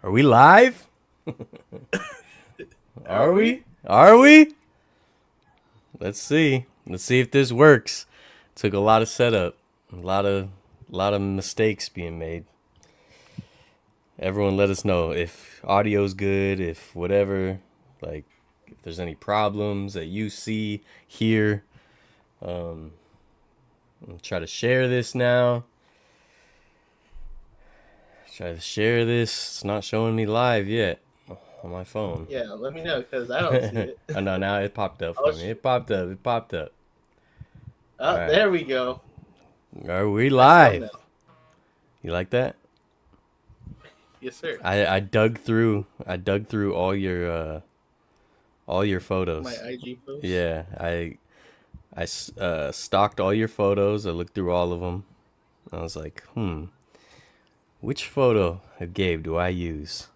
Are we live? Are we? Are we? Let's see. Let's see if this works. Took a lot of setup, a lot of mistakes being made. Everyone, let us know if audio's good, if whatever, like if there's any problems that you see, hear. I'll try to share this now. Try to share this. It's not showing me live yet on my phone. Yeah, let me know because I don't see it. Oh no, now it popped up for me. It popped up. It popped up. Oh, All there we go. Are we Nice live? thumbnail. You like that? Yes, sir. I dug through all your photos. My IG post. Yeah, I stalked all your photos. I looked through all of them. I was like, which photo of Gabe do I use?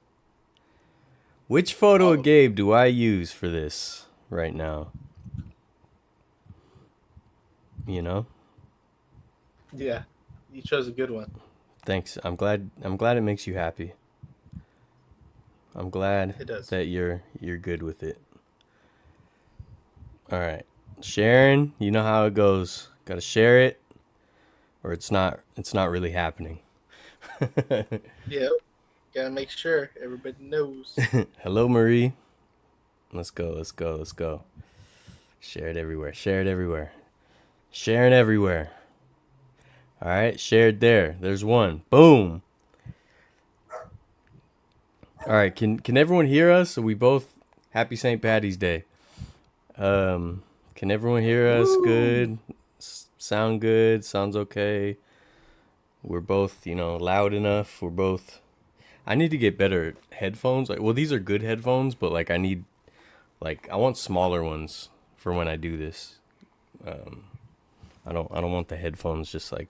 Which photo of Gabe do I use for this right now? You know? Yeah, you chose a good one. Thanks. I'm glad it makes you happy. I'm glad It does. that you're good with it. All right. Sharon, you know how it goes. Got to share it or it's not really happening. Yep. Gotta make sure everybody knows. Hello, Marie. Let's go. Let's go. Let's go. Share it everywhere. Share it everywhere. Sharing everywhere. All right. Shared there. There's one. Boom. All right. Can everyone hear us? Are we both happy St. Patty's Day? Can everyone hear us? Woo. Good. Sound good. Sounds okay. We're both, loud enough. We're both. I need to get better headphones. Well, these are good headphones, but I want smaller ones for when I do this. I don't want the headphones just I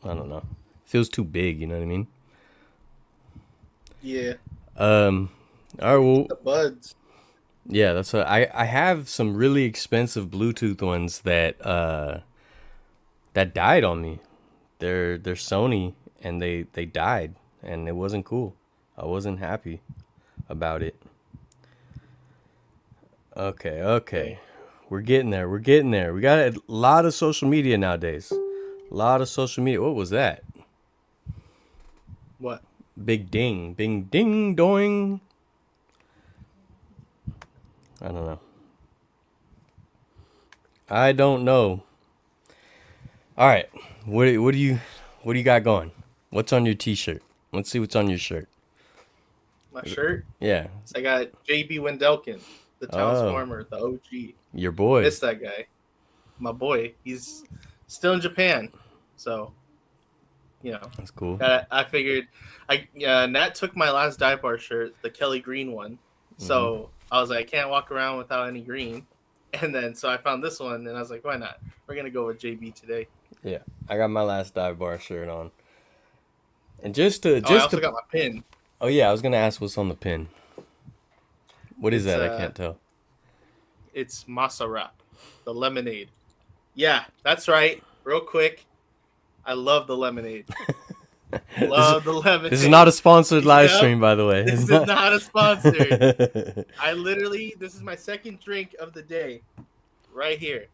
don't know. Feels too big, you know what I mean? Yeah. All right, well, The buds. yeah, that's what I have some really expensive Bluetooth ones that died on me. They're Sony and they died and it wasn't cool. I wasn't happy about it. Okay. We're getting there. We got a lot of social media nowadays. A lot of social media. What was that? What? Big ding. Bing ding doing. I don't know. All right. What do you got going? What's on your t-shirt? Let's see what's on your shirt. My shirt? Yeah. I got JB Wendelkin, the Transformer, the OG. Your boy. Miss that guy. My boy. He's still in Japan. So, That's cool. I figured Nat took my last dive bar shirt, the Kelly Green one. So I was like, I can't walk around without any green. And then so I found this one and I was like, why not? We're gonna go with JB today. Yeah. I got my last dive bar shirt on. And I also got my pin. Oh yeah, I was gonna ask what's on the pin. What is that? I can't tell. It's Masa Wrap, the lemonade. Yeah, that's right. Real quick. I love the lemonade. Love the lemonade. This is not a sponsored live stream, by the way. This is not a sponsor. This is my second drink of the day. Right here.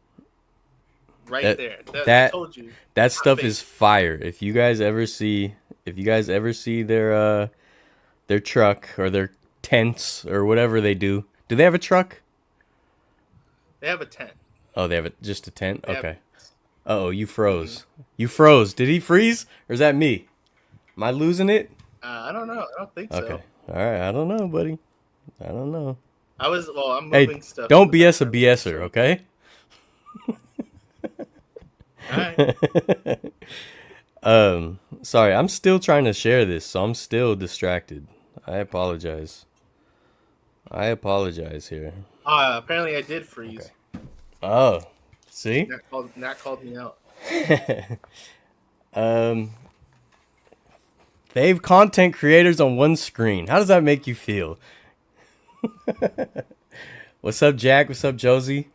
There. I told you. That stuff is fire. If you guys ever see their truck or their tents or whatever they do they have a truck? They have a tent. Oh, they have just a tent? Okay. Uh-oh, you froze. You froze. Did he freeze? Or is that me? Am I losing it? I don't know. I don't think so. Okay. All right. I don't know, buddy. I don't know. I'm moving stuff. Don't BS a BSer, okay? All right. Sorry. I'm still trying to share this, so I'm still distracted. I apologize. Here. Apparently I did freeze. Okay. Oh. See? Nat called me out. They have content creators on one screen. How does that make you feel? What's up, Jack? What's up, Josie?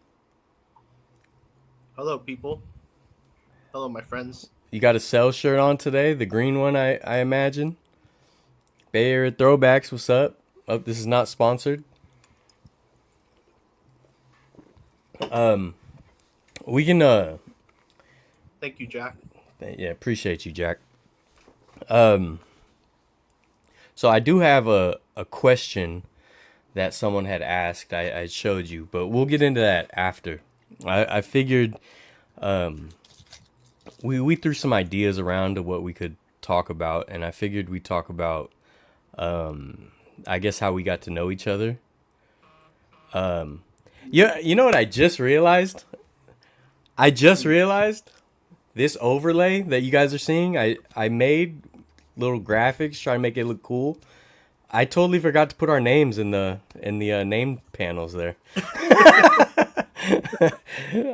Hello, people. Hello, my friends. You got a Cell shirt on today? The green one, I imagine? Bay Area Throwbacks, what's up? Oh, this is not sponsored. We can Thank you, Jack. yeah, appreciate you, Jack. So I do have a question that someone had asked. I showed you, but we'll get into that after. I figured we threw some ideas around to what we could talk about, and I figured we'd talk about I guess how we got to know each other. Yeah, you know what I just realized? I just realized this overlay that you guys are seeing, I made little graphics trying to make it look cool. I totally forgot to put our names in the name panels there.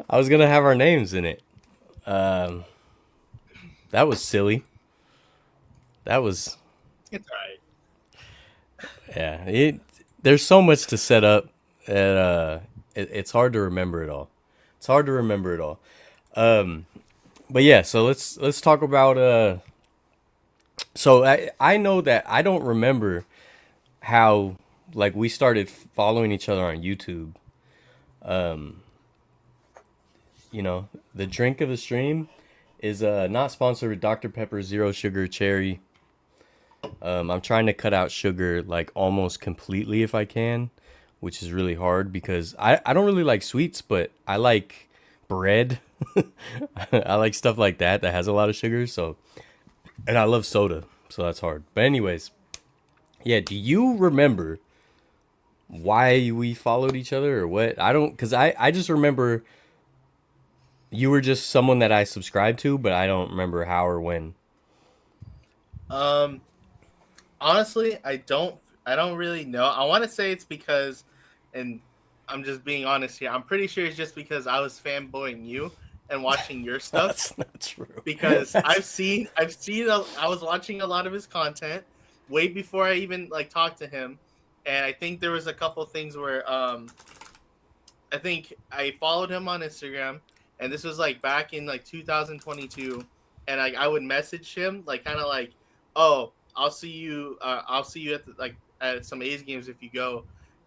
I was gonna have our names in it. That was silly. That was It's alright. yeah. There's so much to set up that it's hard to remember it all. It's hard to remember it all. But yeah, so let's talk about so I know that I don't remember how like we started following each other on YouTube. You know, the drink of the stream is not sponsored with Dr. Pepper Zero Sugar Cherry. I'm trying to cut out sugar like almost completely if I can, which is really hard because I don't really like sweets, but I like bread. I like stuff like that has a lot of sugar. So, and I love soda, so that's hard. But anyways, yeah. Do you remember why we followed each other or what? I don't, cause I just remember you were just someone that I subscribed to, but I don't remember how or when. Um, Honestly, I don't really know. I want to say it's because, and I'm just being honest here. I'm pretty sure it's just because I was fanboying you and watching your stuff. That's not true. Because That's I was watching a lot of his content way before I even like talked to him, and I think there was a couple things where I think I followed him on Instagram, and this was like back in like 2022, and like I would message him like kind of like, oh, I'll see you at like at some A's games if you go,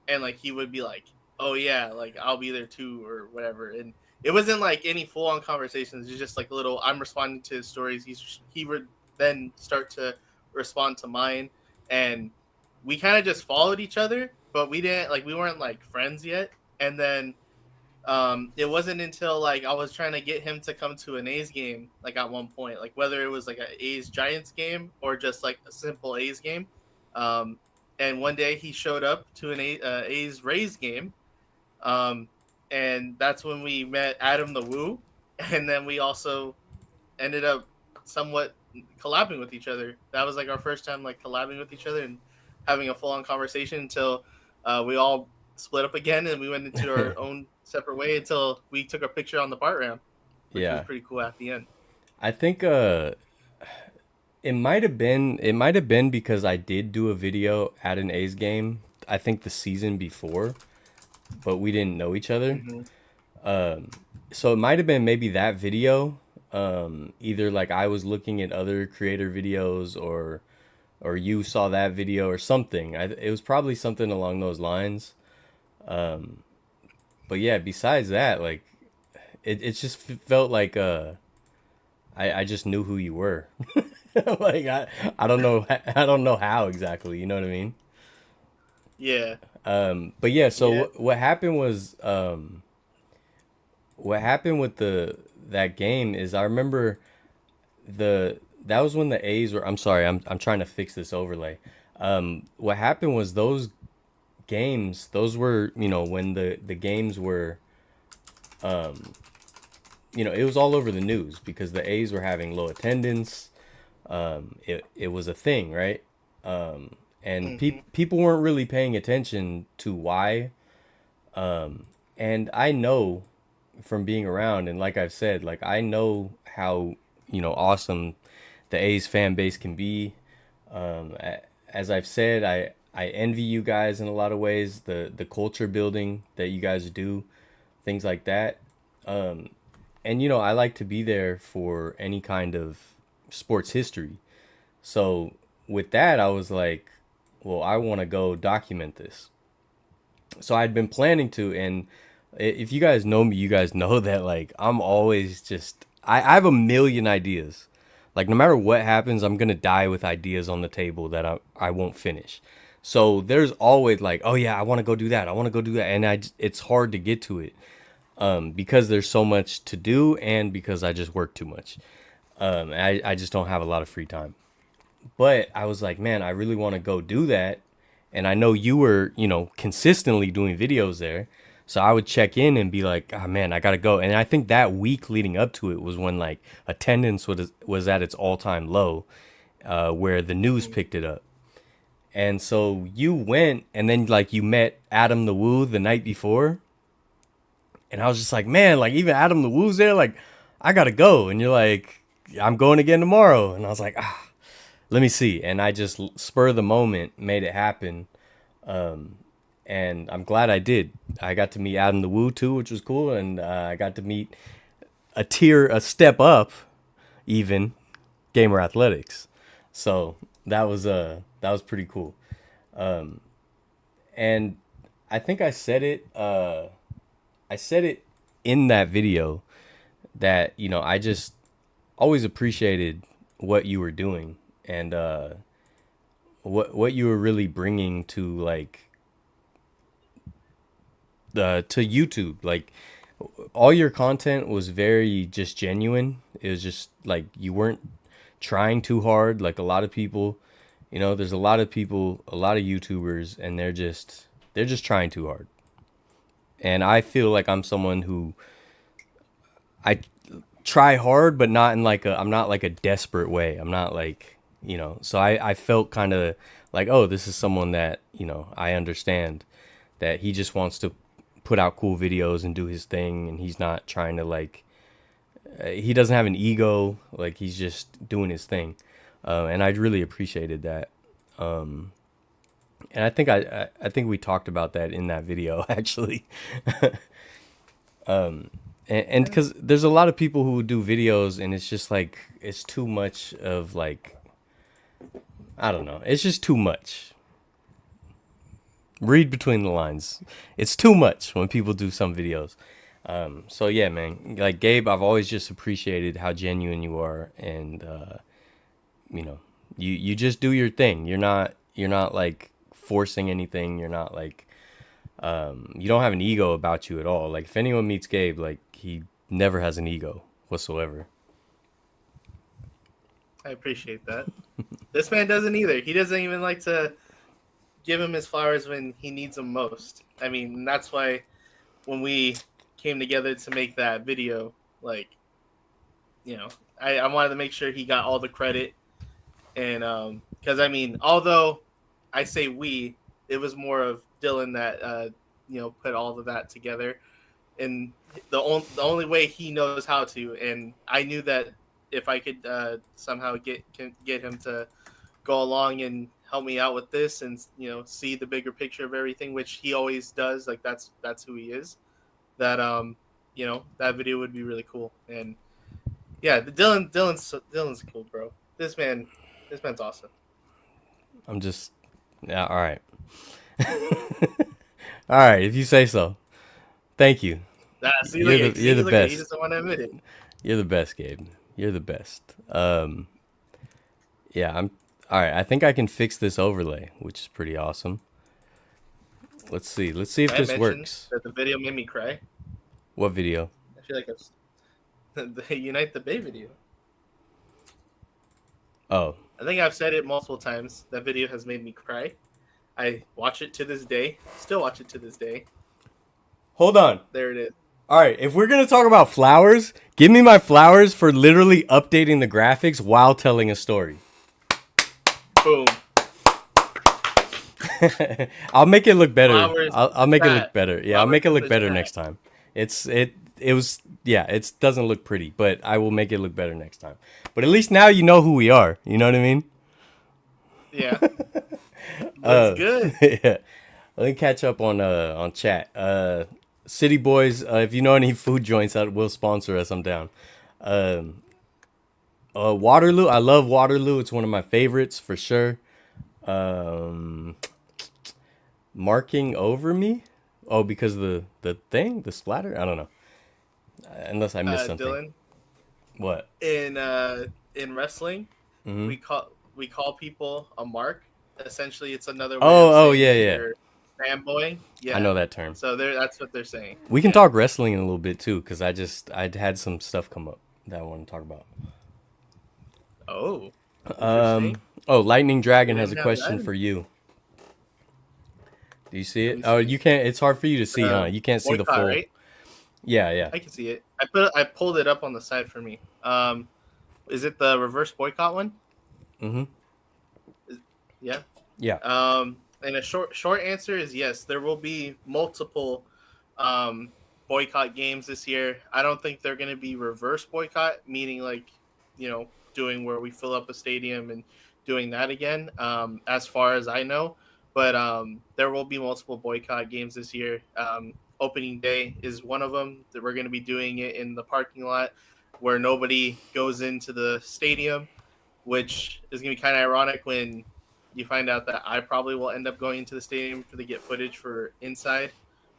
and like he would be like, oh yeah, like I'll be there too or whatever, and it wasn't like any full on conversations. It's just like a little. I'm responding to his stories. He would then start to respond to mine, and we kind of just followed each other, but we weren't like friends yet. And then it wasn't until like I was trying to get him to come to an A's game, like at one point, like whether it was like a A's Giants game or just like a simple A's game. Um, and one day he showed up to an A's Rays game, um, and that's when we met Adam the Woo, and then we also ended up somewhat collabing with each other. That was like our first time like collabing with each other and having a full on conversation until we all split up again and we went into our own separate way until we took a picture on the BART ramp, which was yeah. pretty cool at the end. I think it might have been because I did do a video at an A's game. I think the season before, but we didn't know each other. Mm-hmm. So it might have been maybe that video. Either like I was looking at other creator videos or you saw that video or something. It was probably something along those lines. But yeah, besides that, like it just felt like I just knew who you were. Like I don't know how exactly, you know what I mean? Yeah, But yeah, so yeah. what happened with the that game is I remember that was when the A's were. I'm sorry, I'm trying to fix this overlay. What happened was those games, those were, when the games were, it was all over the news because the A's were having low attendance. It was a thing, right? And Mm-hmm. people weren't really paying attention to why. And I know from being around, and like I've said, like I know how awesome the A's fan base can be. As I've said, I envy you guys in a lot of ways. The culture building that you guys do, things like that. And I like to be there for any kind of sports history. So with that, I was like, well, I want to go document this. So I'd been planning to, and if you guys know me, you guys know that like I'm always just I have a million ideas. Like no matter what happens, I'm gonna die with ideas on the table that I won't finish. So there's always like, oh yeah, I want to go do that. I want to go do that, and it's hard to get to it because there's so much to do, and because I just work too much. I just don't have a lot of free time. But I was like, man, I really want to go do that. And I know you were, consistently doing videos there. So I would check in and be like, oh man, I got to go. And I think that week leading up to it was when like attendance was at its all time low, where the news picked it up. And so you went and then like you met Adam the Woo the night before. And I was just like, man, like even Adam the Woo's there. Like, I got to go. And you're like, I'm going again tomorrow. And I was like, let me see. And I just spur of the moment made it happen. And I'm glad I did. I got to meet Adam the Woo too, which was cool. And I got to meet a step up, even Gamer Athletics. So that was pretty cool. And I think I said it. I said it in that video that I just always appreciated what you were doing and what you were really bringing to like to YouTube. Like all your content was very just genuine. It was just like you weren't trying too hard. Like a lot of people, there's a lot of people, a lot of YouTubers, and they're just trying too hard. And I feel like I'm someone who I try hard, but not in like I'm not like a desperate way. I'm not like, so I felt kind of like, oh, this is someone that, I understand that he just wants to put out cool videos and do his thing. And he's not trying to like, he doesn't have an ego. Like he's just doing his thing. And I really appreciated that. And I think we talked about that in that video actually. And because there's a lot of people who do videos and it's just like it's too much of like, I don't know, it's just too much. Read between the lines. It's too much when people do some videos. So yeah, man, like Gabe, I've always just appreciated how genuine you are, and you just do your thing. You're not like forcing anything. You're not like you don't have an ego about you at all. Like if anyone meets Gabe, like he never has an ego whatsoever. I appreciate that. This man doesn't either. He doesn't even like to give him his flowers when he needs them most. I mean, that's why when we came together to make that video, like, I wanted to make sure he got all the credit. And because, I mean, although I say we, it was more of Dylan that, put all of that together. And the only way he knows how to. And I knew that if I could somehow get him to go along and help me out with this and, see the bigger picture of everything, which he always does. Like that's who he is. That, that video would be really cool. And yeah, Dylan's cool, bro. This man's awesome. I'm just, yeah. All right. All right. If you say so. Thank you. You're the best. He doesn't want to admit it. You're the best, Gabe. You're the best. Yeah, I'm all right. I think I can fix this overlay, which is pretty awesome. Let's see if this works. That the video made me cry. What video? I feel like it's the Unite the Bay video. Oh. I think I've said it multiple times. That video has made me cry. I watch it to this day. Still watch it to this day. Hold on. There it is. All right, if we're going to talk about flowers, give me my flowers for literally updating the graphics while telling a story. Boom. I'll make it look better. Flowers, I'll make it look better. Yeah, I'll make it look better chat. next time. It doesn't look pretty, but I will make it look better next time. But at least now you know who we are. You know what I mean? Yeah. That's good. Yeah. Let me catch up on chat. City Boys, if you know any food joints that will sponsor us, I'm down. Waterloo, I love Waterloo. It's one of my favorites for sure. Um, Marking over me? Oh, because the thing, the splatter? I don't know. Unless I missed something. Dylan, What? in wrestling, Mm-hmm. we call people a mark. Essentially, it's another way of Oh, saying yeah, that yeah. you're fanboying. I Yeah. know that term. So that's what they're saying. We can Yeah. talk wrestling in a little bit too, because I had some stuff come up that I want to talk about. Oh, interesting. Oh, Lightning We Dragon has a didn't have question that. for you. Do you see Let it? me Oh, see. you can't. It's hard for you to see, huh? You can't see the Boycott, full. right? Yeah, yeah. I can see it. I pulled it up on the side for me. Is it the reverse boycott one? Mm-hmm. Yeah. Yeah. And a short answer is yes. There will be multiple um, boycott games this year. I don't think they're going to be reverse boycott, meaning like doing where we fill up a stadium and doing that again. As far as I know, but there will be multiple boycott games this year. Opening day is one of them that we're going to be doing it in the parking lot where nobody goes into the stadium, which is going to be kind of ironic when you find out that I probably will end up going into the stadium to get footage for inside.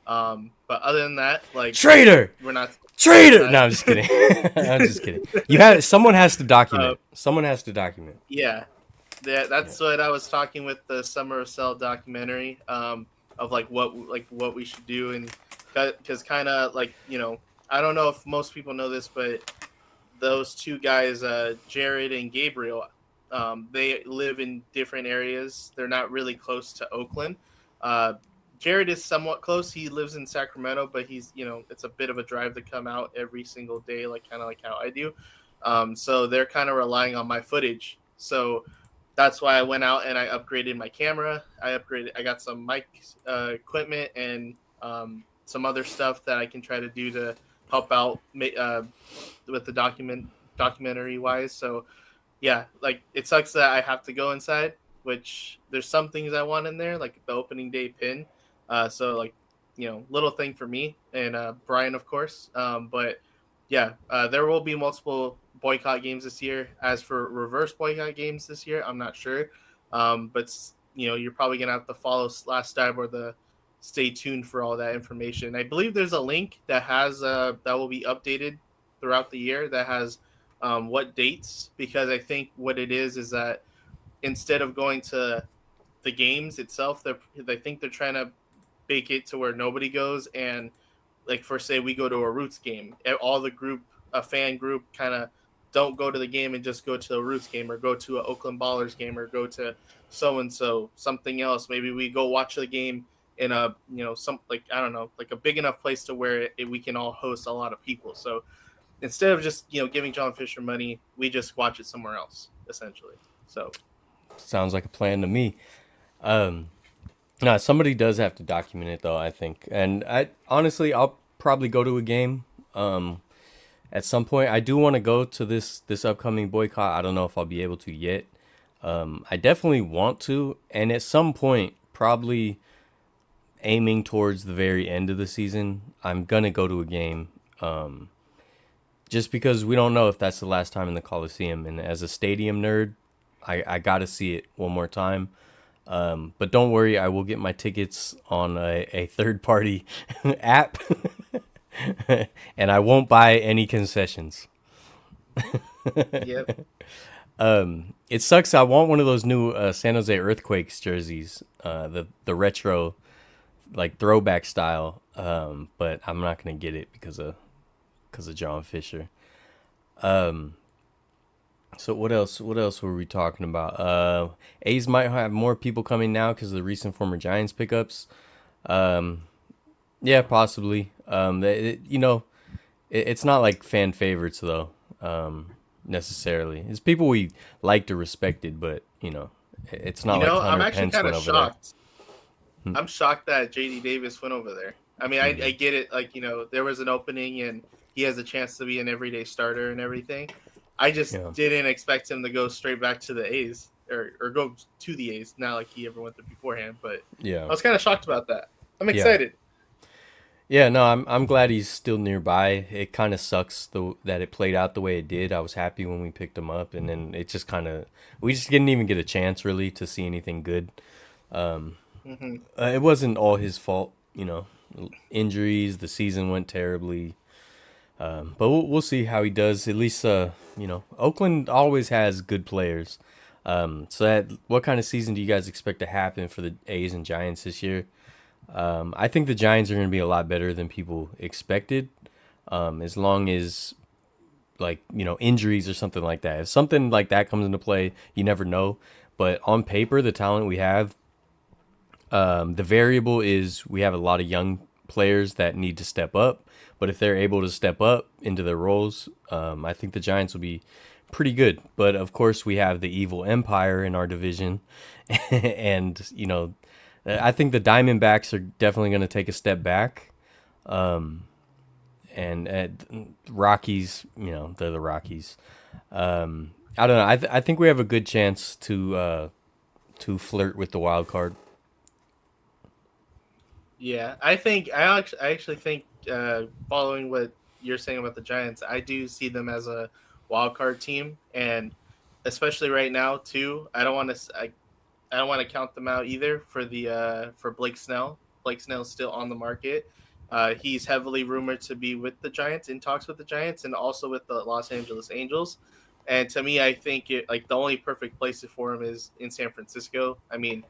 But other than that, like Traitor! we're not Traitor! No, inside. I'm just kidding. I'm just kidding. You have someone has to uh, document. Someone has to document. yeah, Yeah. that's what I was talking with the Summer of Cell documentary of like what we should do, and because kind of like I don't know if most people know this, but those two guys, Jared and Gabriel, they live in different areas. They're not really close to Oakland. Uh, Jared is somewhat close. He lives in Sacramento, but he's it's a bit of a drive to come out every single day, like kind of like how I do. So they're kind of relying on my footage. So that's why I went out and I upgraded my camera. I got some mic equipment and some other stuff that I can try to do to help out with the documentary wise. So yeah, like it sucks that I have to go inside, which there's some things I want in there, like the opening day pin. So like little thing for me and Brian, of course. But yeah, there will be multiple boycott games this year. As for reverse boycott games this year, I'm not sure. But you're probably gonna have to follow Last Dive or the stay tuned for all that information. I believe there's a link that has that will be updated throughout the year that has what dates, because I think what it is that instead of going to the games itself, they think they're trying to bake it to where nobody goes, and like for say we go to a Roots game, all the group, a fan group, kind of don't go to the game and just go to a Roots game or go to an Oakland Ballers game or go to so and so something else. Maybe we go watch the game in a some like I don't know, like a big enough place to where we can all host a lot of people. So instead of just giving John Fisher money, we just watch it somewhere else essentially. So Sounds like a plan to me. Um, no, somebody does have to document it though, I think. And I honestly, I'll probably go to a game at some point. I do want to go to this upcoming boycott. I don't know if I'll be able to yet. I definitely want to, and at some point, probably aiming towards the very end of the season, I'm gonna go to a game. Just because we don't know if that's the last time in the Coliseum, and as a stadium nerd, I gotta see it one more time. But don't worry, I will get my tickets on a third party app, and I won't buy any concessions. yep. It sucks. I want one of those new San Jose Earthquakes jerseys, the retro, like throwback style. But I'm not gonna get it because of John Fisher. So what else? What else were we talking about? A's might have more people coming now because of the recent former Giants pickups. Yeah, possibly. It's not like fan favorites though. Necessarily, it's people we liked or respected, but it's not like I'm Hunter actually Pence kind went of over there. shocked. I'm shocked that JD Davis went over there. I mean, I get it. Like, there was an opening and he has a chance to be an everyday starter and everything. I just Yeah, didn't expect him to go straight back to the A's or go to the A's, not like he ever went there beforehand. But yeah, I was kind of shocked about that. I'm yeah. excited. Yeah, no, I'm glad he's still nearby. It kind of sucks that it played out the way it did. I was happy when we picked him up, and then it just kind of we just didn't even get a chance really to see anything good. Hmm. It wasn't all his fault, injuries. The season went terribly, but we'll see how he does. At least, Oakland always has good players. What kind of season do you guys expect to happen for the A's and Giants this year? I think the Giants are going to be a lot better than people expected. As long as injuries or something like that. If something like that comes into play, you never know. But on paper, the talent we have, the variable is we have a lot of young players that need to step up. But if they're able to step up into their roles, I think the Giants will be pretty good. But of course, we have the evil empire in our division, and I think the Diamondbacks are definitely going to take a step back. And Rockies, they're the Rockies. I don't know. I think we have a good chance to flirt with the wild card. Yeah, I actually think following what you're saying about the Giants, I do see them as a wild card team, and especially right now too. I don't want to count them out either for Blake Snell. Blake Snell's still on the market. He's heavily rumored to be with the Giants, in talks with the Giants, and also with the Los Angeles Angels. And to me, I think the only perfect place for him is in San Francisco. I mean,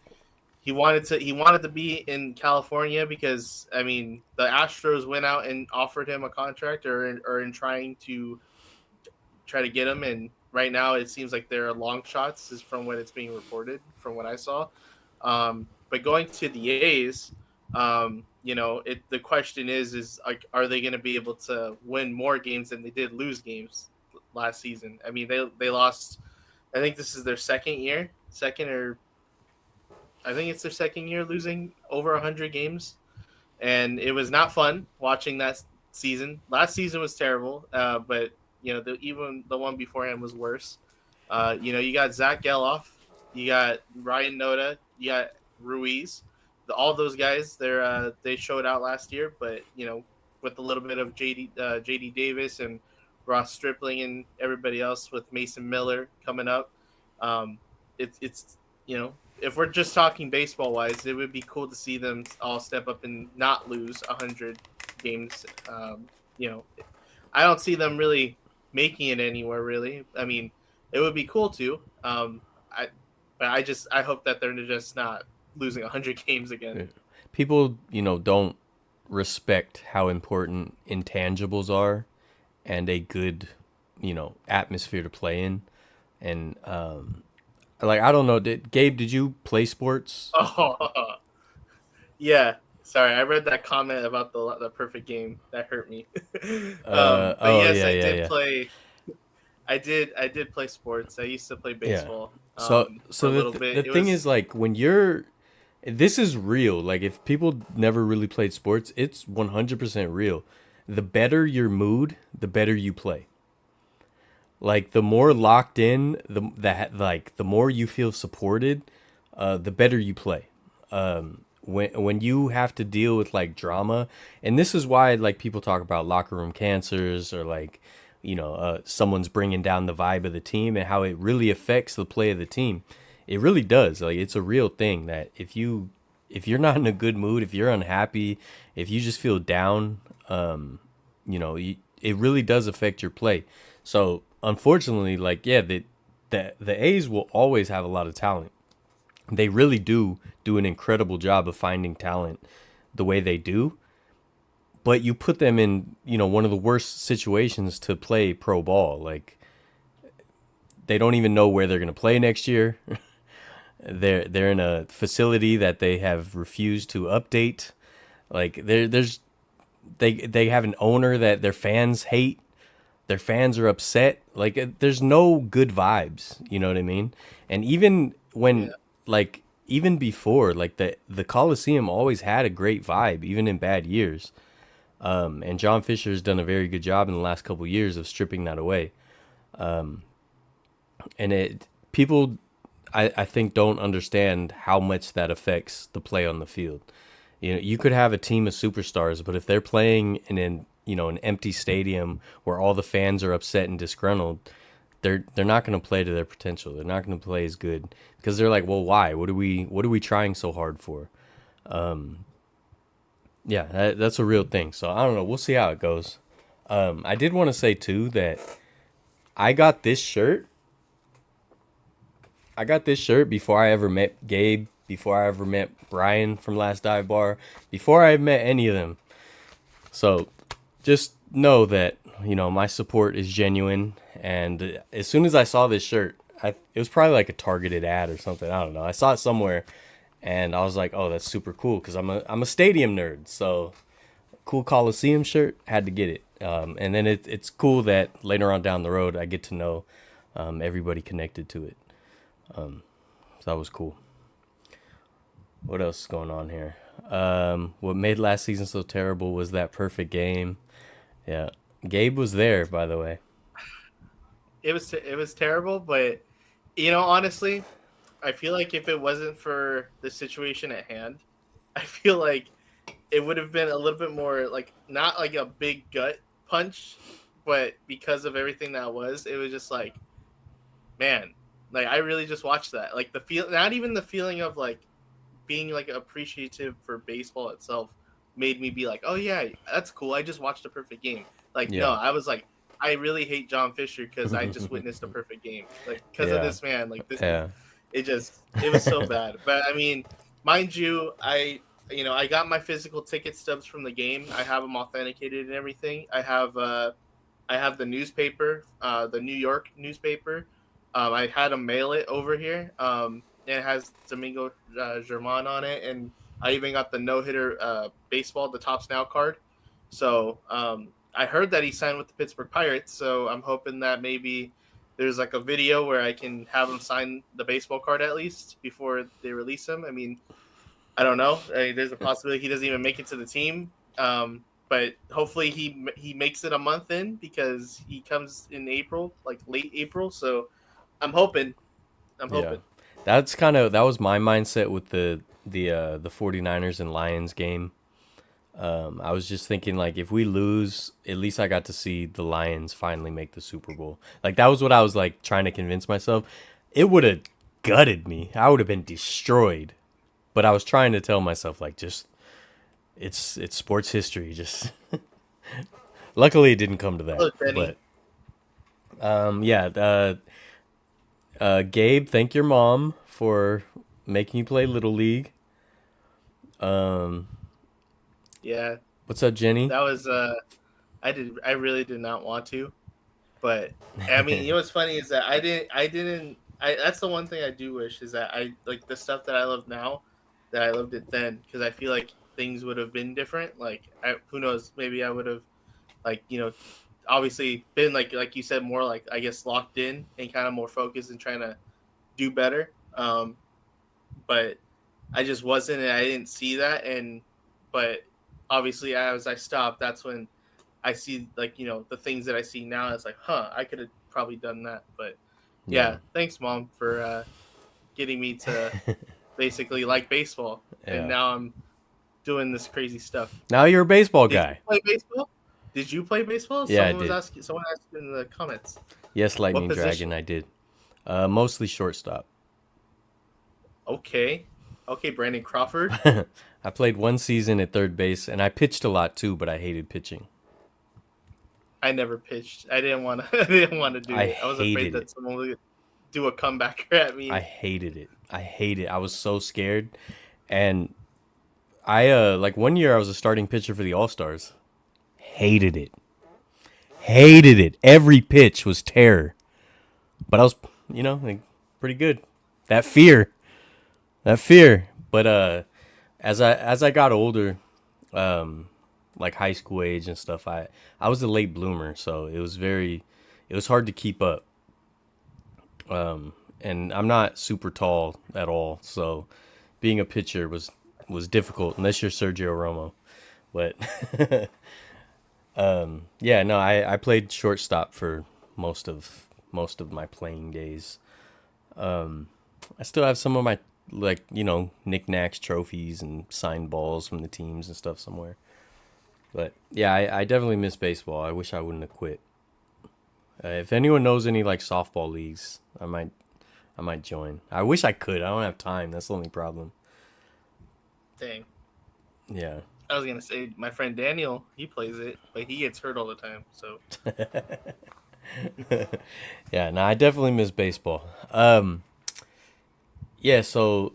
he wanted to be in California because I mean the Astros went out and offered him a contract or in try to get him, and right now it seems like there are long shots is from what it's being reported from what I saw. But going to the A's, the question is like, are they going to be able to win more games than they did lose games last season? I mean, they lost. I think this is their second or I think it's their second year losing over 100 games, and it was not fun watching that season. Last season was terrible, but even the one before him was worse. You got Zach Geloff, you got Ryan Noda, you got Ruiz. All those guys, they showed out last year, but with a little bit of JD Davis and Ross Stripling and everybody else with Mason Miller coming up, um, it's if we're just talking baseball wise, it would be cool to see them all step up and not lose 100 games. You know, I don't see them really making it anywhere. Really, I mean, it would be cool to. I, but I hope that they're just not losing 100 games again. Yeah. People, don't respect how important intangibles are and a good, atmosphere to play in. And I don't know, did you play sports? Oh, yeah. Sorry, I read that comment about the perfect game. That hurt me. But Oh yes, yeah, I yeah, did yeah. play. I did play sports. I used to play Yeah. baseball So for so a the little th- bit. the It thing was is like when you're this is real. Like if people never really played sports, it's 100% real. The better your mood, the better you play. Like the more locked in, the more you feel supported, the better you play. When you have to deal with like drama, and this is why like people talk about locker room cancers or like someone's bringing down the vibe of the team and how it really affects the play of the team. It really does. Like it's a real thing that if you're not in a good mood, if you're unhappy, if you just feel down, it really does affect your play. So unfortunately, like yeah, the A's will always have a lot of talent. They really do an incredible job of finding talent the way they do. But you put them in, one of the worst situations to play pro ball. Like they don't even know where they're going to play next year. They're in a facility that they have refused to update. Like they have an owner that their fans hate. Their fans are upset. Like there's no good vibes. You know what I mean? And even when yeah. even before like the Coliseum always had a great vibe, even in bad years. And John Fisher has done a very good job in the last couple of years of stripping that away. And people, I think, don't understand how much that affects the play on the field. You know, you could have a team of superstars, but if they're playing in an empty stadium where all the fans are upset and disgruntled, they're not going to play to their potential. They're not going to play as good because they're like, well, why? What are we trying so hard for? Yeah, that's a real thing. So I don't know. We'll see how it goes. I did want to say too that I got this shirt. I got this shirt before I ever met Gabe, before I ever met Brian from Last Dive Bar, before I met any of them. So just know that, my support is genuine. And as soon as I saw this shirt, it was probably like a targeted ad or something. I don't know. I saw it somewhere and I was like, oh, that's super cool because I'm a stadium nerd. So cool Coliseum shirt, had to get it. And then it's cool that later on down the road, I get to know everybody connected to it. So that was cool. What else is going on here? What made last season so terrible was that perfect game. Yeah. Gabe was there, by the way. It was terrible, but honestly, I feel like if it wasn't for the situation at hand, I feel like it would have been a little bit more like not like a big gut punch, but because of everything that was, it was just like, man, like I really just watched that. Like not even the feeling of like being like appreciative for baseball itself made me be like, oh yeah, that's cool. I just watched a perfect game. Like no, Yeah. I was like, I really hate John Fisher because I just witnessed a perfect game. Like because of Yeah. this man. Like this, Yeah. it was so bad. But I mean, mind you, I got my physical ticket stubs from the game. I have them authenticated and everything. I have the newspaper, the New York newspaper. I had to mail it over here. It has Domingo German on it, and I even got the no hitter baseball, the Tops Now card. So I heard that he signed with the Pittsburgh Pirates. So I'm hoping that maybe there's like a video where I can have him sign the baseball card at least before they release him. I mean, I don't know. There's a possibility he doesn't even make it to the team. But hopefully he makes it a month in because he comes in April, like late April. So I'm hoping. I'm Yeah. hoping. That was my mindset with the 49ers and Lions game. I was just thinking like if we lose, at least I got to see the Lions finally make the Super Bowl. Like that was what I was like trying to convince myself. It would have gutted me. I would have been destroyed. But I was trying to tell myself like just it's sports history. Just luckily it didn't come to that. Look, Benny. But yeah, Gabe, thank your mom for making you play Little League. Um, Yeah, what's up, Jenny? that was. I really did not want to, but I mean, what's funny is that I didn't. I didn't. I That's the one thing I do wish is that I like the stuff that I love now, that I loved it then because I feel like things would have been different. Like, who knows? Maybe I would have like obviously been like you said more like I guess locked in and kind of more focused and trying to do better. But I just wasn't, and I didn't see that. But obviously, as I stopped, that's when I see like the things that I see now. It's like, I could have probably done that. But Yeah. yeah, thanks, mom, for getting me to basically like baseball, and Yeah. now I'm doing this crazy stuff. Now you're a baseball Did you guy. play baseball? Did you play baseball? Yeah, I did. Someone asked in the comments. Yes, What Lightning Dragon, position? I did. Mostly shortstop. Okay. Okay, Brandon Crawford. I played one season at third base, and I pitched a lot too, but I hated pitching. I never pitched. I didn't want to. I didn't want to do I it. I was afraid hated it. that someone would do a comebacker at I me. hated it. I hate it. I was so scared, and I like one year I was a starting pitcher for the All Stars. Hated it. Hated it. Every pitch was terror. But I was, like, pretty good. That fear. That fear. But as I got older, like high school age and stuff, I was a late bloomer, so it was hard to keep up. And I'm not super tall at all, so being a pitcher was difficult unless you're Sergio Romo. But yeah, no, I played shortstop for most of my playing days. I still have some of my like knickknacks, trophies, and signed balls from the teams and stuff somewhere. But yeah, I definitely miss baseball. I wish I wouldn't have quit. If anyone knows any like softball leagues, I might join. I wish I could. I don't have time. That's the only problem. Dang. Yeah. I was gonna say my friend Daniel, he plays it, but he gets hurt all the time. So Yeah, no, I definitely miss baseball. Yeah, so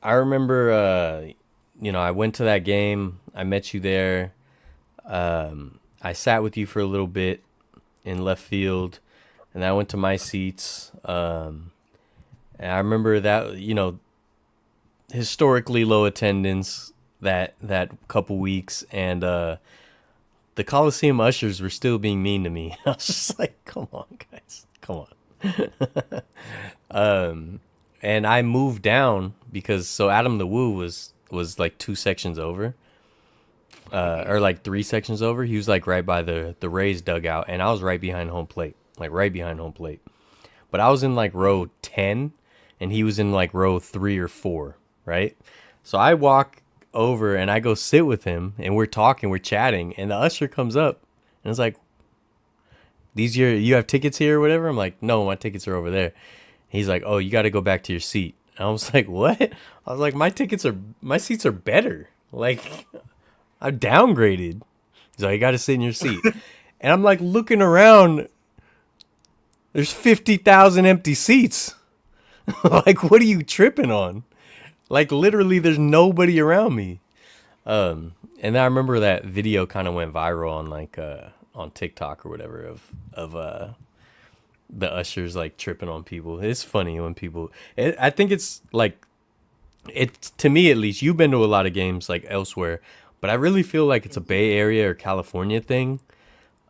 I remember I went to that game. I met you there. I sat with you for a little bit in left field, and I went to my seats. And I remember that, historically low attendance that couple weeks, and the Coliseum ushers were still being mean to me. I was just like, come on, guys, come on. And I moved down because so Adam the Woo was like two sections over, or like three sections over. He was like right by the Rays dugout, and I was right behind home plate, like right behind home plate. But I was in like row 10, and he was in like row 3 or 4, right? So I walk over and I go sit with him, and we're talking, we're chatting, and the usher comes up and it's like, you have tickets here or whatever? I'm like, no, my tickets are over there. He's like, oh, you got to go back to your seat. And I was like, what? I was like, my seats are better. Like, I'm downgraded. He's like, you got to sit in your seat. And I'm like looking around. There's 50,000 empty seats. Like, what are you tripping on? Like, literally, there's nobody around me. And I remember that video kind of went viral on like on TikTok or whatever of the ushers like tripping on people. It's funny when I think it's like to me at least. You've been to a lot of games like elsewhere, but I really feel like it's a Bay Area or California thing.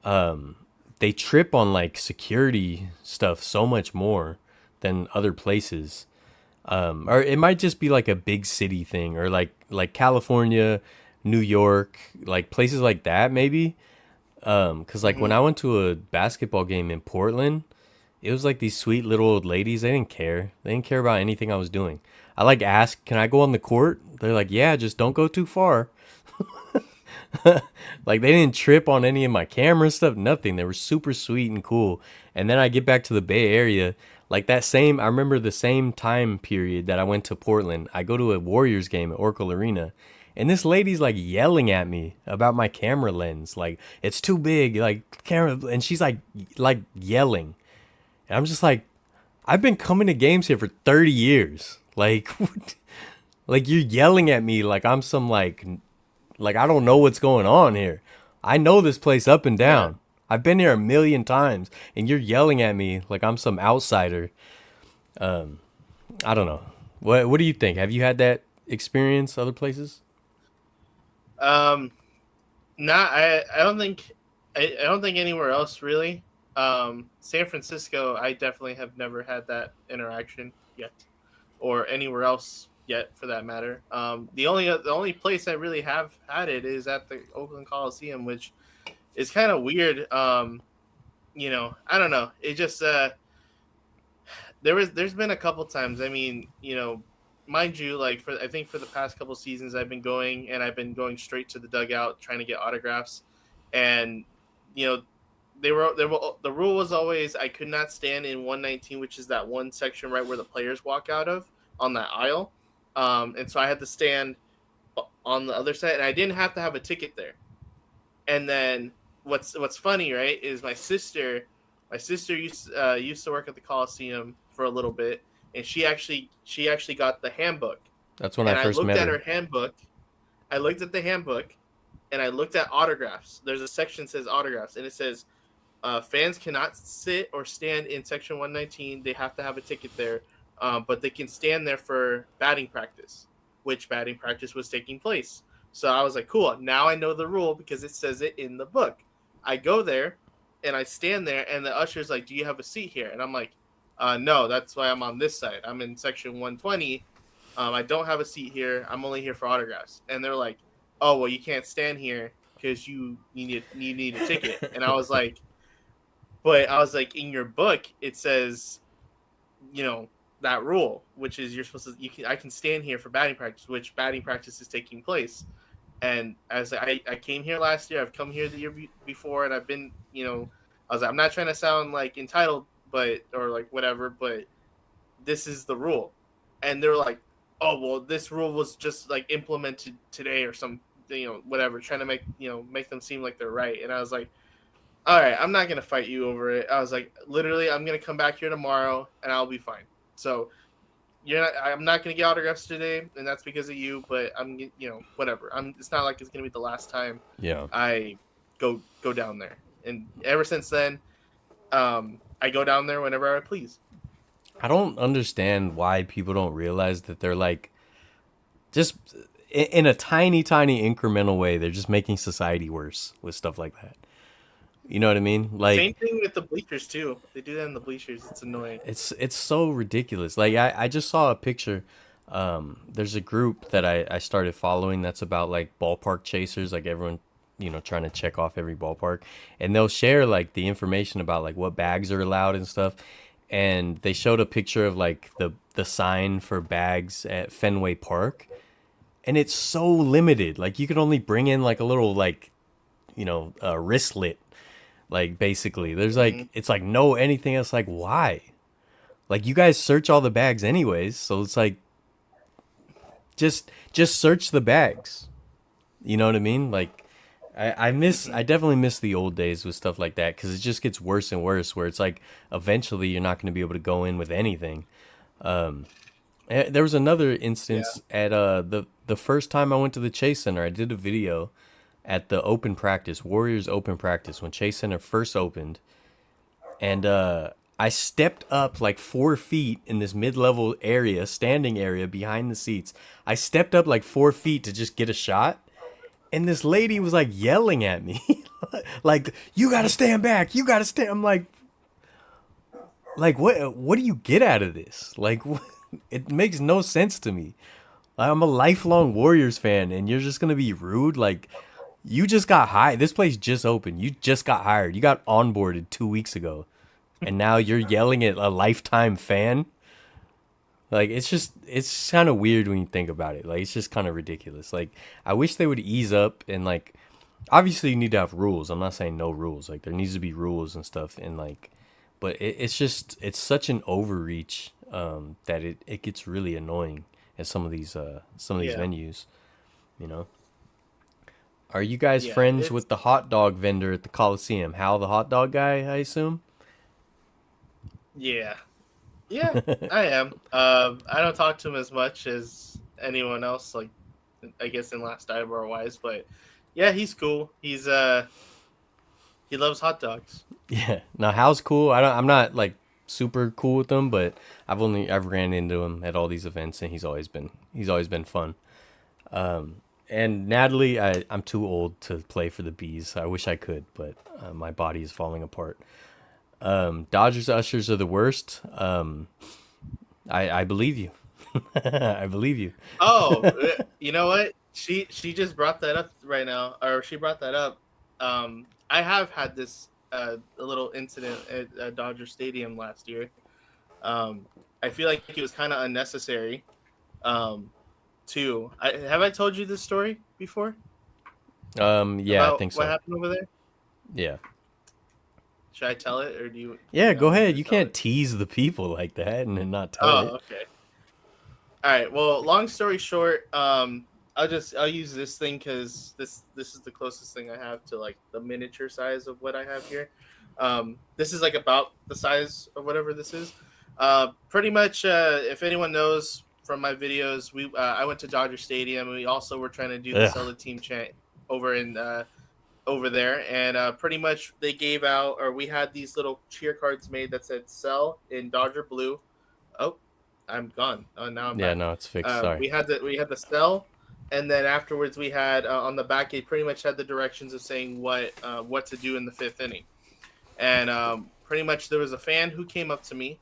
They trip on like security stuff so much more than other places. Or it might just be like a big city thing, or like California, New York, like places like that maybe. Cause like when mm-hmm. I went to a basketball game in Portland, it was like these sweet little old ladies. They didn't care. They didn't care about anything I was doing. I like asked, can I go on the court? They're like, yeah, just don't go too far. Like they didn't trip on any of my camera stuff, nothing. They were super sweet and cool. And then I get back to the Bay Area, like I remember the same time period that I went to Portland. I go to a Warriors game at Oracle Arena, and this lady's like yelling at me about my camera lens, like it's too big, like camera, and she's like yelling. And I'm just like, I've been coming to games here for 30 years. Like, like you're yelling at me like I'm some like I don't know what's going on here. I know this place up and Yeah. down. I've been here a million times, and you're yelling at me like I'm some outsider. I don't know. What do you think? Have you had that experience other places? Um, Not I don't think I don't think anywhere else really. San Francisco, I definitely have never had that interaction yet, or anywhere else yet for that matter. The only place I really have had it is at the Oakland Coliseum, which is kind of weird. I don't know. It just there's been a couple times. I mean, mind you, like I think for the past couple seasons, I've been going and I've been going straight to the dugout trying to get autographs, and you know the rule was always I could not stand in 119, which is that one section right where the players walk out of on that aisle, and so I had to stand on the other side, and I didn't have to have a ticket there. And then what's funny, right, is my sister used to work at the Coliseum for a little bit, and she actually got the handbook. That's when I And I first looked met at her. her handbook. I looked at the handbook, and I looked at autographs. There's a section that says autographs, and it says fans cannot sit or stand in section 119. They have to have a ticket there, but they can stand there for batting practice, which batting practice was taking place. So I was like, cool. Now I know the rule because it says it in the book. I go there and I stand there, and the usher's like, do you have a seat here? And I'm like, no, that's why I'm on this side. I'm in section 120. I don't have a seat here. I'm only here for autographs. And they're like, oh, well, you can't stand here because you need a ticket. And I was like, in your book, it says, you know, that rule, which is you're supposed to I can stand here for batting practice, which batting practice is taking place. And as I came here last year, I've come here the year before, and I've been, I was like, I'm not trying to sound like entitled, but or like whatever, but this is the rule. And they're like, oh well, this rule was just like implemented today or some, whatever, trying to make them seem like they're right. And I was like, all right, I'm not gonna fight you over it. I was like, literally, I'm gonna come back here tomorrow and I'll be fine. So I'm not gonna get autographs today, and that's because of you. But whatever. It's not like it's gonna be the last time. Yeah. I go down there, and ever since then, I go down there whenever I please. I don't understand why people don't realize that they're like, just in a tiny, tiny incremental way, they're just making society worse with stuff like that. You know what I mean? Like, same thing with the bleachers too. They do that in the bleachers. It's annoying. it's so ridiculous. Like I just saw a picture. There's a group that I started following that's about like ballpark chasers, like everyone, trying to check off every ballpark, and they'll share like the information about like what bags are allowed and stuff. And they showed a picture of like the sign for bags at Fenway Park, and it's so limited. Like you can only bring in like a little like, a wristlet. Like basically, there's like it's like no anything else. Like why? Like you guys search all the bags anyways, so it's like just search the bags. You know what I mean? Like I definitely miss the old days with stuff like that because it just gets worse and worse. Where it's like eventually you're not going to be able to go in with anything. There was another instance at the first time I went to the Chase Center. I did a video at the open practice, Warriors open practice, when Chase Center first opened. And I stepped up like 4 feet in this mid-level area, standing area behind the seats. I stepped up like 4 feet to just get a shot. And this lady was like yelling at me. Like, you gotta stand back. You gotta stand. I'm like what do you get out of this? Like, it makes no sense to me. I'm a lifelong Warriors fan, and you're just gonna be rude? Like, you just got hired. This place just opened. You just got hired. You got onboarded 2 weeks ago, and now you're yelling at a lifetime fan. Like, it's kind of weird when you think about it. Like, it's just kind of ridiculous. Like, I wish they would ease up and like, obviously you need to have rules. I'm not saying no rules. Like, there needs to be rules and stuff. And like, but it's such an overreach that it gets really annoying at some of these venues. You know. Are you guys friends with the hot dog vendor at the Coliseum? Hal, the hot dog guy, I assume? Yeah. Yeah, I am. I don't talk to him as much as anyone else, like, I guess in Last Dive-Bar wise, but yeah, he's cool. He loves hot dogs. Yeah. Now, Hal's cool. I'm not like super cool with him, but I've ran into him at all these events, and he's always been fun. And Natalie, I'm too old to play for the Bees. I wish I could, but my body is falling apart. Dodgers ushers are the worst. I believe you. I believe you. Oh, you know what? She just brought that up right now, or she brought that up. I have had this a little incident at Dodger Stadium last year. I feel like it was kind of unnecessary. Too. Have I told you this story before? Yeah, I think so. What happened over there? Yeah. Should I tell it, or do you? Yeah, go ahead. You can't tease the people like that and then not tell it. Oh, okay. All right. Well, long story short, I'll use this thing because this is the closest thing I have to like the miniature size of what I have here. This is like about the size of whatever this is. Pretty much, if anyone knows from my videos, I went to Dodger Stadium, and we also were trying to do the sell the team chant over there, and pretty much they gave out, or we had these little cheer cards made that said "sell" in Dodger blue. Oh, I'm gone. Oh, now I'm back. No, it's fixed. Sorry. We had the "sell," and then afterwards we had on the back it pretty much had the directions of saying what to do in the 5th inning, and pretty much there was a fan who came up to me,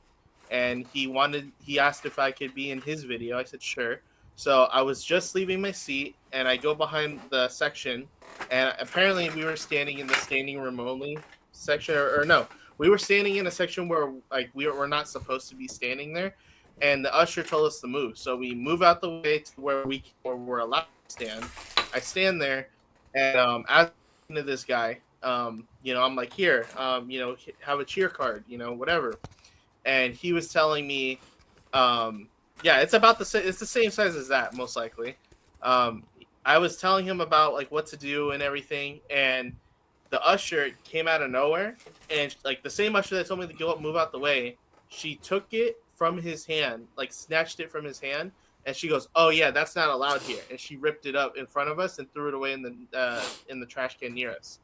and he asked if I could be in his video. I said sure. So I was just leaving my seat, and I go behind the section, and apparently we were standing in the standing room only section, or no, we were standing in a section where like we're not supposed to be standing there, and the usher told us to move. So we move out the way to where we're allowed to stand. I stand there, and as I'm talking to this guy, I'm like, here, have a cheer card, whatever. And he was telling me, yeah, it's about the same. It's the same size as that, most likely. Um, I was telling him about like what to do and everything, and the usher came out of nowhere, and like the same usher that told me to go up, move out the way, she took it from his hand, like snatched it from his hand, and she goes, "Oh yeah, that's not allowed here," and she ripped it up in front of us and threw it away in the trash can near us.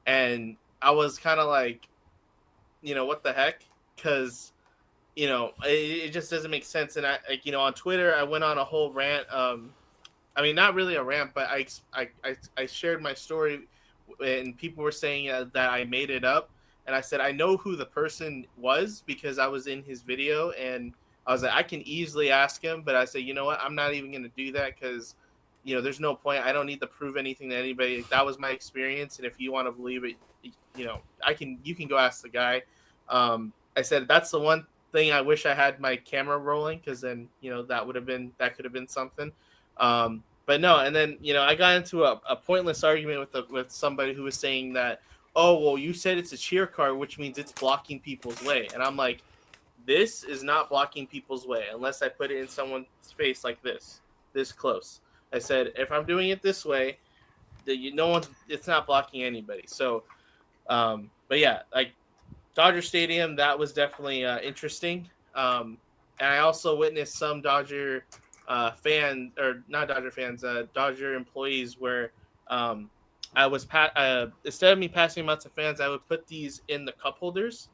And I was kind of like, what the heck? Because it just doesn't make sense. And I, like, on Twitter, I went on a whole rant. I mean, not really a rant, but I shared my story, and people were saying that I made it up. And I said I know who the person was because I was in his video, and I was like, I can easily ask him, but I said, you know what, I'm not even going to do that because, there's no point. I don't need to prove anything to anybody. That was my experience, and if you want to believe it, you can go ask the guy. I said that's the one thing I wish I had my camera rolling, because then that could have been something. But no, and then I got into a pointless argument with somebody who was saying that, oh well, you said it's a cheer card, which means it's blocking people's way, and I'm like, this is not blocking people's way unless I put it in someone's face like this close. I said if I'm doing it this way, it's not blocking anybody. So, but yeah, like Dodger Stadium, that was definitely interesting. And I also witnessed some Dodger fans, or not Dodger fans, Dodger employees, where I was instead of me passing them out to fans, I would put these in the cup holders,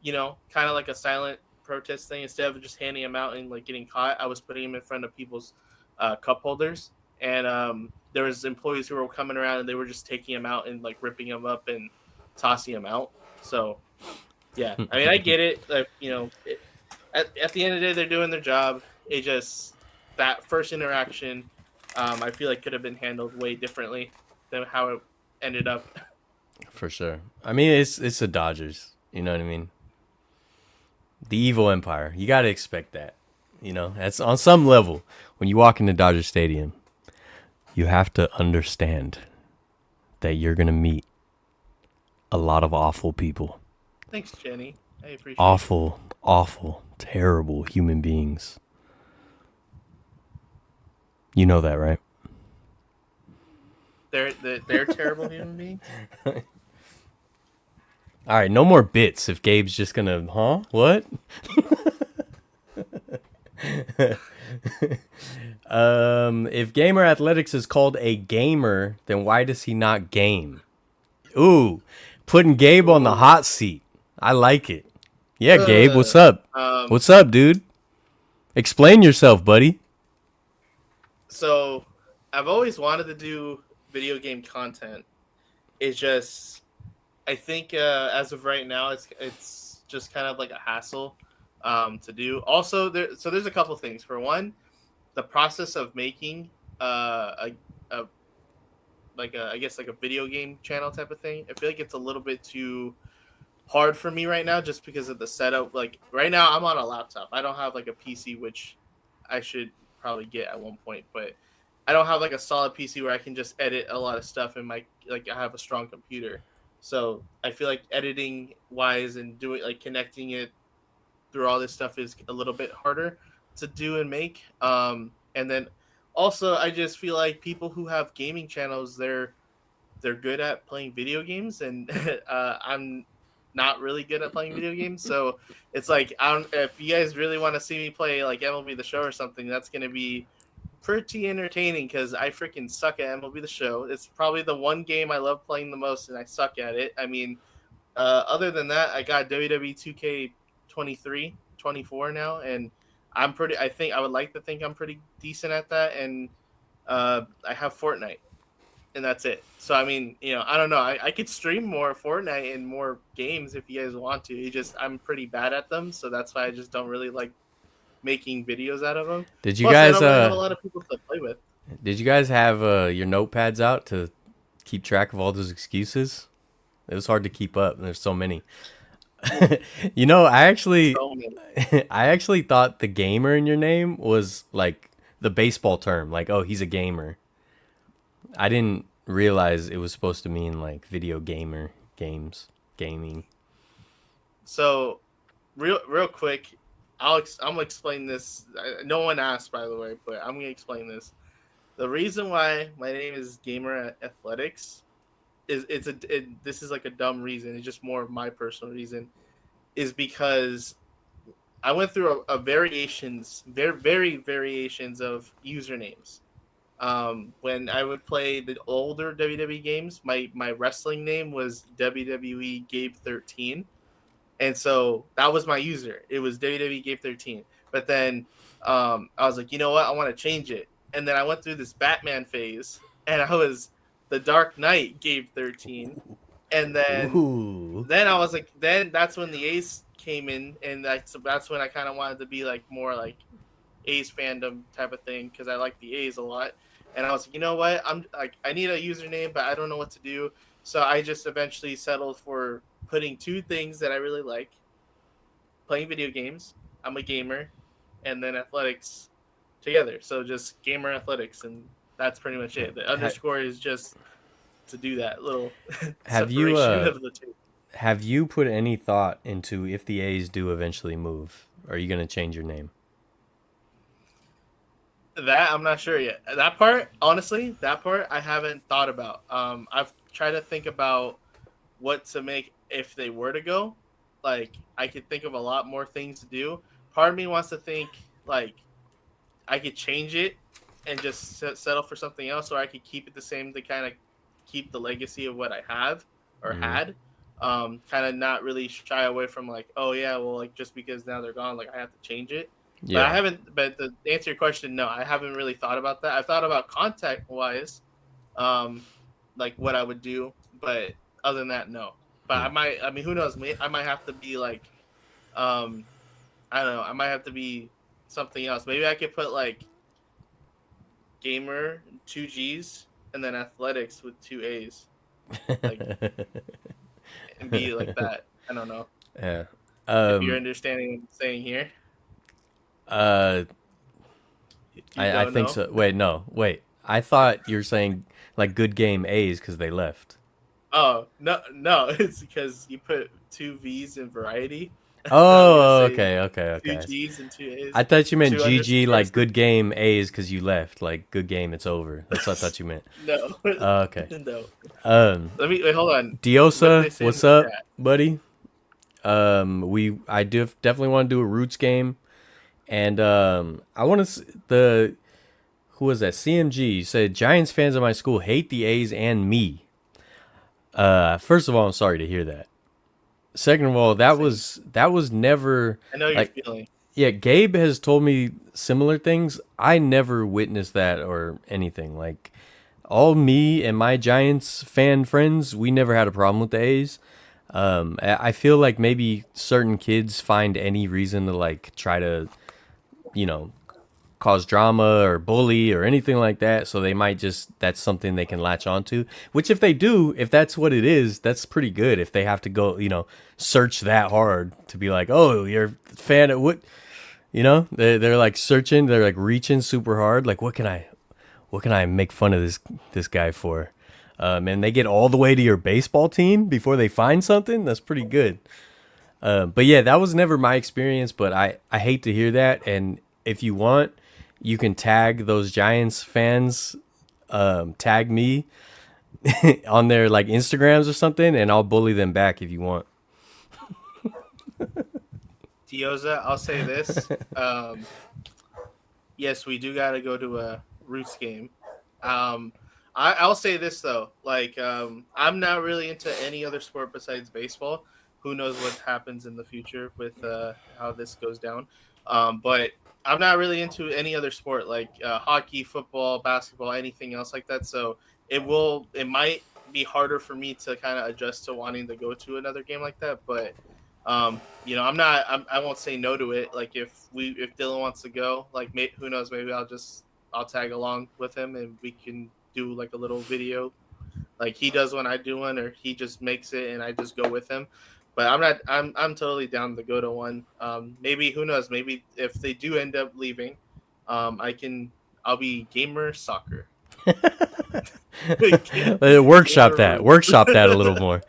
kind of like a silent protest thing. Instead of just handing them out and like getting caught, I was putting them in front of people's cup holders. And there was employees who were coming around and they were just taking them out and like ripping them up and tossing them out. So yeah, I mean, I get it. Like, at the end of the day, they're doing their job. It just, that first interaction, I feel like could have been handled way differently than how it ended up. For sure. I mean, it's the Dodgers. You know what I mean? The evil empire. You got to expect that. That's on some level. When you walk into Dodger Stadium, you have to understand that you're going to meet a lot of awful people. Thanks, Jenny. I appreciate awful, it. Awful, terrible human beings. You know that, right? They're terrible human beings. All right, no more bits. If Gabe's just gonna, what? If Gamer Athletics is called a gamer, then why does he not game? Ooh, putting Gabe on the hot seat. I like it. Yeah, Gabe, what's up? What's up, dude? Explain yourself, buddy. So, I've always wanted to do video game content. It's just, I think as of right now, it's just kind of like a hassle to do. Also, there's a couple things. For one, the process of making I guess like a video game channel type of thing. I feel like it's a little bit too hard for me right now, just because of the setup. Like right now, I'm on a laptop. I don't have like a PC, which I should probably get at one point, but I don't have like a solid PC where I can just edit a lot of stuff in I have a strong computer. So I feel like editing wise and doing like connecting it through all this stuff is a little bit harder to do and make. And then also I just feel like people who have gaming channels, they're good at playing video games, and I'm not really good at playing video games. So it's like, if you guys really want to see me play like MLB The Show or something, that's going to be pretty entertaining, because I freaking suck at MLB The Show. It's probably the one game I love playing the most, and I suck at it. I mean, other than that, I got WWE 2K 24 now, and I would like to think I'm pretty decent at that, and I have Fortnite, and that's it. So I mean, I don't know. I could stream more Fortnite and more games if you guys want to. I'm pretty bad at them, so that's why I just don't really like making videos out of them. Did you Plus, guys I don't really have a lot of people to play with. Did you guys have your notepads out to keep track of all those excuses? It was hard to keep up. There's so many. You know, I actually So many. I actually thought the gamer in your name was like the baseball term, like, oh, he's a gamer. I didn't realize it was supposed to mean like video gamer, games, gaming. So real quick, I'm gonna explain this. No one asked, by the way, but I'm gonna explain this. The reason why my name is Gamer Athletics is this is like a dumb reason. It's just more of my personal reason. Is because I went through a variations, very variations of usernames. When I would play the older WWE games, my wrestling name was WWE Gabe 13, and so that was my user. It was WWE Gabe 13. But then I was like, you know what? I want to change it. And then I went through this Batman phase, and I was the Dark Knight Gabe 13. And Ooh. then I was like, then that's when the Ace came in, and that's when I kind of wanted to be like more like A's fandom type of thing because I like the A's a lot. And I was like, you know what? I'm like, I need a username, but I don't know what to do. So I just eventually settled for putting two things that I really like: playing video games. I'm a gamer, and then athletics together. So just gamer athletics, and that's pretty much it. The Ha- underscore is just to do that little have you separation of the two. have you put any thought into if the A's do eventually move? Are you gonna change your name? That I'm not sure yet. That part, honestly, that part I haven't thought about. I've tried to think about what to make if they were to go. Like, I could think of a lot more things to do. Part of me wants to think like I could change it and just settle for something else, or I could keep it the same to kind of keep the legacy of what I have or Mm. had. Kind of not really shy away from like, oh yeah, well, like just because now they're gone, like I have to change it. But I Yeah. haven't. But to answer your question, no, I haven't really thought about that. I've thought about contact wise, um, like what I would do, but other than that, no. But I Hmm. might. I mean, who knows? I might have to be like, um, I don't know. I might have to be something else. Maybe I could put like gamer 2 G's and then athletics with 2 A's, like and be like that. I don't know Yeah. if you're Um. understanding what I'm saying here. Uh. You I don't think know? so. Wait. No. Wait. I thought you were saying like good game A's because they left. Oh no, no, it's because you put 2 V's in variety. I was gonna Oh. say Okay. Okay. two Okay. G's and 2 A's, I thought you meant two GG underscores. like good game A's because you left. Like good game, it's over. That's what I thought you meant. No, Okay. no. Um. Let me wait. Hold on. What did they Diosa, say in what's the up, chat? buddy? I do definitely want to do a Roots game, and I want to the who was that? CMG said Giants fans of my school hate the A's and me. First of all, I'm sorry to hear that. Second of all, Same. that was never I know you're like feeling. yeah. Gabe has told me similar things. I never witnessed that or anything. Like all me and my Giants fan friends, we never had a problem with the A's. I feel like maybe certain kids find any reason to like try to, you know, cause drama or bully or anything like that. So they might just that's something they can latch onto. Which if they do, if that's what it is, that's pretty good. If they have to go, search that hard to be like, oh, you're a fan of what, they're like searching, they're like reaching super hard. Like what can I make fun of this guy for? And they get all the way to your baseball team before they find something. That's pretty good. But yeah, that was never my experience. But I hate to hear that. And if you want, you can tag those Giants fans. Tag me on their like Instagrams or something, and I'll bully them back if you want. Tioza, I'll say this. Yes, we do got to go to a Roots game. Um, I'll say this though, like I'm not really into any other sport besides baseball. Who knows what happens in the future with how this goes down? But I'm not really into any other sport like hockey, football, basketball, anything else like that. So it might be harder for me to kind of adjust to wanting to go to another game like that. But I won't say no to it. Like if Dylan wants to go, like who knows, maybe I'll tag along with him and we can do like a little video, like he does when I do one, or he just makes it and I just go with him. But I'm not. I'm totally down to go to one. Maybe who knows? Maybe if they do end up leaving, I can. I'll be gamer soccer. Workshop Gamer that. room. Workshop that a little more.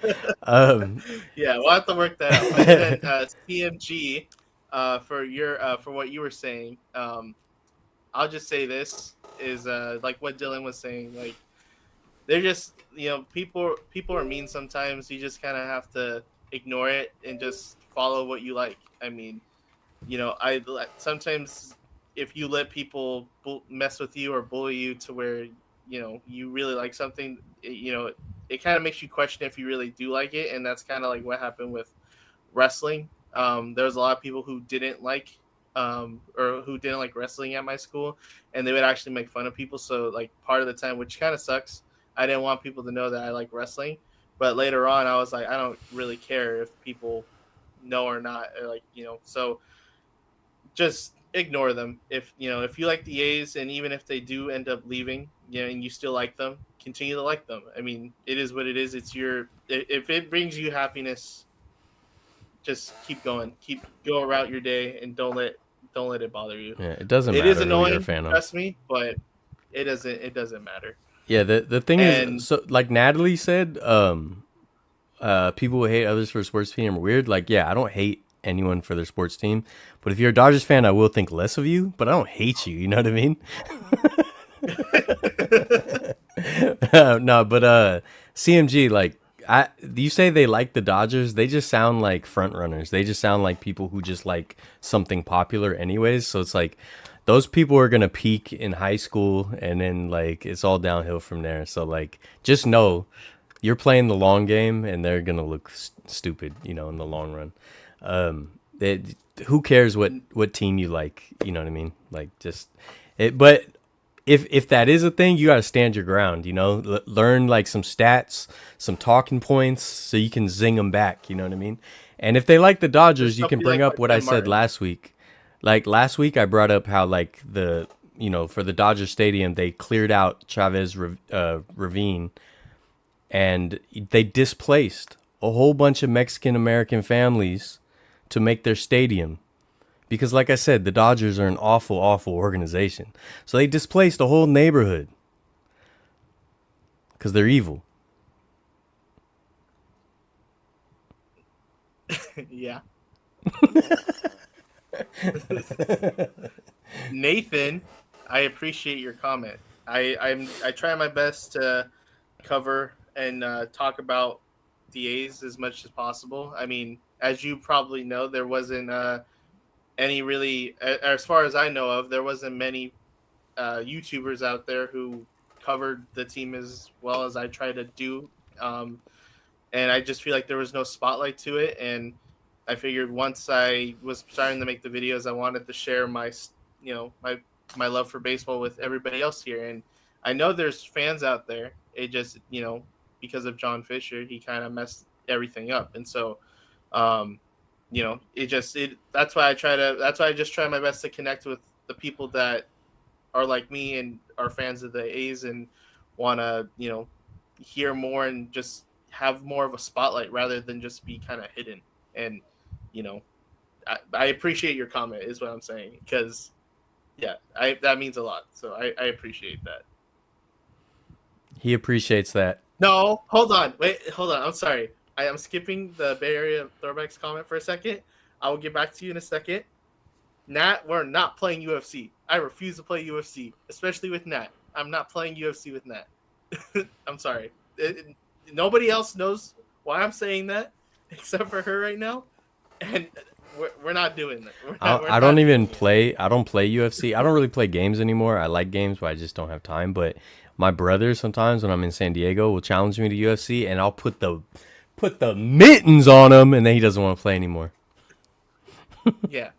Um, Yeah, we'll have to work that out. But then CMG, for what you were saying, I'll just say this is like what Dylan was saying. Like they're just people are mean sometimes. You just kind of have to ignore it and just follow what you like. I mean, I sometimes if you let people mess with you or bully you to where you really like something, it kind of makes you question if you really do like it, and that's kind of like what happened with wrestling. There was a lot of people who didn't like or who didn't like wrestling at my school, and they would actually make fun of people. So like part of the time, which kind of sucks, I didn't want people to know that I like wrestling. But later on, I was like, I don't really care if people know or not, or like so just ignore them. If you like the A's, and even if they do end up leaving, and you still like them, continue to like them. I mean, it is what it is. It's if it brings you happiness, just keep going. Keep go about your day, and don't let it bother you. yeah, it doesn't It is matter who you're a annoying, fan of. trust me, but it doesn't matter. Yeah, the thing is, And so like Natalie said, people who hate others for a sports team are weird. Like, yeah, I don't hate anyone for their sports team, but if you're a Dodgers fan, I will think less of you, but I don't hate you. You know what I mean? No, but CMG, like, you say they like the Dodgers. They just sound like front runners. They just sound like people who just like something popular, anyways. So it's like those people are gonna peak in high school, and then like it's all downhill from there. So like, just know you're playing the long game, and they're gonna look stupid, in the long run. Who cares what team you like? You know what I mean? Like just it, but if that is a thing, you got to stand your ground, learn like some stats, some talking points so you can zing them back. You know what I mean? And if they like the Dodgers, just you don't can be bring like up my what I friend said Martin. last week. Like last week, I brought up how like for the Dodger Stadium, they cleared out Chavez Ravine, and they displaced a whole bunch of Mexican American families to make their stadium. Because, like I said, the Dodgers are an awful, awful organization. So they displaced a whole neighborhood because they're evil. Yeah. Nathan, I appreciate your comment. I try my best to cover and talk about the A's as much as possible. I mean, as you probably know, there wasn't any really, as far as I know of, there wasn't many YouTubers out there who covered the team as well as I try to do. And I just feel like there was no spotlight to it. And I figured once I was starting to make the videos, I wanted to share my love for baseball with everybody else here. And I know there's fans out there. It just because of John Fisher, he kind of messed everything up. And so that's why I just try my best to connect with the people that are like me and are fans of the A's and want to hear more and just have more of a spotlight rather than just be kind of hidden. And you know I appreciate your comment is what I'm saying, because that means a lot, so I appreciate that. He appreciates that. No, hold on, I'm sorry, I'm skipping the Bay Area Throwbacks comment for a second. I will get back to you in a second. Nat, we're not playing UFC. I refuse to play UFC, especially with Nat. I'm not playing UFC with Nat. I'm sorry. Nobody else knows why I'm saying that except for her right now, and we're not doing that. I don't even play. I don't play UFC. I don't really play games anymore. I like games, but I just don't have time. But my brother sometimes when I'm in San Diego will challenge me to UFC, and I'll put the mittens on him, and then he doesn't want to play anymore. Yeah,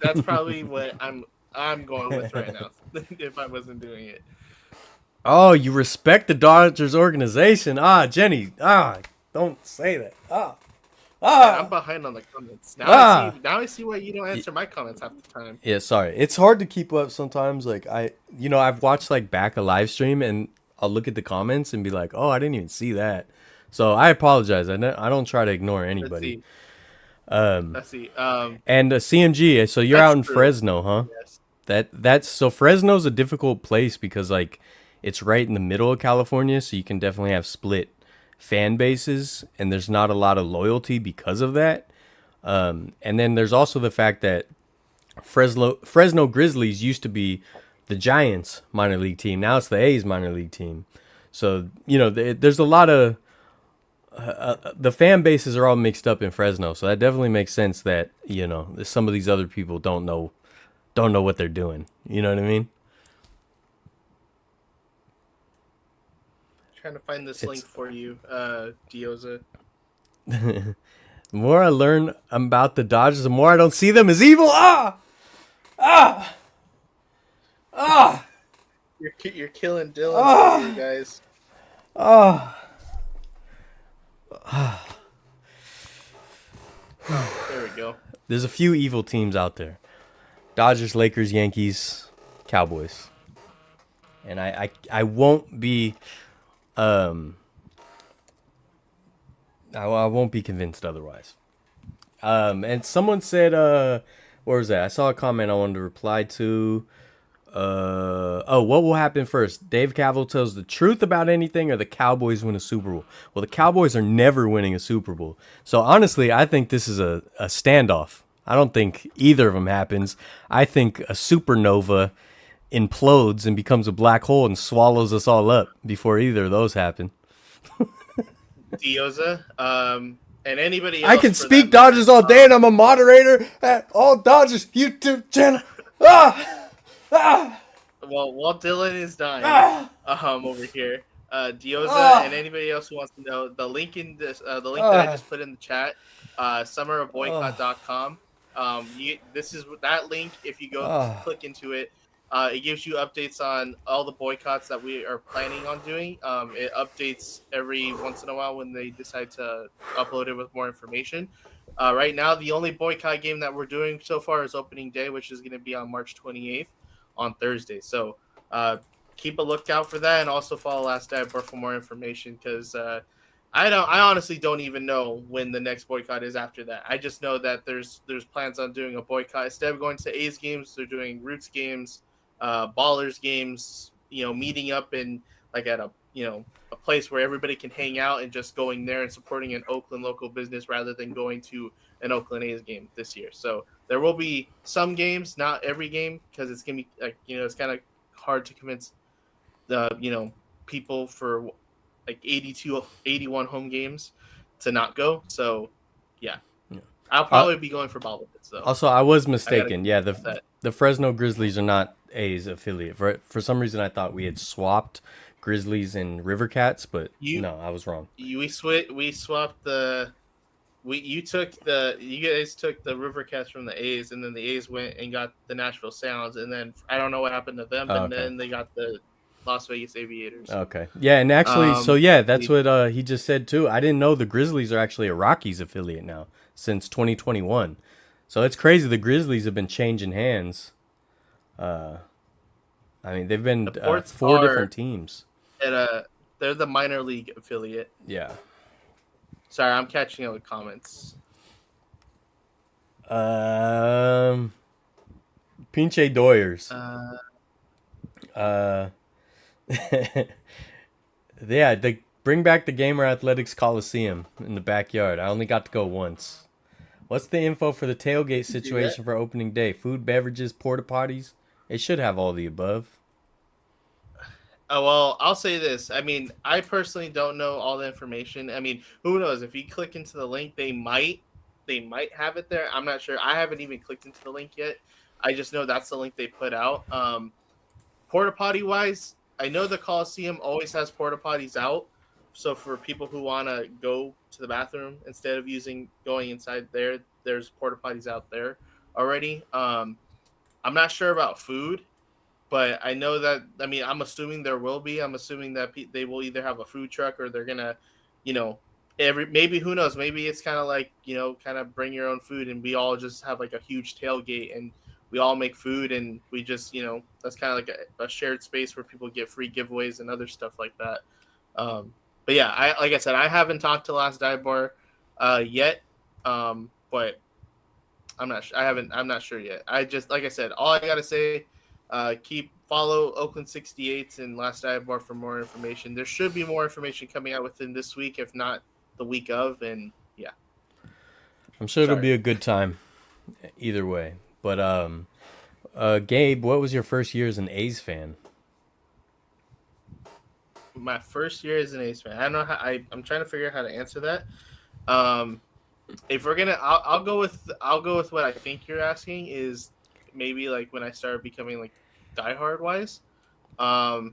that's probably what I'm going with right now. If I wasn't doing it. Oh, you respect the Dodgers organization? Jenny. Don't say that. Yeah, I'm behind on the comments. Now I see why you don't answer my comments half the time. Yeah, sorry. It's hard to keep up sometimes. Like I've watched like back a live stream, and I'll look at the comments and be like, oh, I didn't even see that. So I apologize. I don't try to ignore Let's anybody. see. Um, I see. and CMG. So you're That's out in true. Fresno, huh? Yes. That's so Fresno's a difficult place because like it's right in the middle of California, so you can definitely have split fan bases, and there's not a lot of loyalty because of that. And then there's also the fact that Fresno Grizzlies used to be the Giants minor league team. Now it's the A's minor league team. So there's a lot of the fan bases are all mixed up in Fresno. So that definitely makes sense that some of these other people don't know what they're doing. You know what I mean? Trying to find this link It's for you, Dioza. the more I learn about the Dodgers, the more I don't see them as evil. You're killing Dylan over here, guys. Oh, there we go. There's a few evil teams out there: Dodgers, Lakers, Yankees, Cowboys, and I won't be I won't be convinced otherwise. And someone said, where was that? I saw a comment I wanted to reply to. What will happen first? Dave Cavill tells the truth about anything, or the Cowboys win a Super Bowl? Well, the Cowboys are never winning a Super Bowl. So honestly, I think this is a standoff. I don't think either of them happens. I think a supernova implodes and becomes a black hole and swallows us all up before either of those happen. Dioza. And anybody else. I can for speak that matter. Dodgers all day, and I'm a moderator at all Dodgers YouTube channel. Well, while Dylan is dying, over here, Dioza and anybody else who wants to know the link in this, the link that I just put in the chat, summerofboycott.com. This is that link. If you go click into it, it gives you updates on all the boycotts that we are planning on doing. It updates every once in a while when they decide to upload it with more information. Right now, the only boycott game that we're doing so far is opening day, which is going to be on March 28th on Thursday. So keep a lookout for that, and also follow Last Dive Bar for more information, because I honestly don't even know when the next boycott is after that. I just know that there's plans on doing a boycott. Instead of going to A's games, they're doing Roots games, Ballers games, meeting up in like at a place where everybody can hang out, and just going there and supporting an Oakland local business rather than going to an Oakland A's game this year. So there will be some games, not every game, because it's gonna be like, it's kind of hard to convince the people for like 82, 81 home games to not go. So yeah, I'll probably be going for Bobovitz though. Also, I was mistaken. Yeah, that. the Fresno Grizzlies are not A's affiliate. For some reason, I thought we had swapped Grizzlies and River Cats, but no, I was wrong. We swapped the. You guys took the River Cats from the A's, and then the A's went and got the Nashville Sounds, and then I don't know what happened to them, but then they got the Las Vegas Aviators. Okay. Yeah, and actually, that's what he just said too. I didn't know the Grizzlies are actually a Rockies affiliate now since 2021. So it's crazy. The Grizzlies have been changing hands. I mean, they've been four different teams. They're the minor league affiliate. Yeah. Sorry, I'm catching up with comments. Pinche Doyers. Yeah, they bring back the Gamer Athletics Coliseum in the backyard. I only got to go once. What's the info for the tailgate situation for opening day? Food, beverages, porta potties? It should have all the above. Oh, well, I'll say this. I mean, I personally don't know all the information. I mean, who knows? If you click into the link, they might have it there. I'm not sure. I haven't even clicked into the link yet. I just know that's the link they put out. Porta potty wise, I know the Coliseum always has porta potties out. So for people who want to go to the bathroom instead of going inside there, there's porta potties out there already. I'm not sure about food. But I know that, I mean, I'm assuming there will be. I'm assuming that they will either have a food truck, or they're going to, maybe, who knows, maybe it's kind of like, kind of bring your own food, and we all just have like a huge tailgate, and we all make food, and we just, that's kind of like a shared space where people get free giveaways and other stuff like that. But yeah, like I said, I haven't talked to Last Dive Bar yet. but I'm not. I haven't. I'm not sure yet. I just like I said. All I gotta say, follow Oakland 68s and Last Dive Bar for more information. There should be more information coming out within this week, if not the week of. And yeah, I'm sure it'll be a good time either way. But Gabe, what was your first year as an A's fan? My first year as an A's fan. I don't know how. I'm trying to figure out how to answer that. Um, if we're gonna, I'll go with what I think you're asking is maybe like when I started becoming like diehard wise. I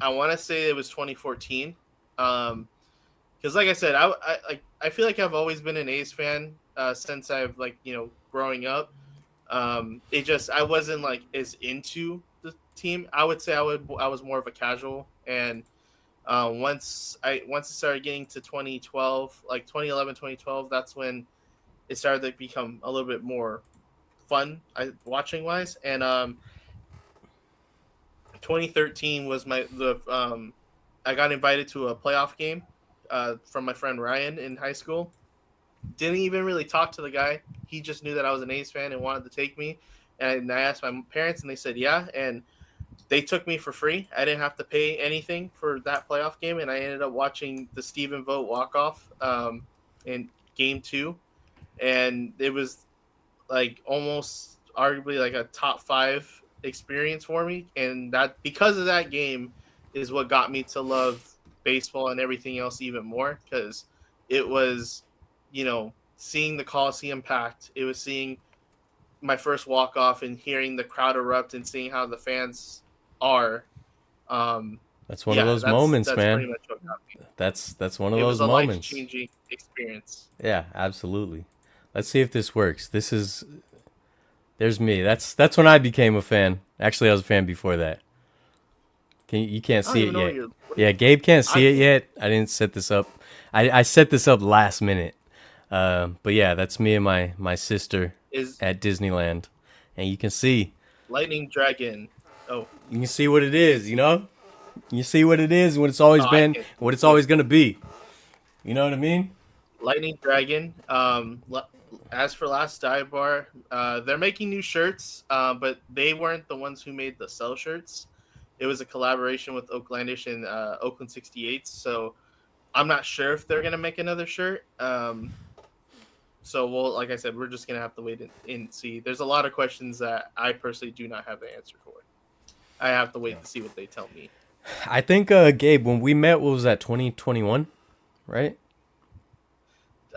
want to say it was 2014. Because like I said, I feel like I've always been an A's fan since I've growing up. It just I wasn't like as into the team. I would say I was more of a casual, and once I started getting to 2012, like 2011, 2012, that's when it started to become a little bit more fun watching wise. And 2013 was I got invited to a playoff game from my friend Ryan in high school. Didn't even really talk to the guy. He just knew that I was an A's fan and wanted to take me. And I asked my parents, and they said yeah. And they took me for free. I didn't have to pay anything for that playoff game, and I ended up watching the Stephen Vogt walk-off in Game 2. And it was like almost arguably like a top 5 experience for me. And that because of that game is what got me to love baseball and everything else even more, because it was seeing the Coliseum packed. It was seeing my first walk off and hearing the crowd erupt and seeing how the fans are. That's one of those moments, that's man. Pretty much what got me. That's one of it those was a moments. Life-changing experience. Yeah, absolutely. Let's see if this works. There's me. That's when I became a fan. Actually, I was a fan before that. You can't see it yet. Yeah, Gabe can't see it yet. I didn't set this up. I set this up last minute. But yeah, that's me and my sister at Disneyland, and you can see Lightning Dragon. Oh, you can see what it is. You see what it is, what it's always been, what it's always gonna be. You know what I mean? Lightning Dragon. As for Last Dive Bar, they're making new shirts, but they weren't the ones who made the Cell shirts. It was a collaboration with Oaklandish and Oakland 68. So I'm not sure if they're gonna make another shirt. So like I said, we're just gonna have to wait and see. There's a lot of questions that I personally do not have the answer for. I have to wait to see what they tell me. I think Gabe, when we met, what was that, 2021, right?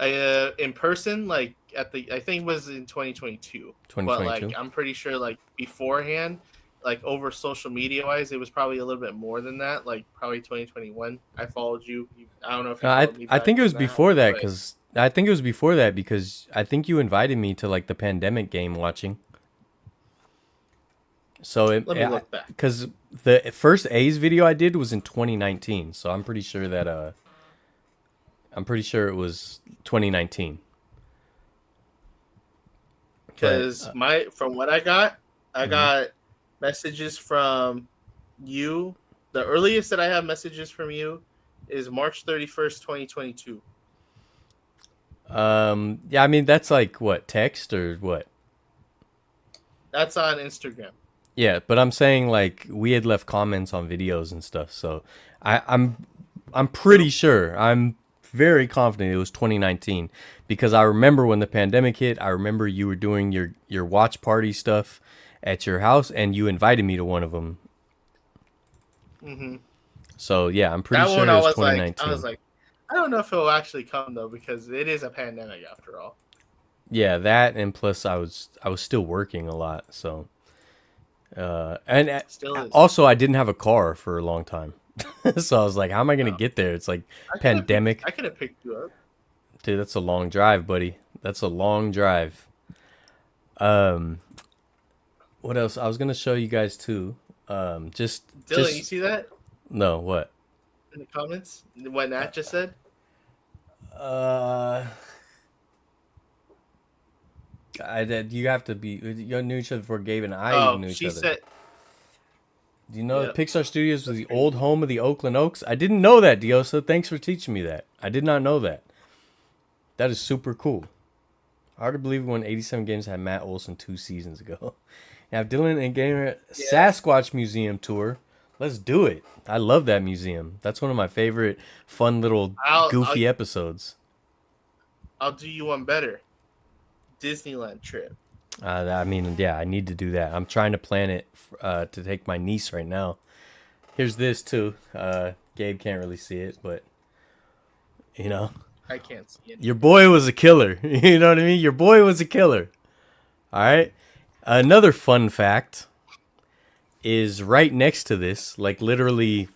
In person, like I think it was in 2022. But like I'm pretty sure like beforehand, like over social media wise, it was probably a little bit more than that. Like probably 2021. I followed you. I don't know if you followed me. I think it was before that because I think I think you invited me to like the pandemic game watching. So let me look back, because the first A's video I did was in 2019. So I'm pretty sure that it was 2019. Because from what I got messages from you. The earliest that I have messages from you is March 31st, 2022. Yeah, I mean that's like what, text or what? That's on Instagram. Yeah, but I'm saying like we had left comments on videos and stuff, so I'm pretty sure, I'm very confident it was 2019 because I remember when the pandemic hit. I remember you were doing your watch party stuff at your house, and you invited me to one of them. Mm-hmm. So yeah, I'm pretty sure it was 2019. I was like, I don't know if it will actually come though, because it is a pandemic after all. Yeah, that, and plus I was still working a lot, so. And also I didn't have a car for a long time. So I was like, how am I going to get there? It's like pandemic. I could have picked you up. Dude, that's a long drive, buddy. That's a long drive. What else? I was going to show you guys too. Dylan, you see that? No, what? In the comments? What Nat just said? You have to be, you knew each other before Gabe and I knew each other. Said, do you know that Pixar Studios was the old home of the Oakland Oaks? I didn't know that, Diosa. Thanks for teaching me that. I did not know that. That is super cool. Hard to believe we won 87 games had Matt Olson 2 seasons ago. Now, Dylan and Gamer Yeah. Sasquatch Museum tour. Let's do it. I love that museum. That's one of my favorite fun little I'll I'll goofy episodes. I'll do you one better. Disneyland trip. I mean, yeah, I need to do that. I'm trying to plan it to take my niece right now. Here's this too. Gabe can't really see it, but you know, I can't see it. your boy was a killer. You know what I mean? Your boy was a killer. All right. Another fun fact is right next to this, like literally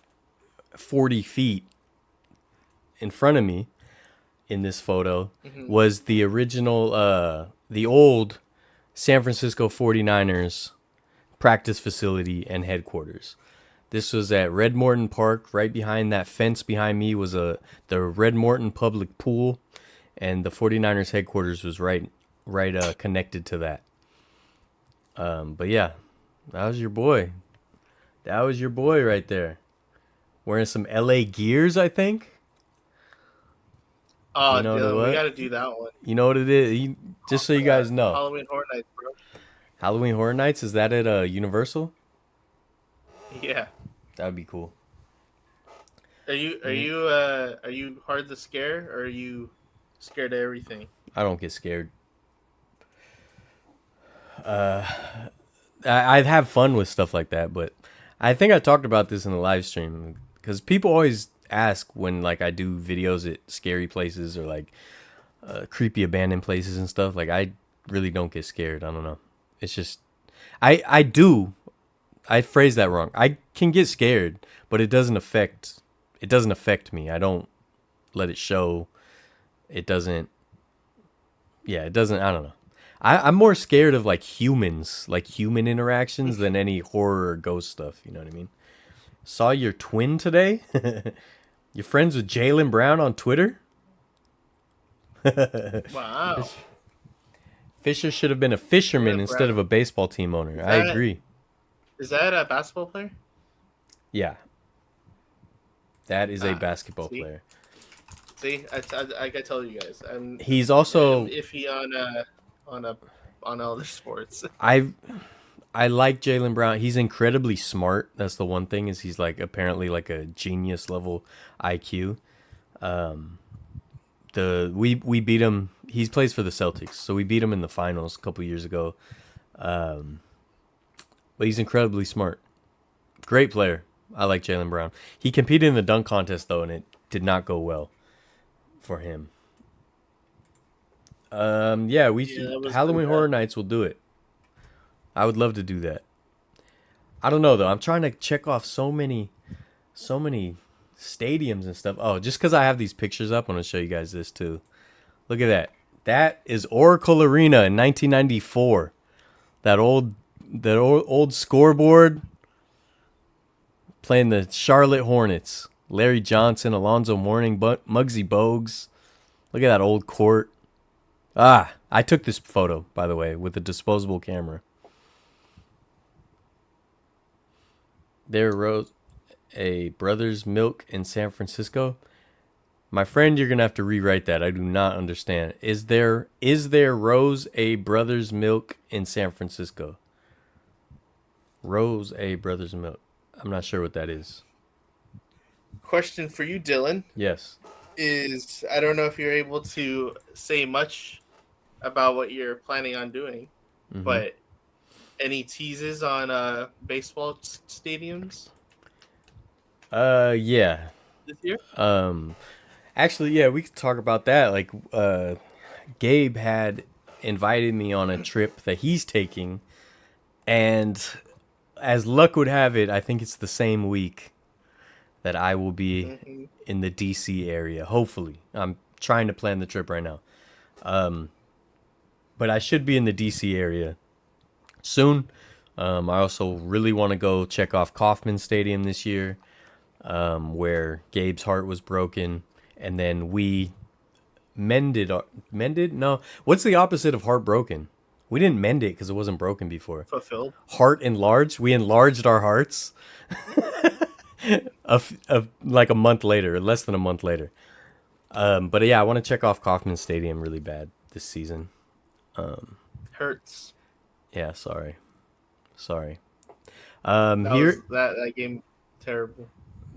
40 feet in front of me in this photo, was the original, the old San Francisco 49ers practice facility and headquarters. This was at Red Morton Park. Right behind that fence behind me was the Red Morton public pool, and the 49ers headquarters was right connected to that. But yeah, that was your boy. That was your boy right there. Wearing some LA gears, I think. Oh, You know Dylan, what? we gotta do that one. You know what it is? Just so you guys know. Halloween Horror Nights, bro. Halloween Horror Nights, is that at Universal? Yeah. That would be cool. Are you hard to scare, or are you scared of everything? I don't get scared. I have fun with stuff like that, but I think I talked about this in the live stream because people always ask when like I do videos at scary places or like creepy abandoned places and stuff. Like I really don't get scared. I don't know. It's just I do. I phrased that wrong. I can get scared, but it doesn't affect me. I don't let it show. It doesn't. Yeah, it doesn't. I don't know. I'm more scared of like humans, like human interactions, than any horror or ghost stuff. You know what I mean? Saw your twin today. You're friends with Jaylen Brown on Twitter? Wow. Fisher should have been a fisherman Yeah, instead Brown. of a baseball team owner. I agree. Is that a basketball player? Yeah. That is a basketball see? player. See, I can tell you guys, He's also I'm iffy on other sports. I like Jaylen Brown. He's incredibly smart. That's the one thing, is he's like apparently like a genius level IQ. We beat him. He plays for the Celtics, so we beat him in the finals a couple years ago. But he's incredibly smart. Great player. I like Jaylen Brown. He competed in the dunk contest though, and it did not go well for him. Yeah, Halloween Horror Nights will do it. I would love to do that. I don't know though. I'm trying to check off so many stadiums and stuff. Oh, just because I have these pictures up, I'm gonna show you guys this too. Look at that. That is Oracle Arena in 1994. That old scoreboard playing the Charlotte Hornets. Larry Johnson, Alonzo Mourning, Muggsy Bogues. Look at that old court. I took this photo, by the way, with a disposable camera. There rose a Brother's Milk in San Francisco. My friend, you're gonna have to rewrite that. I do not understand. Is there Rose a Brother's Milk in San Francisco? Rose a Brother's Milk. I'm not sure what that is. Question for you, Dylan, Yes. is I don't know if you're able to say much about what you're planning on doing, but any teases on baseball stadiums Yeah. this year? Actually, yeah, we could talk about that. Like, Gabe had invited me on a trip that he's taking, and as luck would have it, I think it's the same week that I will be in the DC area. Hopefully, I'm trying to plan the trip right now. But I should be in the DC area soon. I also really want to go check off Kauffman Stadium this year, where Gabe's heart was broken, and then we mended. No, what's the opposite of heartbroken? We didn't mend it because it wasn't broken before. Fulfilled. Heart enlarged. We enlarged our hearts. Like a month later, less than a month later. But yeah, I want to check off Kauffman Stadium really bad this season. Hurts. Yeah, sorry. That Here, was that game terrible.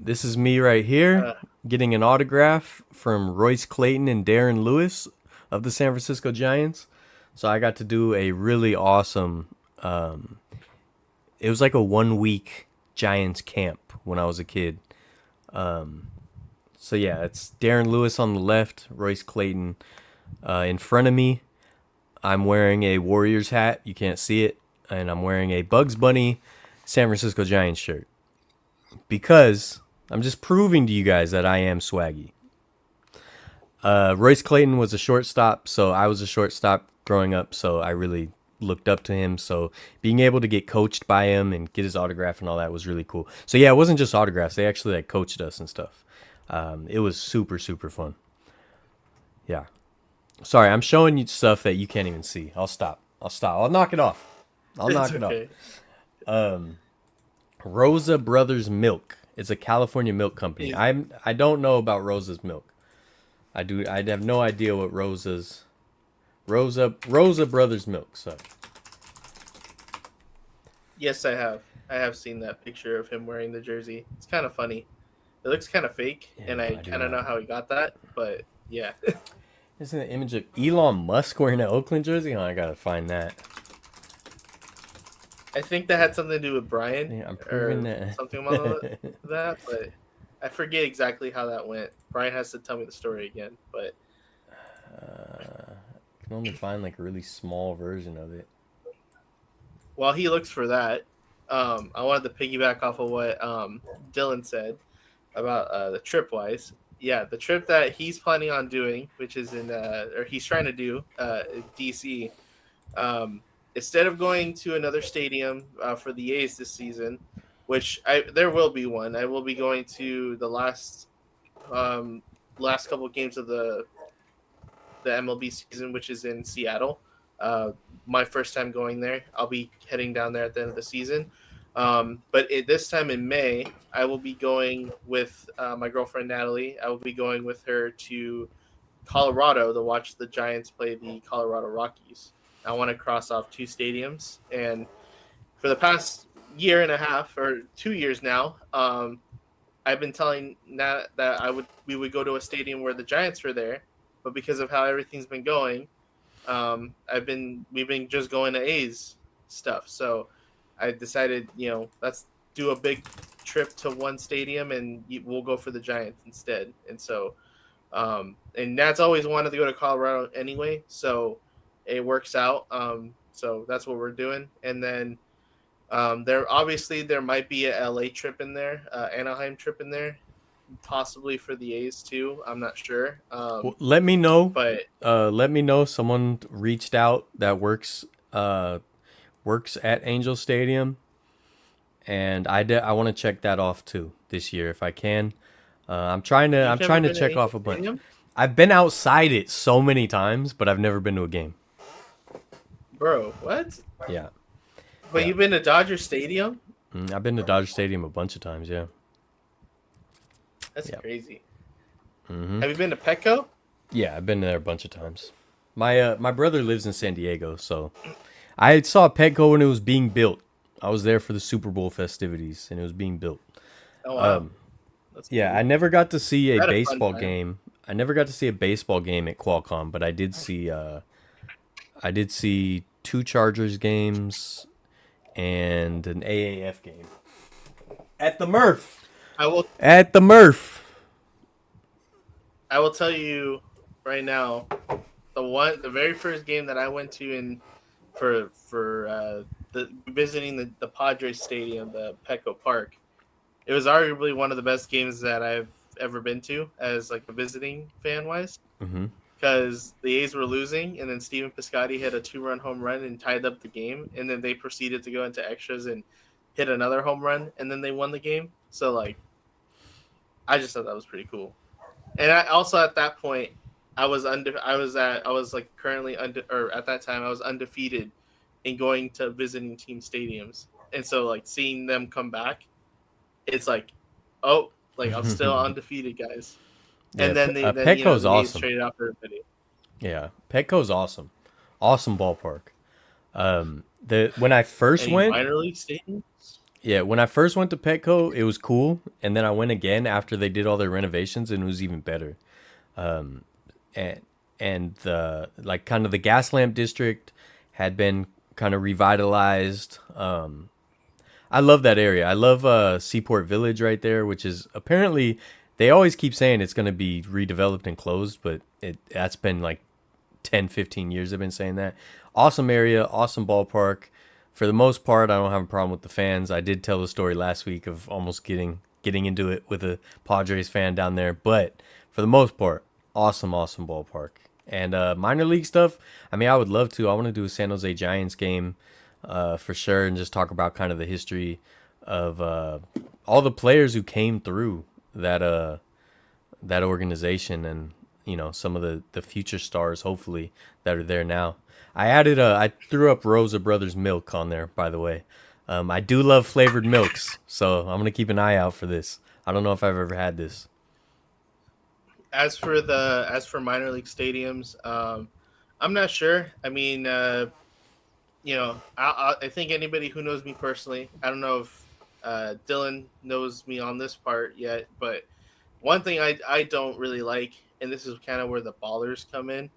this is me right here Uh, getting an autograph from Royce Clayton and Darren Lewis of the San Francisco Giants. So I got to do a really awesome. It was like a 1 week Giants camp when I was a kid. So yeah, it's Darren Lewis on the left, Royce Clayton in front of me. I'm wearing a Warriors hat. You can't see it, and I'm wearing a Bugs Bunny San Francisco Giants shirt because I'm just proving to you guys that I am swaggy. Royce Clayton was a shortstop, so I was a shortstop growing up, so I really looked up to him. So being able to get coached by him and get his autograph and all that was really cool. So yeah, it wasn't just autographs; they actually like coached us and stuff. It was super fun. Yeah. Sorry, I'm showing you stuff that you can't even see. I'll stop. I'll knock it off. I'll it's knock it off. okay. Rosa Brothers Milk. It's a California milk company. He's, I don't know about Rosa's milk. I have no idea what Rosa Brothers Milk. So yes, I have. I have seen that picture of him wearing the jersey. It's kind of funny. It looks kind of fake, yeah, and no, I I do kind of know not. how he got that. But yeah, Isn't the image of Elon Musk wearing an Oakland jersey? Oh, I gotta find that. I think that had something to do with Brian Yeah, I'm proving or that. something along that. But I forget exactly how that went. Brian has to tell me the story again. But I can only find like a really small version of it. while he looks for that, I wanted to piggyback off of what Dylan said about the trip wise. Yeah, the trip that he's planning on doing, which is in or he's trying to do DC. Um, Instead of going to another stadium for the A's this season, which there will be one. I will be going to the um, last couple of games of the MLB season, which is in Seattle. My first time going there. I'll be heading down there at the end of the season. But this time in May, I will be going with my girlfriend Natalie. I will be going with her to Colorado to watch the Giants play the Colorado Rockies. I want to cross off two stadiums, and for the past year and a half or 2 years now, I've been telling Nat that we would go to a stadium where the Giants were there, but because of how everything's been going, we've been just going to A's stuff. So I decided, let's do a big trip to one stadium and we'll go for the Giants instead. And so, and Nat's always wanted to go to Colorado anyway, so it works out. So that's what we're doing. And then there might be a LA trip in there, Anaheim trip in there, possibly for the A's too. I'm not sure. Well, let me know. But Let me know. Someone reached out that works at Angel Stadium, and I want to check that off too this year if I can. I'm you've never trying to been to check Angel off a bunch. Stadium, I've been outside it so many times, but I've never been to a game. bro? What? Yeah, But yeah. you've been to Dodger Stadium? I've been to Dodger Stadium a bunch of times. Yeah, That's yeah, crazy. Have you been to Petco? yeah. I've been there a bunch of times. My brother lives in San Diego, so I saw Petco when it was being built. I was there for the Super Bowl festivities, and it was being built. Oh wow, that's Yeah, cool. I never got to see a I had a fun baseball time. game. I never got to see a baseball game at Qualcomm, but I did see two Chargers games and an AAF game at the Murph. I will. At the Murph. I will tell you right now, the very first game that I went to in for visiting the Padres Stadium, the Petco Park. It was arguably one of the best games that I've ever been to as like a visiting fan wise. Mm-hmm. Because the A's were losing, and then Steven Piscotty hit a 2-run home run and tied up the game, and then they proceeded to go into extras and hit another home run, and then they won the game. So like, I just thought that was pretty cool. And I also at that point, I was like currently or at that time I was undefeated in going to visiting team stadiums, and so like seeing them come back, it's like, oh, like I'm still undefeated, guys. Yeah, and then Petco's the A's awesome. traded out for everybody. Yeah, Petco's awesome. Awesome ballpark. The when I first Any went, minor league stadiums? yeah, when I first went to Petco, it was cool, and then I went again after they did all their renovations, and it was even better. And the like kind of the gas lamp district had been kind of revitalized. I love that area. I love Seaport Village right there, which is apparently they always keep saying it's going to be redeveloped and closed, but that's been like 10, 15 years they've been saying that. Awesome area, awesome ballpark. For the most part, I don't have a problem with the fans. I did tell the story last week of almost getting into it with a Padres fan down there, but for the most part, awesome ballpark. And minor league stuff, I mean, I would love to. I want to do a San Jose Giants game for sure, and just talk about kind of the history of all the players who came through that organization, and some of the future stars hopefully that are there now. I threw up Rosa Brothers milk on there, by the way. I do love flavored milks, so I'm gonna keep an eye out for this. I don't know if I've ever had this. As for minor league stadiums, I'm not sure. I mean, I think anybody who knows me personally, I don't know if Dylan knows me on this part yet, but one thing I don't really like, and this is kind of where the ballers come in,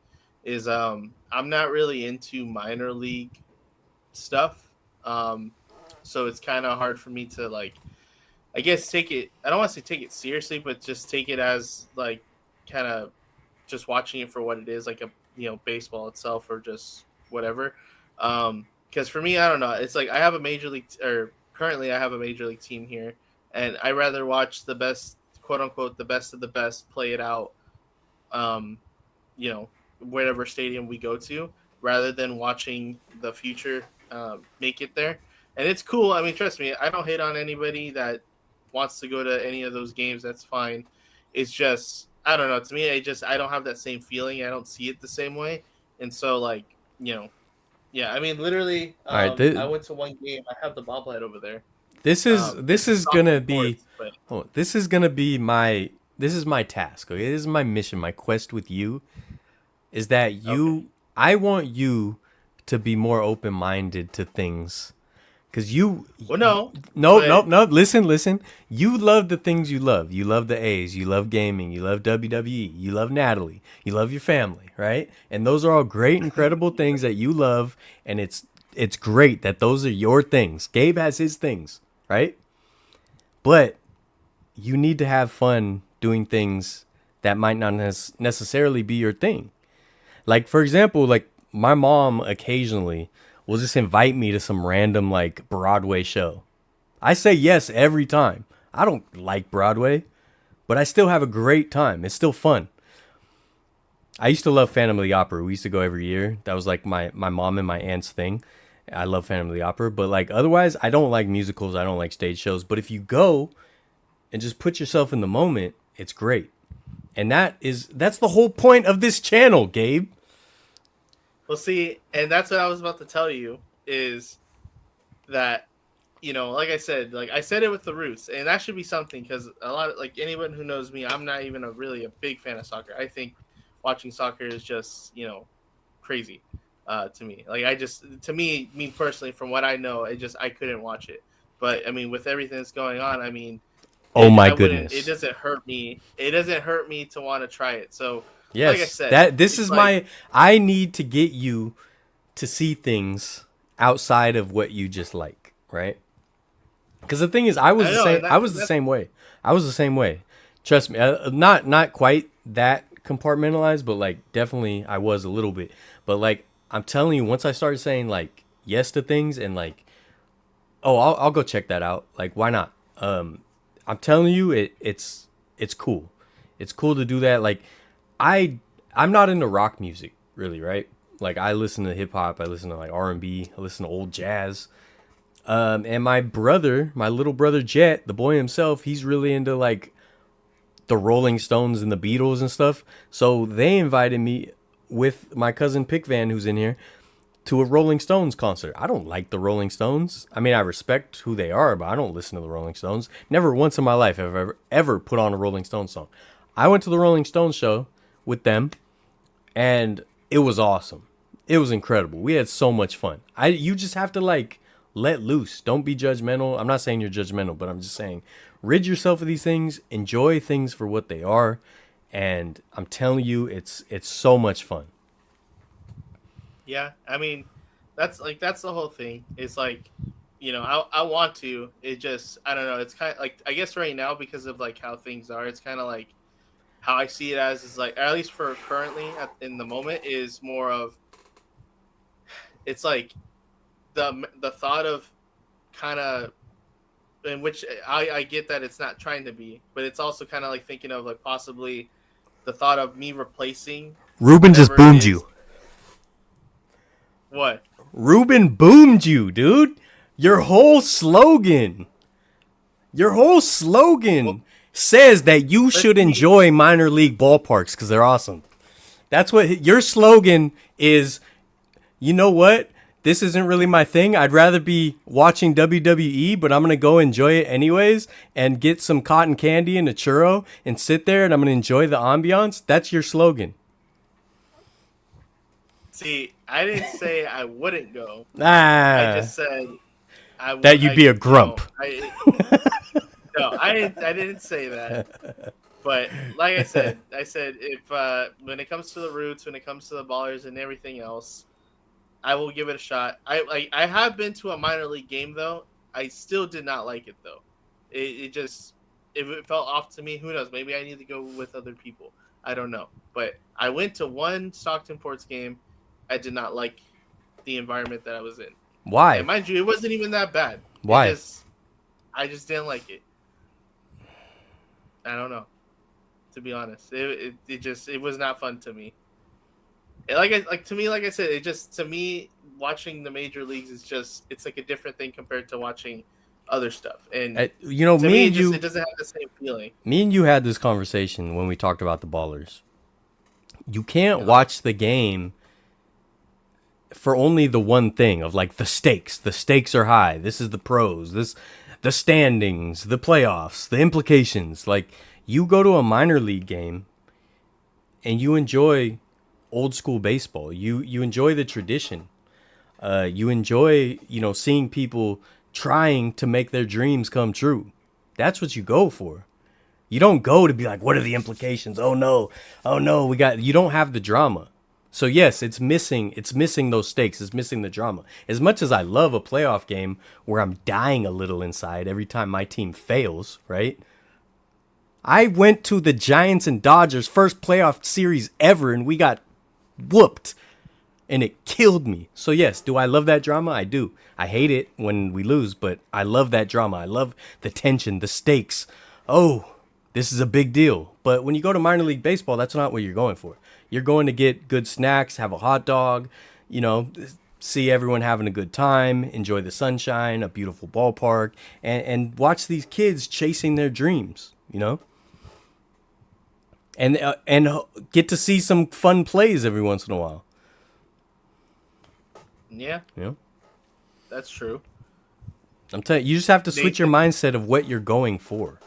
is I'm not really into minor league stuff. So it's kind of hard for me to like, I guess take it. I don't want to say take it seriously, but just take it as like kind of just watching it for what it is, like a baseball itself or just whatever. Because for me, I don't know. It's like I have a major league, or currently I have a major league team here, and I rather watch the best, quote unquote, the best of the best play it out. Um, whatever stadium we go to, rather than watching the future make it there. And it's cool. I mean, trust me, I don't hate on anybody that wants to go to any of those games. That's fine. It's just, I don't know. To me, I don't have that same feeling. I don't see it the same way. And so, like, yeah. I mean, literally, All right, I went to one game. I have the bobblehead over there. this It's a is gonna softball be course, but this is gonna be my task. Okay, this is my mission, my quest with you is that okay. I want you to be more open minded to things. Cause Well, no, no, but listen. You love the things you love. You love the A's. You love gaming. You love WWE. You love Natalie. You love your family, right? And those are all great, incredible things that you love. And it's great that those are your things. Gabe has his things, right? But you need to have fun doing things that might not necessarily be your thing. Like, for example, like my mom occasionally will just invite me to some random like Broadway show. I say yes every time. I don't like Broadway, but I still have a great time. It's still fun. I used to love Phantom of the Opera. We used to go every year. That was like my mom and my aunt's thing. I love Phantom of the Opera, but like otherwise, I don't like musicals. I don't like stage shows. But if you go and just put yourself in the moment, it's great. And that's the whole point of this channel, Gabe. we'll see. And that's what I was about to tell you is that like I said it with the Roots, and that should be something because a lot of like anyone who knows me, I'm not even really a big fan of soccer. I think watching soccer is just crazy to me. Like to me personally, from what I know, I couldn't watch it. But I mean, with everything that's going on, I mean, Oh my I wouldn't. It goodness. doesn't hurt me. It doesn't hurt me to want to try it. So, like I Yes, said, that this it's is like my I need to get you to see things outside of what you just like, right? Because the thing is, I was I the know, same. and I was the that's same way. I was the same way. Trust me. Not quite that compartmentalized, but like definitely I was a little bit. But like I'm telling you, once I started saying like yes to things and like, oh, I'll go check that out. Like why not? I'm telling you, it's cool. It's cool to do that. Like I'm not into rock music really, right? Like I listen to hip hop. I listen to like R&B. I listen to old jazz. And my brother, my little brother Jet, the boy himself, he's really into like the Rolling Stones and the Beatles and stuff. So they invited me with my cousin Pickvan, who's in here, to a Rolling Stones concert. I don't like the Rolling Stones. I mean, I respect who they are, but I don't listen to the Rolling Stones. Never once in my life have I ever put on a Rolling Stones song. I went to the Rolling Stones show with them, and it was awesome. It was incredible. We had so much fun. You just have to like let loose. Don't be judgmental. I'm not saying you're judgmental, but I'm just saying rid yourself of these things. Enjoy things for what they are, and I'm telling you, it's so much fun. Yeah, I mean, that's the whole thing. It's like, I want to. It just I don't know. It's kind of like I guess right now because of like how things are. It's kind of like how I see it as is like at least for currently in the moment is more of it's like the thought of kind of in which I get that it's not trying to be, but it's also kind of like thinking of like possibly the thought of me replacing Ruben just whatever it boomed is. you. What? Ruben boomed you, dude. Your whole slogan. Your whole slogan Well, says that you let's should see. enjoy minor league ballparks because they're awesome. That's what your slogan is. You know what? This isn't really my thing. I'd rather be watching WWE, but I'm going to go enjoy it anyways and get some cotton candy and a churro and sit there and I'm going to enjoy the ambiance. That's your slogan. See, I didn't say I wouldn't go. I Ah, just said I that would. you'd be a grump. No, I didn't say that. But like I said if when it comes to the roots, when it comes to the ballers and everything else, I will give it a shot. I have been to a minor league game though. I still did not like it though. It just if it felt off to me. Who knows? Maybe I need to go with other people. I don't know. But I went to one Stockton Ports game. I did not like the environment that I was in. And Why? mind you, it wasn't even that bad. Why? I just didn't like it. I don't know. To be honest, it was not fun to me. Like I said, it just to me watching the major leagues is just it's like a different thing compared to watching other stuff. And to me, it doesn't have the same feeling. Me and you had this conversation when we talked about the ballers. You can't Uh-huh. watch the game for only the one thing of like the stakes. The stakes are high. This is the pros. The standings, the playoffs, the implications. Like you go to a minor league game and you enjoy old school baseball. You enjoy the tradition. You enjoy, seeing people trying to make their dreams come true. That's what you go for. You don't go to be like, what are the implications? Oh no. Oh no, you don't have the drama. So yes, it's missing those stakes. It's missing the drama. As much as I love a playoff game where I'm dying a little inside every time my team fails, right? I went to the Giants and Dodgers first playoff series ever and we got whooped and it killed me. So yes, do I love that drama? I do. I hate it when we lose, but I love that drama. I love the tension, the stakes. Oh, this is a big deal. But when you go to minor league baseball, that's not what you're going for. You're going to get good snacks, have a hot dog, you know, see everyone having a good time, enjoy the sunshine, a beautiful ballpark, and watch these kids chasing their dreams, and get to see some fun plays every once in a while. Yeah, You know, that's true. I'm telling you, you just have to switch your Nathan, mindset of what you're going for.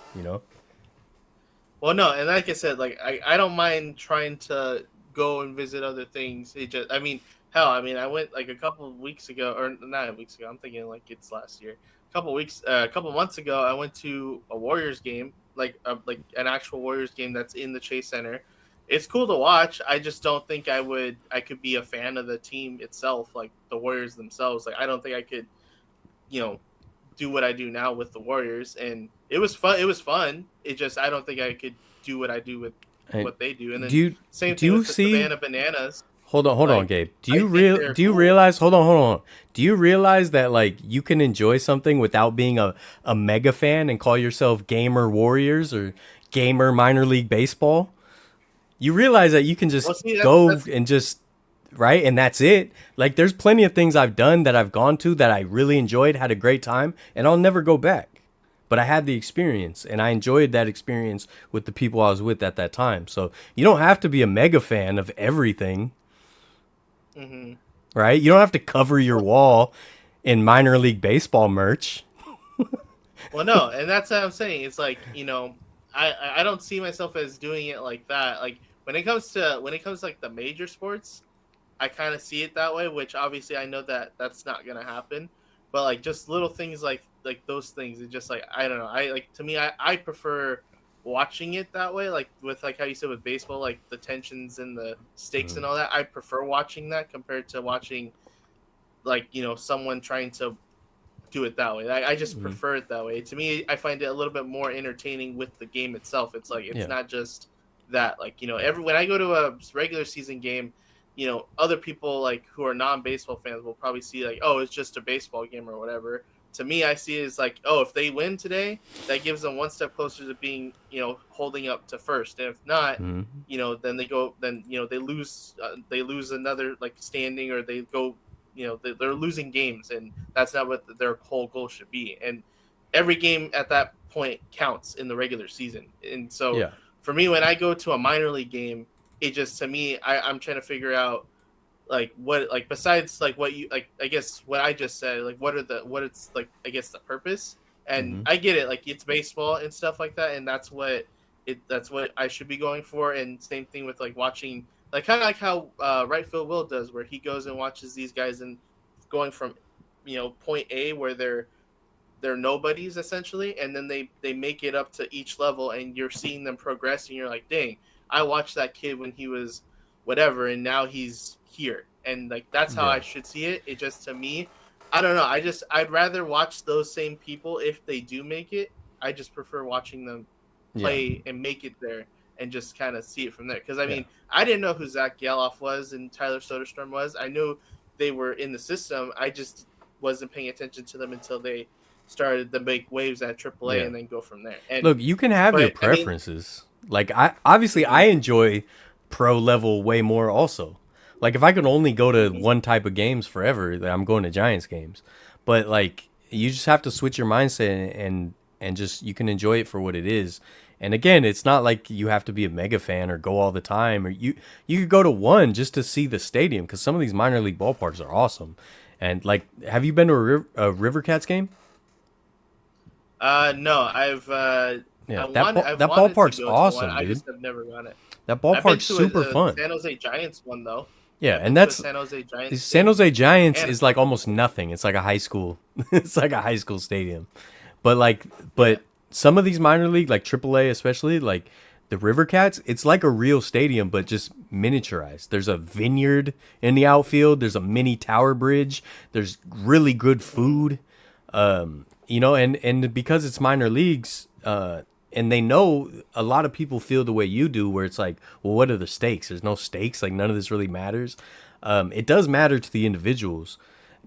well, no, and like I said, like I don't mind trying to go and visit other things. It just, I mean, hell, I mean, I went like a couple of weeks ago, or not weeks ago. I'm thinking like it's last year. A couple months ago, I went to a Warriors game, like an actual Warriors game that's in the Chase Center. It's cool to watch. I just don't think I could be a fan of the team itself, like the Warriors themselves. Like I don't think I could, you know, do what I do now with the Warriors, and it was fun. It was fun. It just I don't think I could do what I do with And what they do. And do then you same do thing you with the see? Savannah Bananas. Hold on, Like Gabe. I think they're Do you cool. realize? Hold on. Do you realize that like you can enjoy something without being a mega fan and call yourself Gamer Warriors or Gamer Minor League Baseball? You realize that you can just Well, see, go that's and just right, and that's it. Like there's plenty of things I've done that I've gone to that I really enjoyed, had a great time, and I'll never go back. But I had the experience, and I enjoyed that experience with the people I was with at that time. So you don't have to be a mega fan of everything, hmm right? You don't have to cover your wall in minor league baseball merch. well, no, and that's what I'm saying. It's like I don't see myself as doing it like that. Like when it comes to like the major sports, I kind of see it that way, which obviously I know that that's not gonna happen. But like just little things like those things, it just like I don't know. I like to me, I prefer watching it that way. Like with like how you said with baseball, like the tensions and the stakes Mm-hmm. and all that. I prefer watching that compared to watching like someone trying to do it that way. I just Mm-hmm. prefer it that way. To me, I find it a little bit more entertaining with the game itself. It's like it's Yeah. not just that. Like every when I go to a regular season game, other people like who are non-baseball fans will probably see like, oh, it's just a baseball game or whatever. To me, I see it as like, oh, if they win today, that gives them one step closer to being, holding up to first. And if not, Mm-hmm. then they go, then they lose another like standing, or they go, they're losing games, and that's not what their whole goal should be. And every game at that point counts in the regular season. And so Yeah. for me, when I go to a minor league game, it just to me, I'm trying to figure out like what like besides like what you like I guess what I just said, like what it's like I guess the purpose. And Mm-hmm. I get it, like it's baseball and stuff like that, and that's what I should be going for. And same thing with like watching, like kind of like how right field Will does, where he goes and watches these guys and going from point A where they're nobodies essentially, and then they make it up to each level, and you're seeing them progress, and you're like, dang, I watched that kid when he was whatever, and now he's here. And like that's how I Yeah. should see it. It just, to me, I don't know, I'd rather watch those same people if they do make it. I just prefer watching them Yeah. play and make it there, and just kind of see it from there. Because I Yeah. mean, I didn't know who Zach Galoff was and Tyler Soderstrom was. I knew they were in the system. I just wasn't paying attention to them until they started to make waves at AAA Yeah. and then go from there. And Look, you can have your but I mean, preferences. Like I obviously mhm, I enjoy pro level way more also. Like if I could only go to mhm, one type of games forever, then I'm going to Giants games. But like you just have to switch your mindset and just you can enjoy it for what it is. And again, it's not like you have to be a mega fan or go all the time, or you could go to one just to see the stadium because some of these minor league ballparks are awesome. And like, have you been to a River Cats game? no, Yeah, I've that wanted to ballpark's go to one. awesome, I dude. just have never gone it. That I've been ballpark's to super a fun. San Jose Giants one though. Yeah, I've been and to a that's San Jose Giants San game Jose Giants and a is like Cardinals almost game. nothing. It's like a high school. It's like a high school stadium. But like, Yeah. but some of these minor league, like AAA, especially like the River Cats, it's like a real stadium, but just miniaturized. There's a vineyard in the outfield. There's a mini tower bridge. There's really good Hmm. food. And because it's minor leagues, and they know a lot of people feel the way you do, where it's like, well, what are the stakes? There's no stakes. Like none of this really matters. It does matter to the individuals,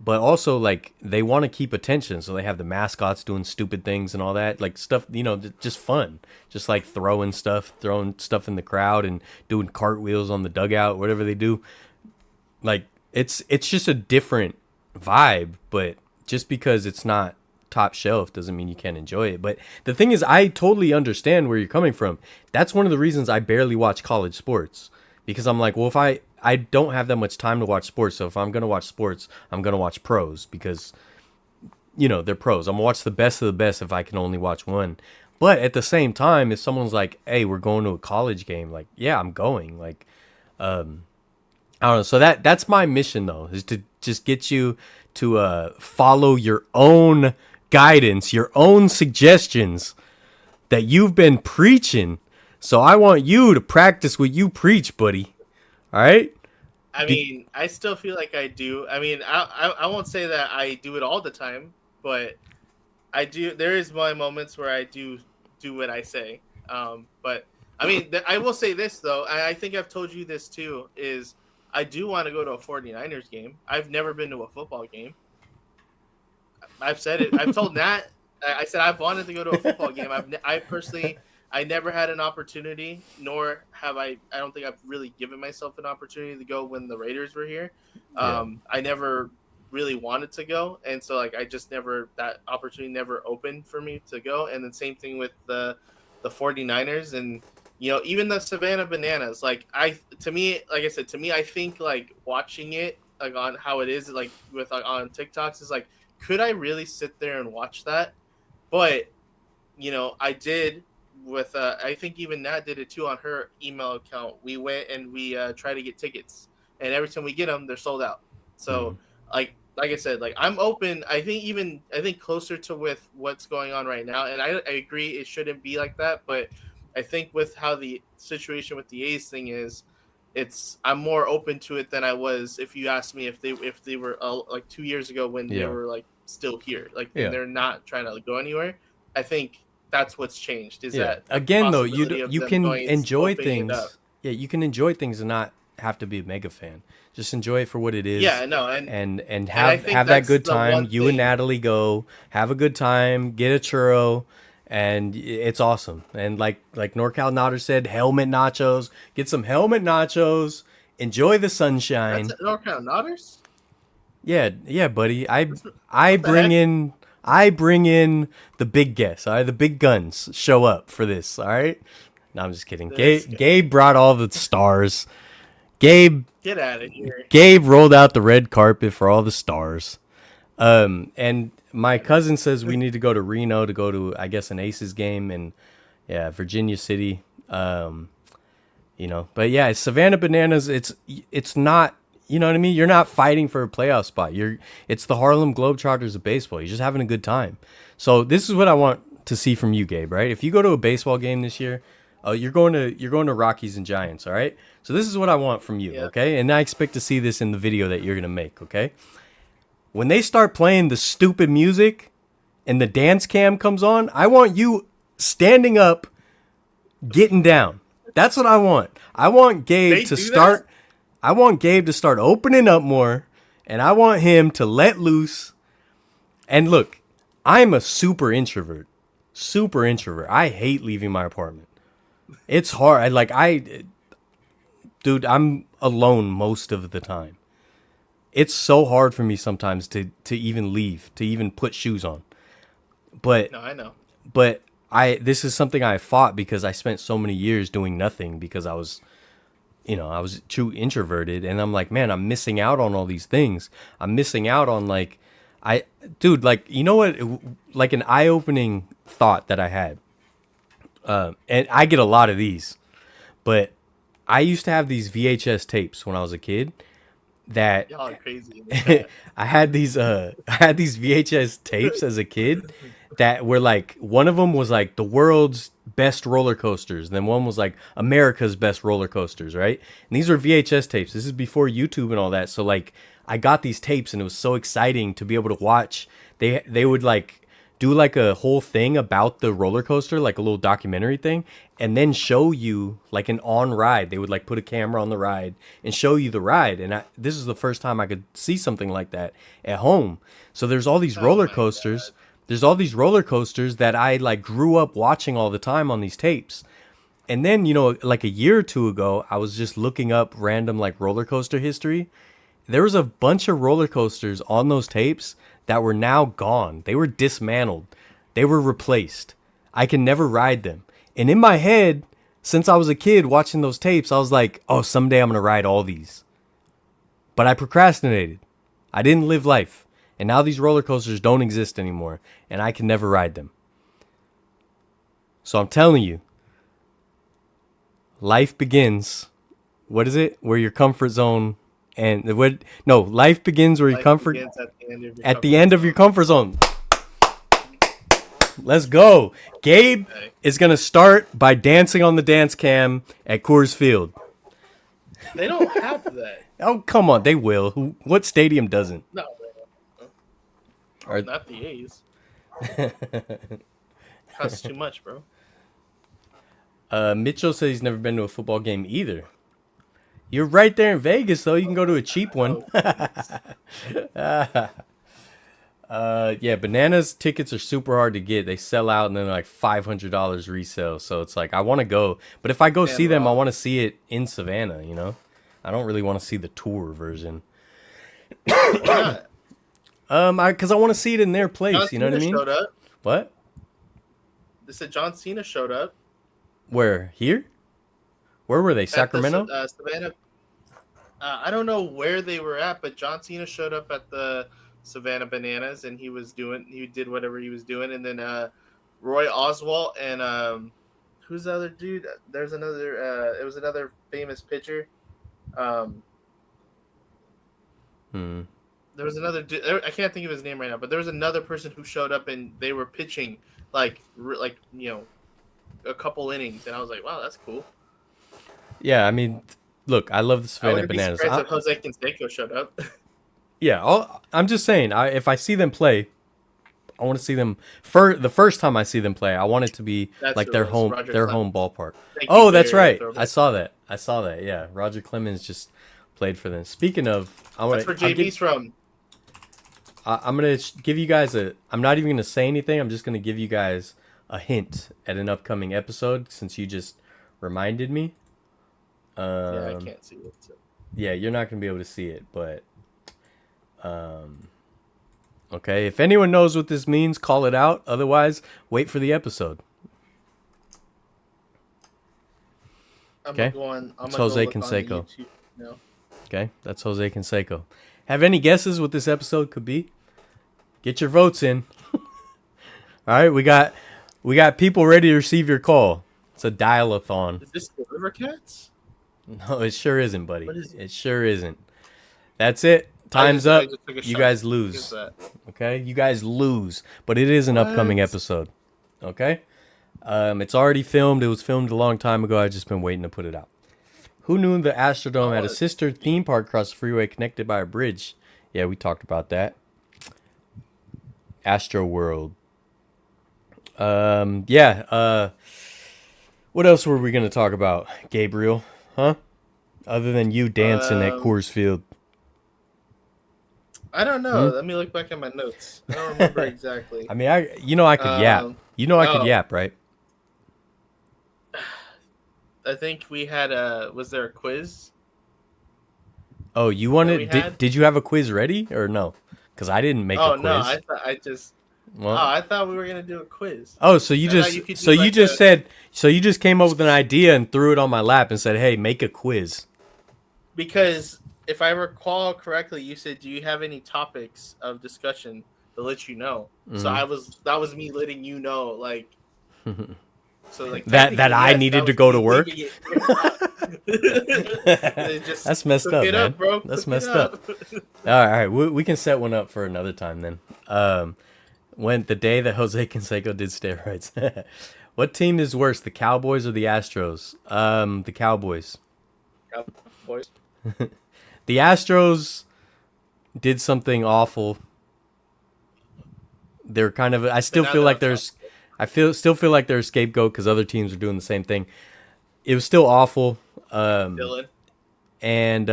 but also like they want to keep attention, so they have the mascots doing stupid things and all that, like stuff. Just fun, just like throwing stuff in the crowd and doing cartwheels on the dugout, whatever they do. Like it's just a different vibe, but just because it's not top shelf doesn't mean you can't enjoy it. But the thing is, I totally understand where you're coming from. That's one of the reasons I barely watch college sports, because I'm like, well, if I don't have that much time to watch sports, so if I'm gonna watch sports, I'm gonna watch pros because they're pros. I'm gonna watch the best of the best if I can only watch one. But at the same time, if someone's like, hey, we're going to a college game, like, yeah, I'm going. Like, I don't know. So that's my mission though, is to just get you to follow your own guidance, your own suggestions that you've been preaching. So I want you to practice what you preach, buddy. All right? I Be- mean, I still feel like I do. I mean, I won't say that I do it all the time, but I do. There is my moments where I do what I say. But I mean, I will say this though. I think I've told you this too. Is I do want to go to a 49ers game. I've never been to a football game. I've said it. I've told Nat. I said I've wanted to go to a football game. I personally, I never had an opportunity, nor have I. I don't think I've really given myself an opportunity to go when the Raiders were here. yeah. I never really wanted to go, and so like I just never, that opportunity never opened for me to go. And then same thing with the 49ers, and even the Savannah Bananas. Like to me, like I said, to me, I think like watching it like on how it is like with like, on TikToks is like, could I really sit there and watch that? But I did with I think even Nat did it too on her email account. We went and we tried to get tickets, and every time we get them, they're sold out. Mm-hmm. So like I said, like I'm open. I think closer to with what's going on right now, and I agree it shouldn't be like that. But I think with how the situation with the A's thing is, I'm more open to it than I was if you asked me if they were like 2 years ago when they Yeah. were like still here, like, and Yeah. they're not trying to go anywhere. I think that's what's changed is Yeah. that the Again, though, possibility of you them can going enjoy opening it up. things. Yeah, you can enjoy things and not have to be a mega fan. Just enjoy it for what it Yeah, is, I know, and and I think have that that's good the time. one You and thing. Natalie go have a good time, get a churro, and it's awesome. And like NorCal Notter said, helmet nachos. Get some helmet nachos. Enjoy the That's sunshine. at North Carolina Otters. Yeah, yeah, buddy. That's- I What the bring heck? in I bring in the big guests. All right, the big guns show up for this. All right. No, I'm just kidding. This guy. Gabe brought all the stars. Gabe Get out of here. Gabe rolled out the red carpet for all the stars. And my cousin says we need to go to Reno to go to, I guess, an Aces game, and yeah, Virginia City. But yeah, it's Savannah Bananas. It's not, you know what I mean. You're not fighting for a playoff spot. It's the Harlem Globetrotters of baseball. You're just having a good time. So this is what I want to see from you, Gabe. Right? If you go to a baseball game this year, you're going to Rockies and Giants. All right. So this is what I want from you. Yeah. Okay, and I expect to see this in the video that you're gonna make. Okay. When they start playing the stupid music and the dance cam comes on, I want you standing up, getting down. That's what I want. I want Gabe They to do start. that? I want Gabe to start opening up more, and I want him to let loose. And look, I'm a super introvert. Super introvert. I hate leaving my apartment. It's hard. Dude, I'm alone most of the time. It's so hard for me sometimes to even leave, to even put shoes on. But No, I know. but this is something I fought because I spent so many years doing nothing because I was too introverted, and I'm like, man, I'm missing out on all these things. I'm missing out on dude, like, you know what, like an eye-opening thought that I had. And I get a lot of these, but I used to have these VHS tapes when I was a kid that Y'all are crazy in the chat. I had these VHS tapes as a kid that were like, one of them was like the world's best roller coasters, then one was like America's best roller coasters, right? And these were VHS tapes. This is before YouTube and all that. So like I got these tapes and it was so exciting to be able to watch. They would like do like a whole thing about the roller coaster, like a little documentary thing, and then show you like an on ride. They would like put a camera on the ride and show you the ride. And this is the first time I could see something like that at home. So there's all these Oh roller my coasters. There's all these roller coasters that I like grew up watching all the time on these tapes. And then, like a year or two ago, I was just looking up random like roller coaster history. There was a bunch of roller coasters on those tapes that were now gone. They were dismantled. They were replaced. I can never ride them. And in my head, since I was a kid watching those tapes, I was like, oh, someday I'm going to ride all these. But I procrastinated. I didn't live life. And now these roller coasters don't exist anymore. And I can never ride them. So I'm telling you, life begins. What is it? Where your comfort zone and what? No, life begins where your Life comfort begins at the end of your at the comfort end of your zone. comfort zone. Let's go. Gabe Okay. is gonna start by dancing on the dance cam at Coors Field. They don't have that. Oh, come on, they will. What stadium doesn't? No, Are- not the A's. Costs too much, bro. Mitchell says he's never been to a football game either. You're right there in Vegas, though. You can go to a cheap one. Yeah, Bananas tickets are super hard to get. They sell out and then they're like $500 resale. So it's like, I want to go. But if I go see them, I want to see it in Savannah, I don't really want to see the tour version. Why not? Because I want to see it in their place, John you know what I Cena mean? showed up. What? They said John Cena showed up. Where? Here? Where were they? Sacramento? At the, Savannah. I don't know where they were at, but John Cena showed up at the Savannah Bananas, and he did whatever he was doing, and then Roy Oswalt and who's the other dude? There's another. It was another famous pitcher. Um, Hmm. there was another. I can't think of his name right now, but there was another person who showed up and they were pitching like a couple innings, and I was like, wow, that's cool. Yeah, I mean, look, I love the I Savannah wouldn't be Bananas. surprised if Jose Canseco showed up. Yeah, I'm just saying, if I see them play, I want to see them for the first time I see them play. I want it to be That's like who their it was, home Roger their home Clemens. ballpark. Thank you Oh, for that's your right. throwback. I saw that. I saw that. Yeah, Roger Clemens just played for them. Speaking of, That's where JB's from. I'm gonna give you guys a. I'm not even gonna say anything. I'm just gonna give you guys a hint at an upcoming episode since you just reminded me. Yeah, I can't see it. So. Yeah, you're not gonna be able to see it, but okay. If anyone knows what this means, call it out. Otherwise, wait for the episode. Okay, it's Jose Canseco. Okay, that's Jose Canseco. Have any guesses what this episode could be? Get your votes in. All right, we got people ready to receive your call. It's a dial-a-thon. Is this the River Cats? No, it sure isn't, buddy. What is it? It sure isn't. That's it. Time's up. You shot. guys lose. Okay, you guys lose. But it is an upcoming episode. Okay, it's already filmed. It was filmed a long time ago. I've just been waiting to put it out. Who knew the Astrodome had a sister theme park across the freeway connected by a bridge? Yeah, we talked about that. Astro World. Yeah. What else were we gonna talk about, Gabriel? Huh? Other than you dancing at Coors Field. I don't know. Let me look back at my notes. I don't remember exactly. I mean, I could yap. I could yap, right? I think we had was there a quiz? Oh, you wanted? Did you have a quiz ready or no? Because I didn't make a quiz. No, I thought we were gonna do a quiz. Oh, so you just came up with an idea and threw it on my lap and said, "Hey, make a quiz." Because if I recall correctly, you said, "Do you have any topics of discussion to let you know?" Mm-hmm. So that was me letting you know, like. So like that I needed to go to work. That's messed up, man. Up, bro. That's messed up. All right, we can set one up for another time then. When the day that Jose Canseco did steroids. What team is worse, the Cowboys or the Astros? The Cowboys. Cowboys. The Astros did something awful. They're kind of. I still feel like there's. Still feel like they're a scapegoat because other teams are doing the same thing. It was still awful. Dylan. And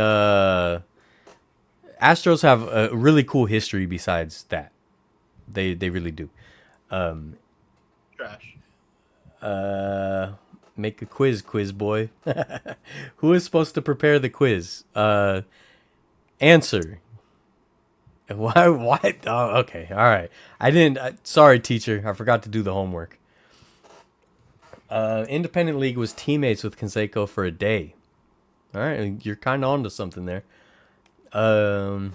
Astros have a really cool history besides that. They really do. Trash. Make a quiz boy. Who is supposed to prepare the quiz? Answer. Why? What? Oh, okay. All right. I didn't. Sorry, teacher. I forgot to do the homework. Independent League was teammates with Canseco for a day. All right. You're kind of onto something there. Bang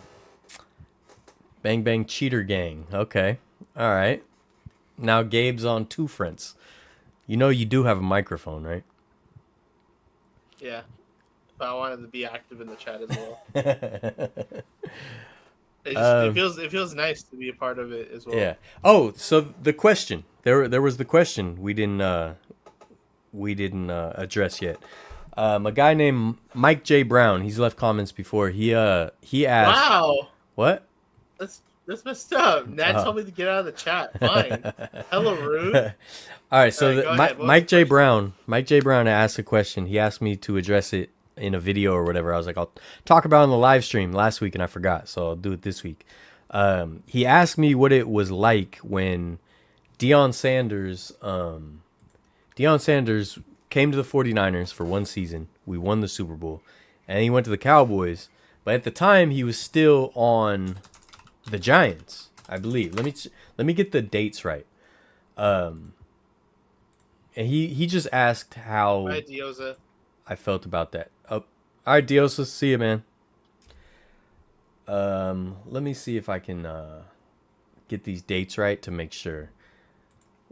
Bang Cheater Gang. Okay. All right. Now Gabe's on Two Fronts. You know you do have a microphone, right? Yeah. But I wanted to be active in the chat as well. It feels nice to be a part of it as well. Yeah. Oh, so the question there was the question we didn't address yet. A guy named Mike J. Brown. He's left comments before. He asked. Wow. What? That's messed up. Nat told me to get out of the chat. Fine. Hella rude. All right. So Mike J. Brown asked a question. He asked me to address it in a video or whatever. I was like, I'll talk about it on the live stream last week and I forgot, so I'll do it this week. He asked me what it was like when Deion Sanders came to the 49ers for one season. We won the Super Bowl. And he went to the Cowboys. But at the time, he was still on the Giants, I believe. Let me get the dates right. And he just asked how I felt about that. Oh, all right, Diosa, see you, man. Let me see if I can get these dates right to make sure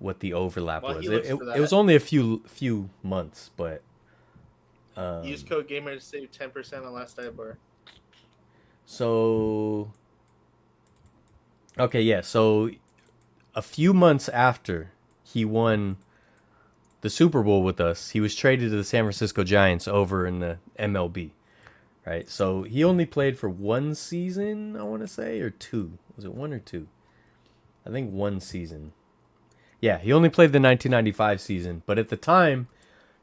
what the overlap While was. he It, looks it, for it was that, only a few months, but use code gamer to save 10% on last dive bar. so okay, yeah. So a few months after he won the Super Bowl with us, he was traded to the San Francisco Giants over in the MLB. Right. So he only played for one season, I want to say, or two. Was it one or two? I think one season. Yeah, he only played the 1995 season, but at the time,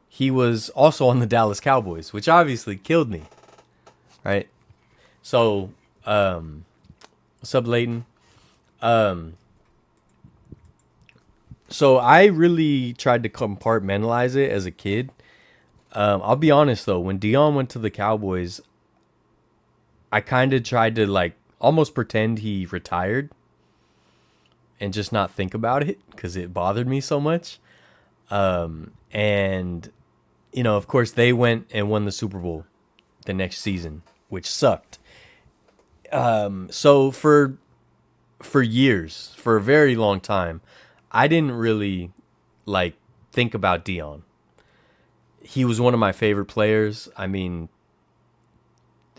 he was also on the Dallas Cowboys, which obviously killed me. Right. So, what's up, Leighton? Um, so I really tried to compartmentalize it as a kid. I'll be honest though, when Dion went to the Cowboys, I kind of tried to like almost pretend he retired and just not think about it because it bothered me so much. And you know, of course, they went and won the Super Bowl the next season, which sucked. So for years, for a very long time, I didn't really like think about Dion. He was one of my favorite players. I mean,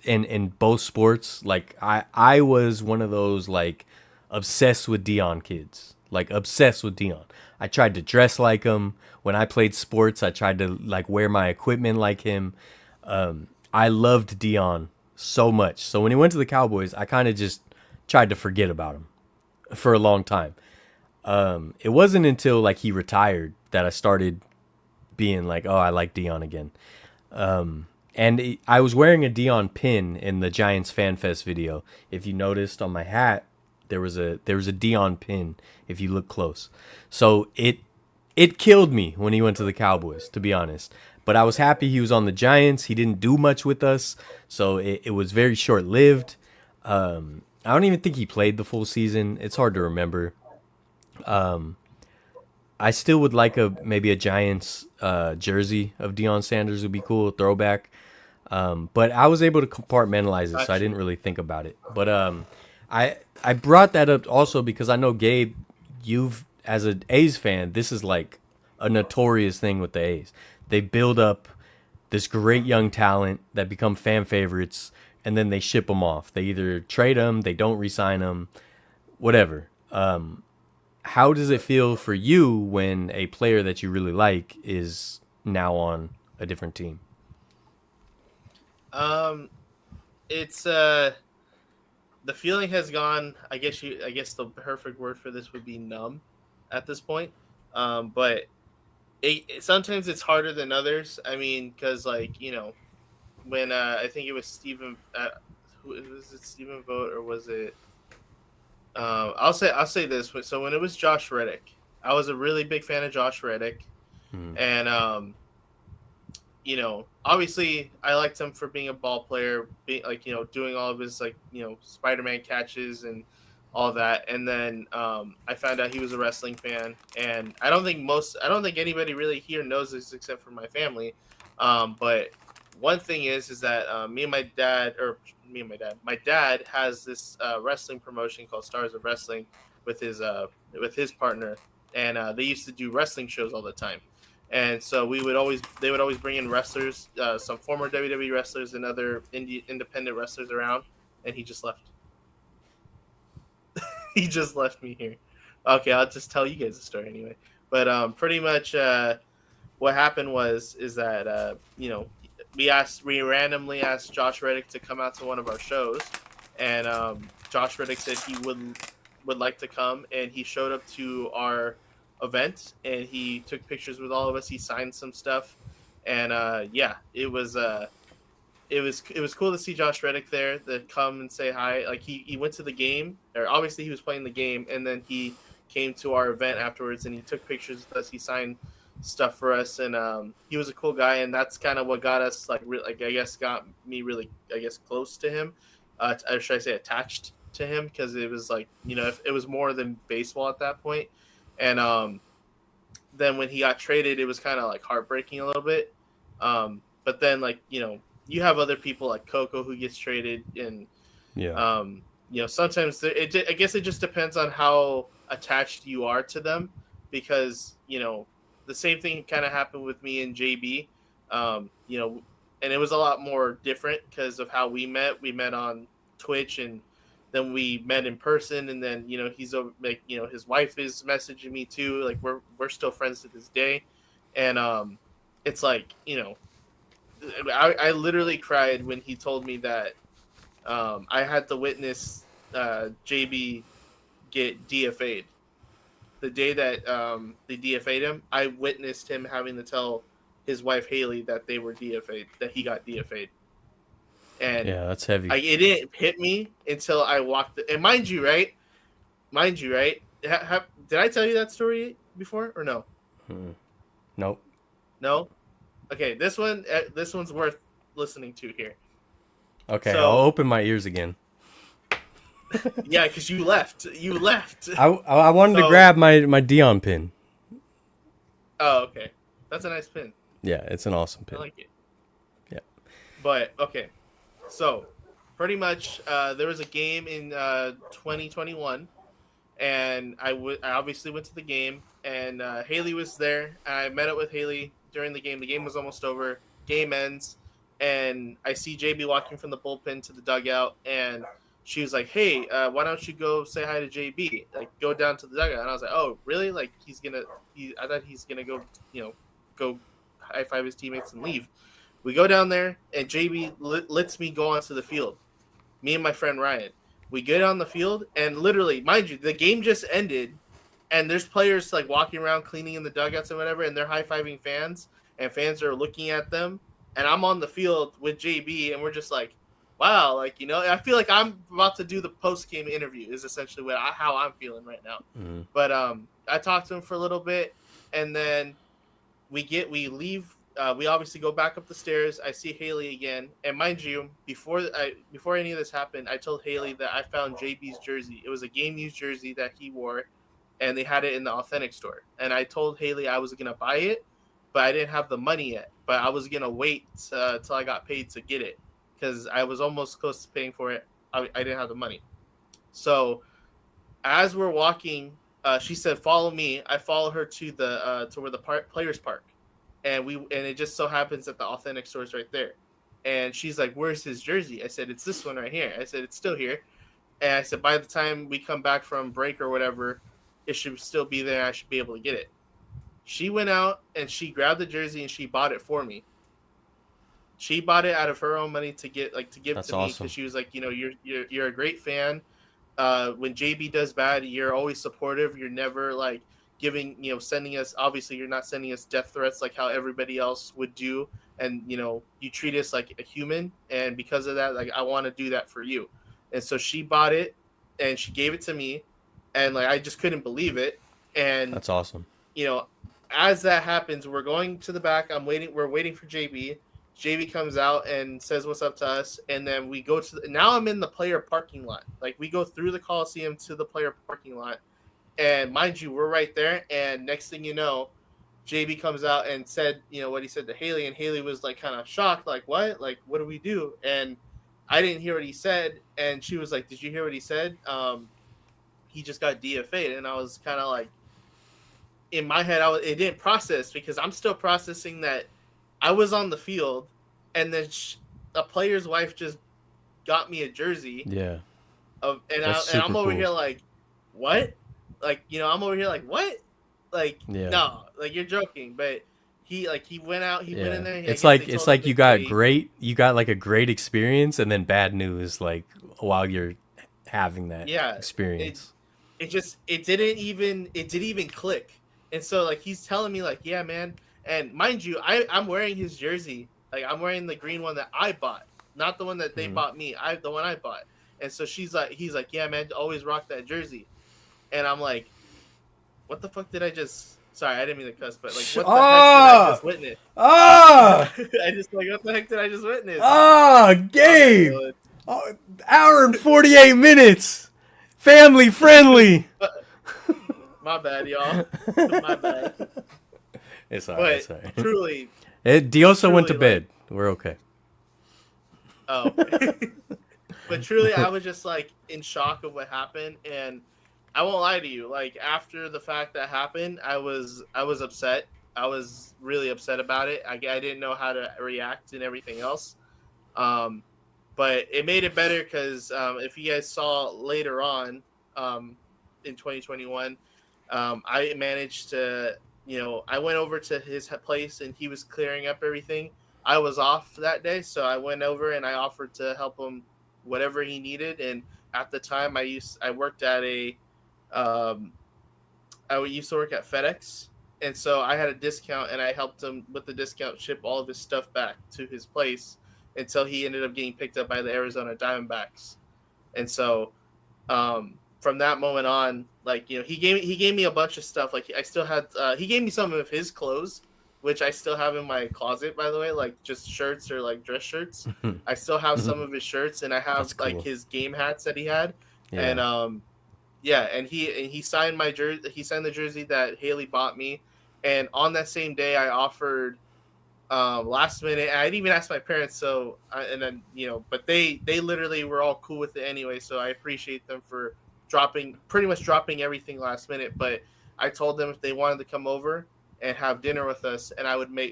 in both sports, like I was one of those like obsessed with Dion kids. Like obsessed with Dion. I tried to dress like him. When I played sports, I tried to like wear my equipment like him. I loved Dion so much. So when he went to the Cowboys, I kind of just tried to forget about him for a long time. It wasn't until like he retired that I started being like, oh, I like Dion again. And I was wearing a Dion pin in the Giants Fan Fest video. If you noticed on my hat, there was a Dion pin. If you look close, so it killed me when he went to the Cowboys, to be honest. But I was happy he was on the Giants. He didn't do much with us, so it was very short lived. I don't even think he played the full season. It's hard to remember. I still would like a maybe a Giants jersey of Deion Sanders would be cool, throwback. But I was able to compartmentalize it, so I Got didn't you. really think about it. But I brought that up also because I know Gabe, you've as an A's fan, this is like a notorious thing with the A's. They build up this great young talent that become fan favorites, and then they ship them off. They either trade them, they don't re-sign them, whatever. How does it feel for you when a player that you really like is now on a different team? Um, it's the feeling has gone. I guess the perfect word for this would be numb, at this point. But sometimes it's harder than others. I mean, because like when I think it was Stephen, who was it? Stephen Vogt or was it? I'll say this. So when it was Josh Reddick, I was a really big fan of Josh Reddick, Hmm. and obviously I liked him for being a ball player, being like doing all of his like Spider-Man catches and all that. And then I found out he was a wrestling fan, and I don't think anybody really here knows this except for my family. But one thing is that my dad has this wrestling promotion called Stars of Wrestling with his partner, and they used to do wrestling shows all the time. And so they would always bring in wrestlers, some former WWE wrestlers and other independent wrestlers around, and he just left. He just left me here. Okay, I'll just tell you guys the story anyway. But pretty much what happened is that we randomly asked Josh Reddick to come out to one of our shows, and Josh Reddick said he would like to come, and he showed up to our event, and he took pictures with all of us. He signed some stuff, and yeah, it was cool to see Josh Reddick there to come and say hi. Like he went to the game, or obviously he was playing the game, and then he came to our event afterwards, and he took pictures with us. He signed stuff for us, and he was a cool guy, and that's kind of what got us like I guess got me really close to him, or should I say attached to him, because it was like if it was more than baseball at that point, and then when he got traded, it was kind of like heartbreaking a little bit. But then like you have other people like Coco who gets traded, and Yeah. sometimes I guess it just depends on how attached you are to them. because the same thing kind of happened with me and JB. And it was a lot more different because of how we met. We met on Twitch, and then we met in person, and then he's like his wife is messaging me too. Like we're still friends to this day, and it's like I literally cried when he told me that I had to witness JB get DFA'd. The day that they DFA'd him, I witnessed him having to tell his wife Haley that they were DFA'd, that he got DFA'd. And Yeah, that's heavy. it didn't hit me until I walked. And mind you, right? Did I tell you that story before or no? Nope. No. Okay, this one's worth listening to here. Okay, so, I'll open my ears again. Yeah, because you left. I wanted to grab my Dion pin. Oh, okay. That's a nice pin. Yeah, it's an awesome pin. I like it. Yeah. But, okay. So, pretty much, there was a game in 2021, and I obviously went to the game, and Haley was there. I met up with Haley during the game. The game was almost over. Game ends, and I see JB walking from the bullpen to the dugout, and she was like, "Hey, why don't you go say hi to JB? Like, go down to the dugout." And I was like, "Oh, really? Like, I thought he's gonna go, go high five his teammates and leave." We go down there, and JB lets me go onto the field. Me and my friend Ryan. We get on the field, and literally, mind you, the game just ended, and there's players like walking around cleaning in the dugouts and whatever, and they're high fiving fans, and fans are looking at them, and I'm on the field with JB, and we're just like, wow, like I feel like I'm about to do the post game interview. Is essentially how I'm feeling right now. Mm-hmm. But I talked to him for a little bit, and then we leave. We obviously go back up the stairs. I see Haley again, and mind you, before any of this happened, I told Haley that I found JB's jersey. It was a game used jersey that he wore, and they had it in the authentic store. And I told Haley I was gonna buy it, but I didn't have the money yet. But I was gonna wait till I got paid to get it, because I was almost close to paying for it. I didn't have the money. So as we're walking, she said, "Follow me." I follow her to the to where the players park, and it just so happens that the authentic store is right there. And she's like, "Where's his jersey?" I said, "It's this one right here." I said, "It's still here." And I said, "By the time we come back from break or whatever, it should still be there. I should be able to get it." She went out and she grabbed the jersey and she bought it for me. She bought it out of her own money to give That's to me, awesome. because she was like, you're a great fan. When JB does bad, you're always supportive. You're never like sending us. Obviously, you're not sending us death threats like how everybody else would do, and you treat us like a human. And because of that, like I want to do that for you. And so she bought it and she gave it to me, and like I just couldn't believe it. And that's awesome. As that happens, we're going to the back. We're waiting for JB. JB comes out and says what's up to us, and then we go to now I'm in the player parking lot. Like we go through the Coliseum to the player parking lot, and mind you, we're right there. And next thing you know, JB comes out and said, what he said to Haley, and Haley was like kind of shocked, like what? Like what do we do? And I didn't hear what he said, and she was like, "Did you hear what he said? He just got DFA'd," and I was kind of like, in my head, it didn't process because I'm still processing that I was on the field, and then a player's wife just got me a jersey. Yeah. I'm over here like, what? Like, I'm over here like, what? Like, no, like you're joking. But he went out, he went in there. It's like you got like a great experience, and then bad news like while you're having that experience. It didn't even click. And so like he's telling me like, yeah, man. And mind you, I'm wearing his jersey. Like I'm wearing the green one that I bought, not the one that they bought me. The one I bought. And so he's like, yeah, man, always rock that jersey. And I'm like, what the fuck did I just? Sorry, I didn't mean to cuss, but like, what the heck did I just witness? I just like, what the heck did I just witness? Gabe, hour and 48 minutes, family friendly. My bad, y'all. My bad. It's all right. But truly, Dioso went to bed. We're okay. Oh, okay. But truly, I was just like in shock of what happened, and I won't lie to you. Like after the fact that happened, I was upset. I was really upset about it. I didn't know how to react and everything else. Um, but it made it better because if you guys saw later on um, in 2021, I managed to, I went over to his place and he was clearing up everything. I was off that day, so I went over and I offered to help him whatever he needed. And at the time, I worked at um, I used to work at FedEx, and so I had a discount, and I helped him with the discount ship all of his stuff back to his place until he ended up getting picked up by the Arizona Diamondbacks. And so from that moment on, like he gave me a bunch of stuff. Like I still had he gave me some of his clothes, which I still have in my closet, by the way, like just shirts or like dress shirts. I still have some of his shirts, and I have That's like cool. his game hats that he had, and Yeah. yeah, and he signed my jersey. He signed the jersey that Haley bought me, and on that same day, I offered last minute. I didn't even ask my parents, so and then but they literally were all cool with it anyway. So I appreciate them for pretty much dropping everything last minute. But I told them if they wanted to come over and have dinner with us, and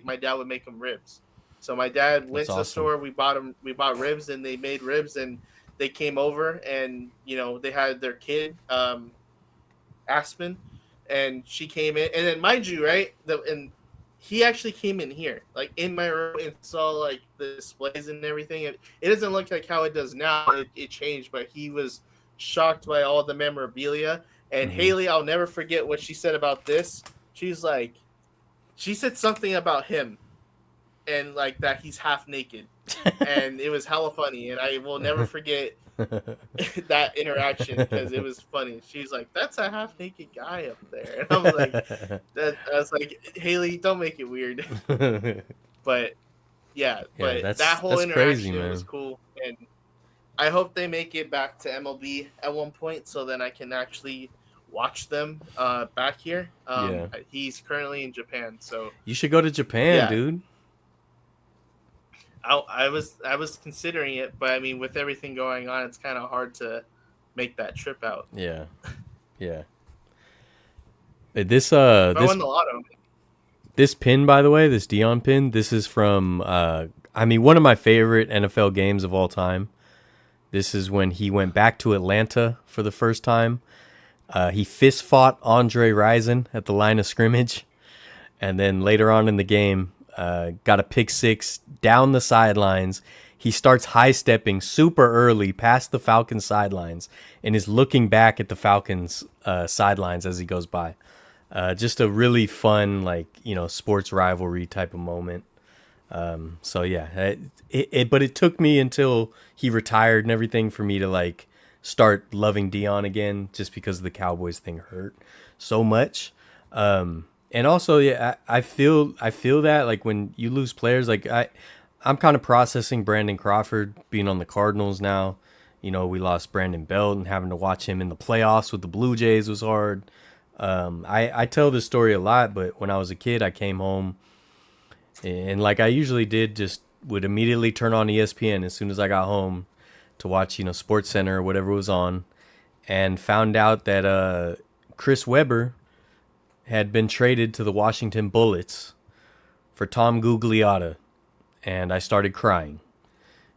my dad would make them ribs. So my dad That's went to the awesome. store. We bought ribs, and they made ribs, and they came over, and they had their kid Aspen, and she came in, and then mind you, right, and he actually came in here, like in my room, and saw like the displays and everything. It doesn't look like how it does now. It changed, but he was shocked by all the memorabilia. And Hmm. Haley, I'll never forget what she said about this. She's like, she said something about him and like that he's half naked, and it was hella funny, and I will never forget that interaction because it was funny. She's like, "That's a half naked guy up there," and I was like, "That." I was like, "Haley, don't make it weird." But yeah, Yeah, but that whole that's crazy, interaction was man. cool, and I hope they make it back to MLB at one point so then I can actually watch them back here. Yeah. He's currently in Japan, so You should go to Japan, yeah, dude. I was considering it, but I mean, with everything going on, it's kind of hard to make that trip out. Yeah. Yeah. This If I won the lotto, this pin, by the way, this Dion pin, this is from I mean, one of my favorite NFL games of all time. This is when he went back to Atlanta for the first time. He fist fought Andre Rison at the line of scrimmage, and then later on in the game, got a pick six down the sidelines. He starts high stepping super early past the Falcons sidelines and is looking back at the Falcons sidelines as he goes by. Just a really fun, like, sports rivalry type of moment. So yeah, but it took me until he retired and everything for me to like start loving Dion again, just because the Cowboys thing hurt so much. And also, yeah, I feel that like when you lose players, like I'm kind of processing Brandon Crawford being on the Cardinals now. We lost Brandon Belt, and having to watch him in the playoffs with the Blue Jays was hard. I tell this story a lot, but when I was a kid, I came home and like I usually did, just would immediately turn on ESPN as soon as I got home to watch, Sports Center or whatever was on, and found out that Chris Webber had been traded to the Washington Bullets for Tom Gugliotta, and I started crying.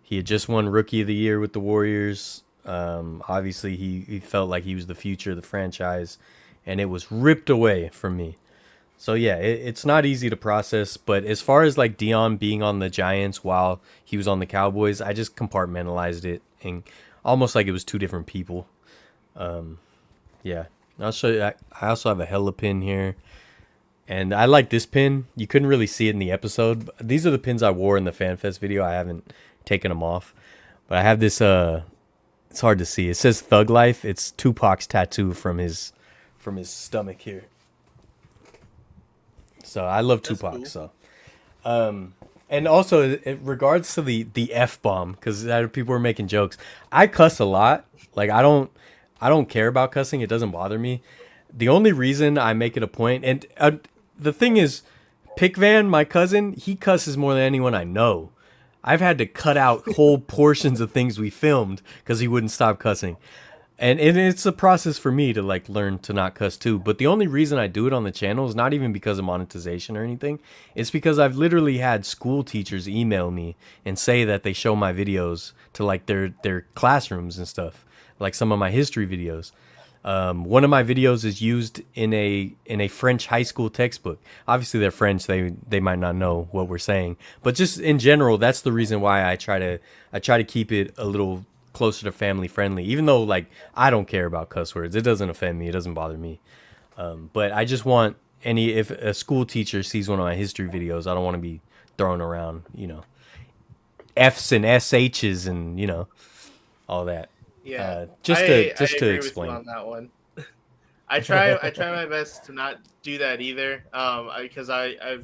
He had just won Rookie of the Year with the Warriors. Obviously, he felt like he was the future of the franchise, and it was ripped away from me. So yeah, it's not easy to process. But as far as like Dion being on the Giants while he was on the Cowboys, I just compartmentalized it and almost like it was two different people. Yeah, I'll show you. I also have a hella pin here, and I like this pin. You couldn't really see it in the episode. But these are the pins I wore in the FanFest video. I haven't taken them off, but I have this. It's hard to see. It says Thug Life. It's Tupac's tattoo from his stomach here. So I love that's Tupac. cool. So, and also in regards to the f bomb, because people were making jokes. I cuss a lot. Like I don't care about cussing. It doesn't bother me. The only reason I make it a point, and the thing is, Pickvan, my cousin, he cusses more than anyone I know. I've had to cut out whole portions of things we filmed because he wouldn't stop cussing. And it's a process for me to like learn to not cuss too. But the only reason I do it on the channel is not even because of monetization or anything. It's because I've literally had school teachers email me and say that they show my videos to like their classrooms and stuff, like some of my history videos. One of my videos is used in a French high school textbook. Obviously, they're French; they might not know what we're saying, but just in general, that's the reason why I try to keep it a little closer to family friendly. Even though like I don't care about cuss words, it doesn't offend me, it doesn't bother me. But I just want if a school teacher sees one of my history videos, I don't want to be throwing around F's and SH's and all that. Yeah, Just to I just to agree with you explain. on that one. I try my best to not do that either. Because I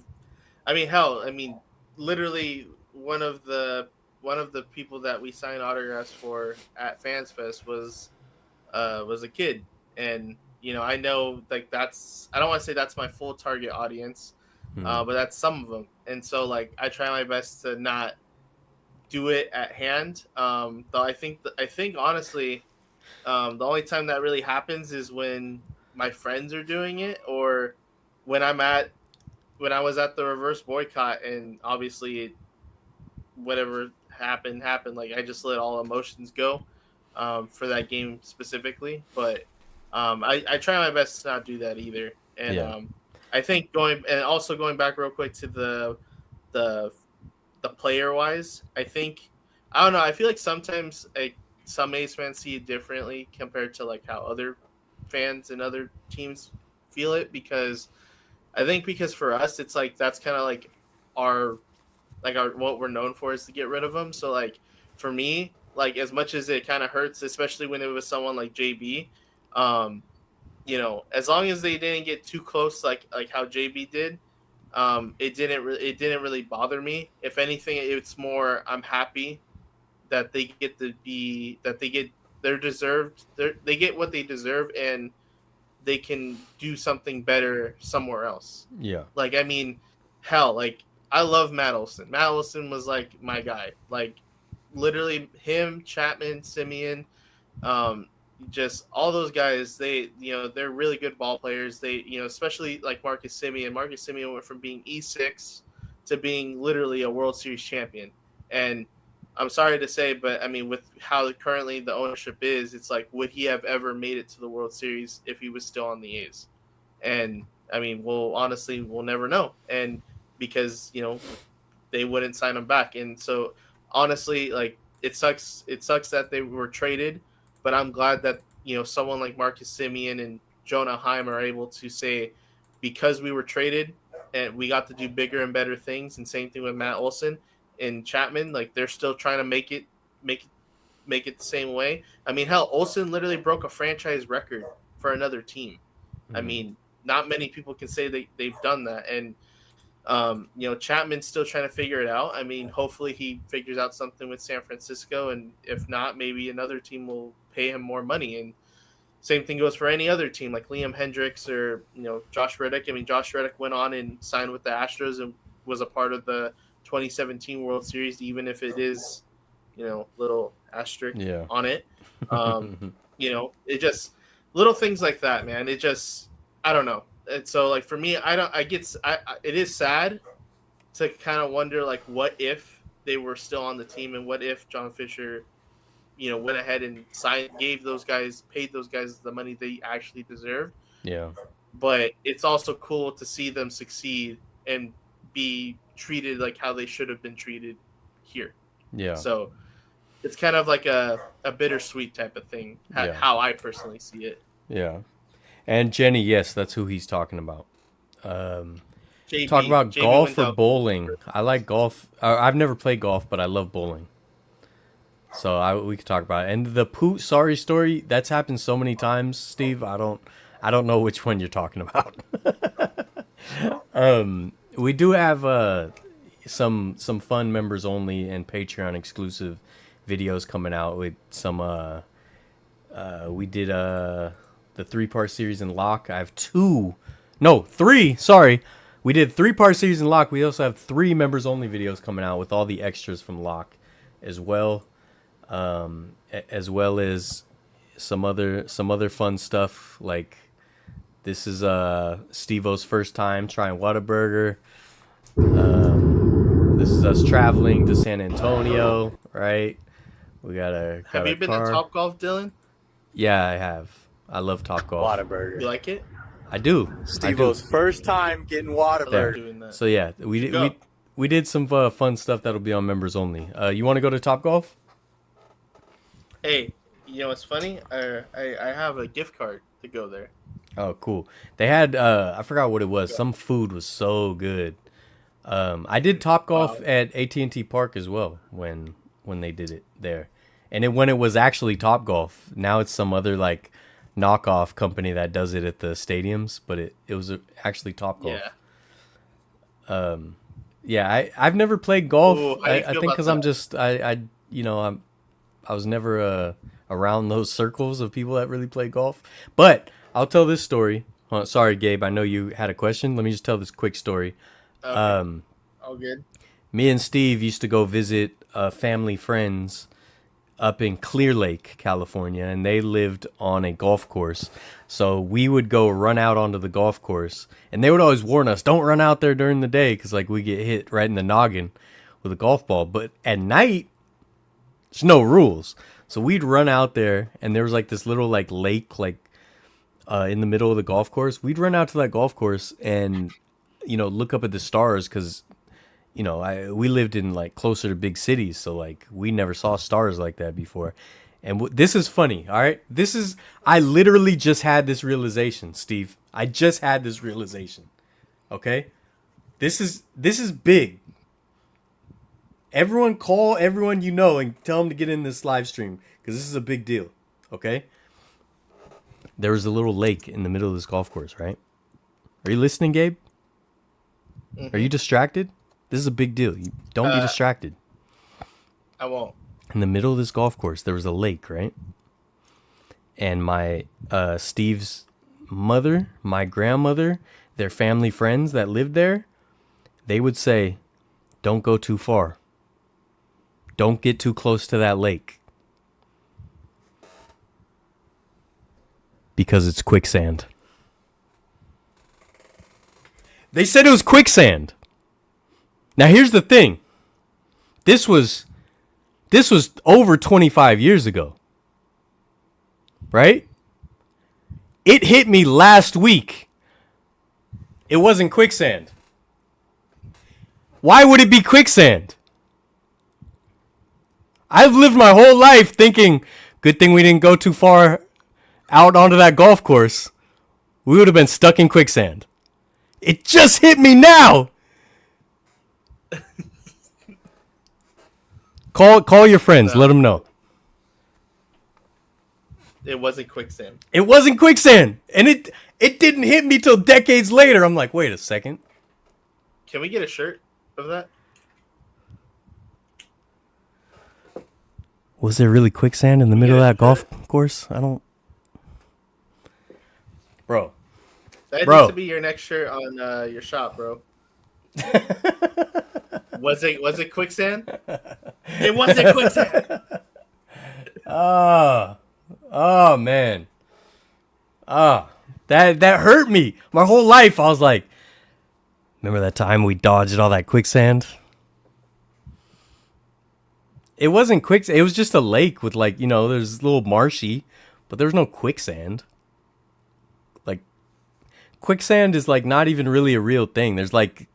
mean, hell, I mean, literally one of the people that we signed autographs for at Fans Fest was a kid, and I know like that's I don't want to say that's my full target audience, Hmm. but that's some of them, and so like I try my best to not do it at hand. Though I think honestly, the only time that really happens is when my friends are doing it, or when when I was at the reverse boycott, and obviously whatever happened. Like I just let all emotions go for that game specifically. But I try my best to not do that either. And Yeah. I think going back real quick to the the player wise, I don't know. I feel like sometimes some A's fans see it differently compared to like how other fans and other teams feel it, because I think because for us it's like that's kind of our our what we're known for is to get rid of them. So like for me, like as much as it kind of hurts, especially when it was someone like JB, um, as long as they didn't get too close, like how JB did, it didn't really bother me. If anything, it's more I'm happy that they get to be that they get their deserved they get what they deserve, and they can do something better somewhere else. Yeah. Like, I mean, hell, like I love Matt Olson. Matt Olson was like my guy. Like literally him, Chapman, Simeon, um, just all those guys. They're really good ball players. Especially like Marcus Simeon. Marcus Simeon went from being E6 to being literally a World Series champion. And I'm sorry to say, but I mean, with how currently the ownership is, it's like, would he have ever made it to the World Series if he was still on the A's? And I mean, honestly, we'll never know. And because they wouldn't sign him back, and so honestly, like it sucks. It sucks that they were traded, but I'm glad that someone like Marcus Simeon and Jonah Heim are able to say, because we were traded and we got to do bigger and better things. And same thing with Matt Olson and Chapman. Like they're still trying to make it make it the same way. I mean, hell, Olson literally broke a franchise record for another team. I Hmm. mean, not many people can say they've done that. And Chapman's still trying to figure it out. I mean, hopefully he figures out something with San Francisco, and if not, maybe another team will pay him more money. And same thing goes for any other team like Liam Hendricks or Josh Reddick. I mean, Josh Reddick went on and signed with the Astros and was a part of the 2017 World Series, even if it is little asterisk Yeah. on it. Um, it just little things like that, man. It just I don't know. And so like for me, I don't. It is sad to kind of wonder like what if they were still on the team, and what if John Fisher went ahead and paid those guys the money they actually deserved. Yeah. But it's also cool to see them succeed and be treated like how they should have been treated here. Yeah. So it's kind of like a bittersweet type of thing, Yeah. how I personally see it. Yeah. And Jenny, yes, that's who he's talking about. Talk about JB went golf or down. bowling. I like golf. I've never played golf, but I love bowling. So we could talk about it. And the Poot sorry story, that's happened so many times, Steve. I don't know which one you're talking about. We do have some fun members only and Patreon exclusive videos coming out with some we did the 3-part series in Lock. I have three, sorry. We did 3-part series in Lock. We also have 3 members only videos coming out with all the extras from Lock as well. As well as some other fun stuff. Like this is Steve-O's first time trying Whataburger. This is us traveling to San Antonio, right? We got Have a you been to car. Top Golf, Dylan? Yeah, I have. I love Top Golf. Whataburger. You like it? I do. Steve-O's first time getting I like Whataburger. doing that. So yeah, Go. we did some fun stuff that'll be on members only. You want to go to Top Golf? Hey, you know what's funny? I have a gift card to go there. Oh, cool. They had I forgot what it was. Some food was so good. I did Top Golf at AT&T Park as well when they did it there, and when it was actually Top Golf. Now it's some other like knockoff company that does it at the stadiums, but it was actually Top Golf. Yeah. Yeah, I've never played golf. Ooh, how do you I feel think about because I'm that? just I was never around those circles of people that really play golf. But I'll tell this story. Sorry, Gabe. I know you had a question. Let me just tell this quick story. Okay. All good. Me and Steve used to go visit family friends up in Clear Lake, California, and they lived on a golf course. So we would go run out onto the golf course, and they would always warn us, don't run out there during the day because like we get hit right in the noggin with a golf ball. But at night, there's no rules. So we'd run out there, and there was like this little like lake like in the middle of the golf course. We'd run out to that golf course and look up at the stars because we lived in like closer to big cities, so like we never saw stars like that before. And this is funny, all right? I literally just had this realization, Steve. I just had this realization. Okay? This is big. Everyone call everyone you know and tell them to get in this live stream because this is a big deal. Okay? There was a little lake in the middle of this golf course, right? Are you listening, Gabe? Mm-hmm. Are you distracted? This is a big deal. You don't be distracted. I won't. In the middle of this golf course, there was a lake, right? And my Steve's mother, my grandmother, their family friends that lived there, they would say, don't go too far. Don't get too close to that lake. Because it's quicksand. They said it was quicksand. Now here's the thing. This was over 25 years ago. Right? It hit me last week. It wasn't quicksand. Why would it be quicksand? I've lived my whole life thinking, good thing we didn't go too far out onto that golf course. We would have been stuck in quicksand. It just hit me now. Call your friends. No. Let them know. It wasn't quicksand. It wasn't quicksand. And it didn't hit me till decades later. I'm like, wait a second. Can we get a shirt of that? Was there really quicksand in the middle of that golf course? I don't... Bro. That needs to be your next shirt on your shop, bro. Was it quicksand? It wasn't quicksand. Oh man. That hurt me. My whole life I was like, remember that time we dodged all that quicksand? It wasn't quicksand. It was just a lake with like, there's a little marshy, but there's no quicksand. Like quicksand is like not even really a real thing. There's like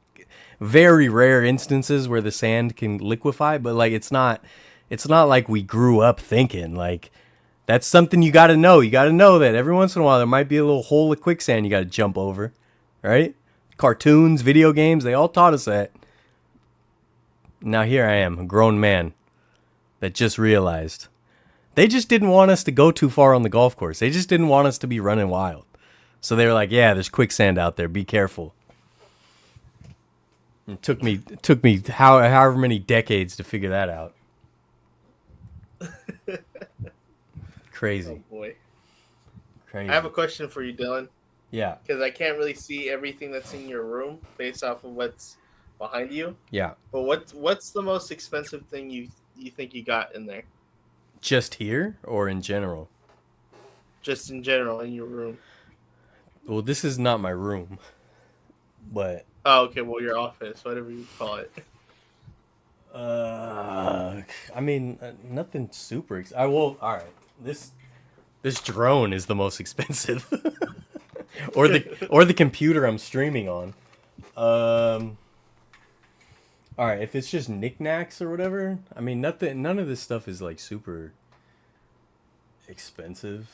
very rare instances where the sand can liquefy, but like it's not like we grew up thinking like that's something you got to know. You got to know that every once in a while there might be a little hole of quicksand you got to jump over, right? Cartoons, video games, they all taught us that. Now here I am, a grown man that just realized they just didn't want us to go too far on the golf course. They just didn't want us to be running wild. So they were like, yeah, there's quicksand out there. Be careful. It took me however many decades to figure that out. Crazy. Oh boy. Crazy. I have a question for you, Dylan. Yeah. Because I can't really see everything that's in your room based off of what's behind you. Yeah. But what's the most expensive thing you think you got in there? Just here or in general? just in general in your room? Well, this is not my room, but Oh, okay. Well, your office, whatever you call it. I mean, nothing super. I will. All right, this drone is the most expensive, or the computer I'm streaming on. All right, if it's just knickknacks or whatever, I mean, none of this stuff is like super expensive.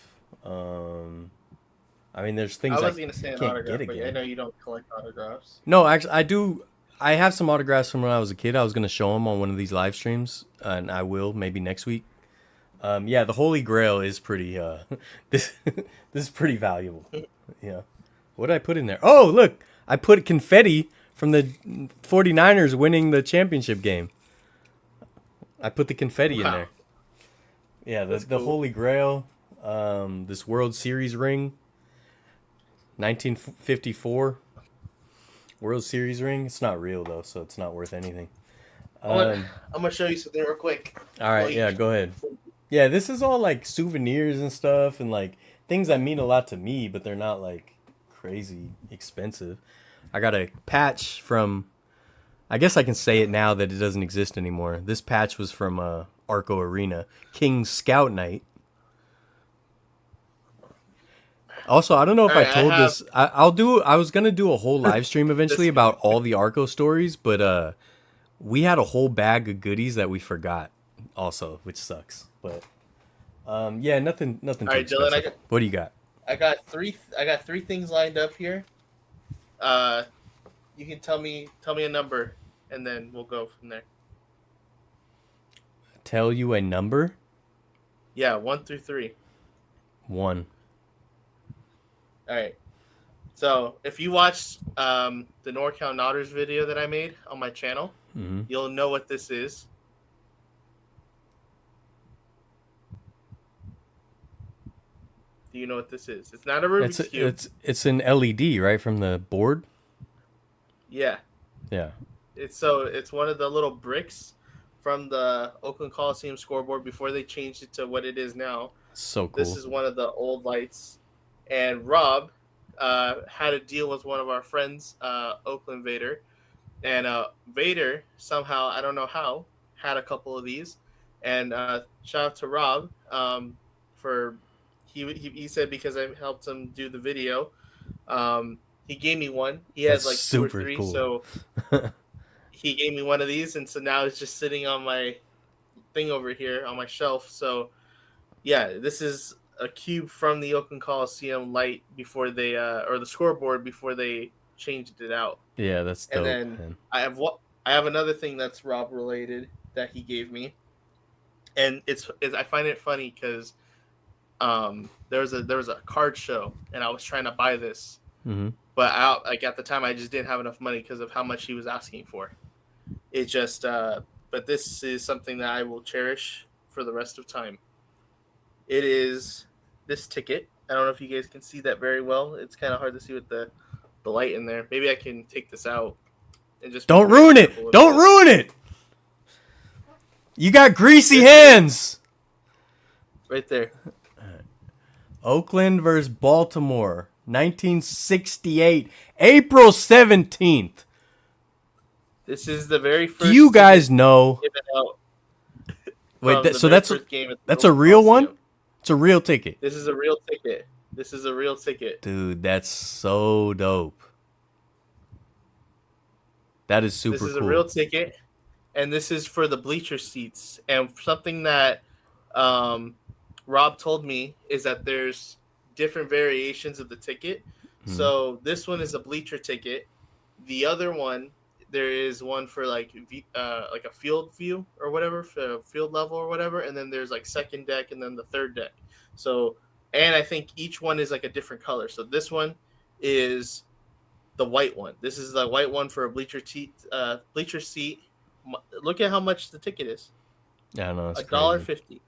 I mean, there's things I I was gonna say an can't get autograph, but I again. know you don't collect autographs. No, actually, I do. I have some autographs from when I was a kid. I was gonna show them on one of these live streams, and I will maybe next week. Yeah, the Holy Grail is pretty. This this is pretty valuable. Yeah. What did I put in there? Oh, look, I put confetti from the 49ers winning the championship game. I put the confetti in Wow. there. Yeah, the That's cool. Holy Grail, this World Series ring, 1954 World Series ring. It's not real though, so it's not worth anything. I'm gonna show you something real quick. All right, Well, yeah, go ahead. Yeah, this is all like souvenirs and stuff, and like things that mean a lot to me, but they're not like crazy expensive. I got a patch from. I guess I can say it now that it doesn't exist anymore. This patch was from Arco Arena, King's Scout Night. Also, I don't know if All I right, told I have- this. I'll do. I was gonna do a whole live stream eventually about all the Arco stories, but we had a whole bag of goodies that we forgot, also, which sucks. But yeah, nothing too All right, Dylan, expensive. What do you got? I got three things lined up here. You can tell me a number, and then we'll go from there. Tell you a number. Yeah, 1 through 3. 1. All right. So if you watched the NorCal Nodders video that I made on my channel, Mm-hmm. you'll know what this is. Do you know what this is? It's not a Rubik's Cube. It's an LED, right, from the board. Yeah. Yeah. It's one of the little bricks from the Oakland Coliseum scoreboard before they changed it to what it is now. So cool. This is one of the old lights. And Rob had a deal with one of our friends, Oakland Vader. And Vader, somehow, I don't know how, had a couple of these. And shout out to Rob for, he said because I helped him do the video, he gave me one. He has like 2 or 3, cool. so he gave me one of these. And so now it's just sitting on my thing over here on my shelf. So yeah, this is a cube from the Oakland Coliseum light before they or the scoreboard before they changed it out. Yeah, that's dope. And then man. I have another thing that's Rob related that he gave me, and it's I find it funny because there was a card show and I was trying to buy this, Mm-hmm. but at the time I just didn't have enough money because of how much he was asking for. It just but this is something that I will cherish for the rest of time. It is this ticket. I don't know if you guys can see that very well. It's kind of hard to see with the light in there. Maybe I can take this out and just Don't ruin it. Don't ruin it. You got greasy hands. Right there. Oakland versus Baltimore, 1968, April 17th. This is the very first. Do you guys know? given out Wait, from the so very that's first game at the that's a Oakland real one? Coliseum. It's a real ticket. This is a real ticket. This is a real ticket. Dude, that's so dope. That is super cool. This is a real ticket, and this is for the bleacher seats. And something that Rob told me is that there's different variations of the ticket. Hmm. So this one is a bleacher ticket. The other one, there is one for like a field view or whatever, for field level or whatever, and then there's like second deck and then the third deck. So, and I think each one is like a different color. So this one is the white one. This is the white one for a bleacher seat. Look at how much the ticket is. Yeah, no, it's $1.50.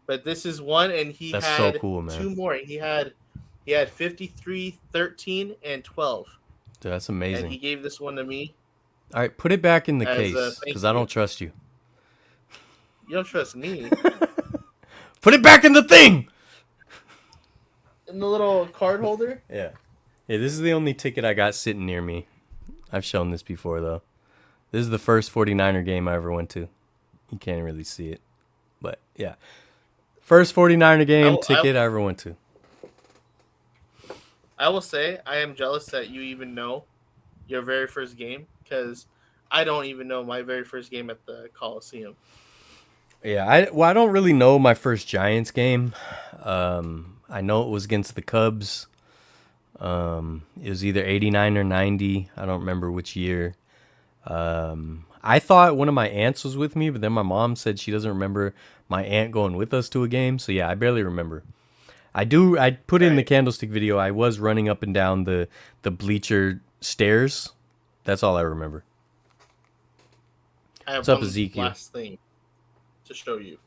But this is one, and That's had so cool, man. 2 more. He had 53, 13, and 12. Dude, that's And amazing. he gave this one to me. All right, put it back in the As a case thank because I you. don't trust you. You don't trust me. Put it back in the thing. in the little card holder. Yeah. Yeah, this is the only ticket I got sitting near me. I've shown this before, though. This is the first 49er game I ever went to. You can't really see it. But, yeah. First 49er game ticket I ever went to. I will say I am jealous that you even know your very first game, because I don't even know my very first game at the Coliseum. Yeah, I don't really know my first Giants game. I know it was against the Cubs. It was either 89 or 90. I don't remember which year. I thought one of my aunts was with me, but then my mom said she doesn't remember my aunt going with us to a game. So yeah, I barely remember. I put in the candlestick video. I was running up and down the bleacher stairs. That's all I remember. I have What's up, one Ezekiel? last thing to show you.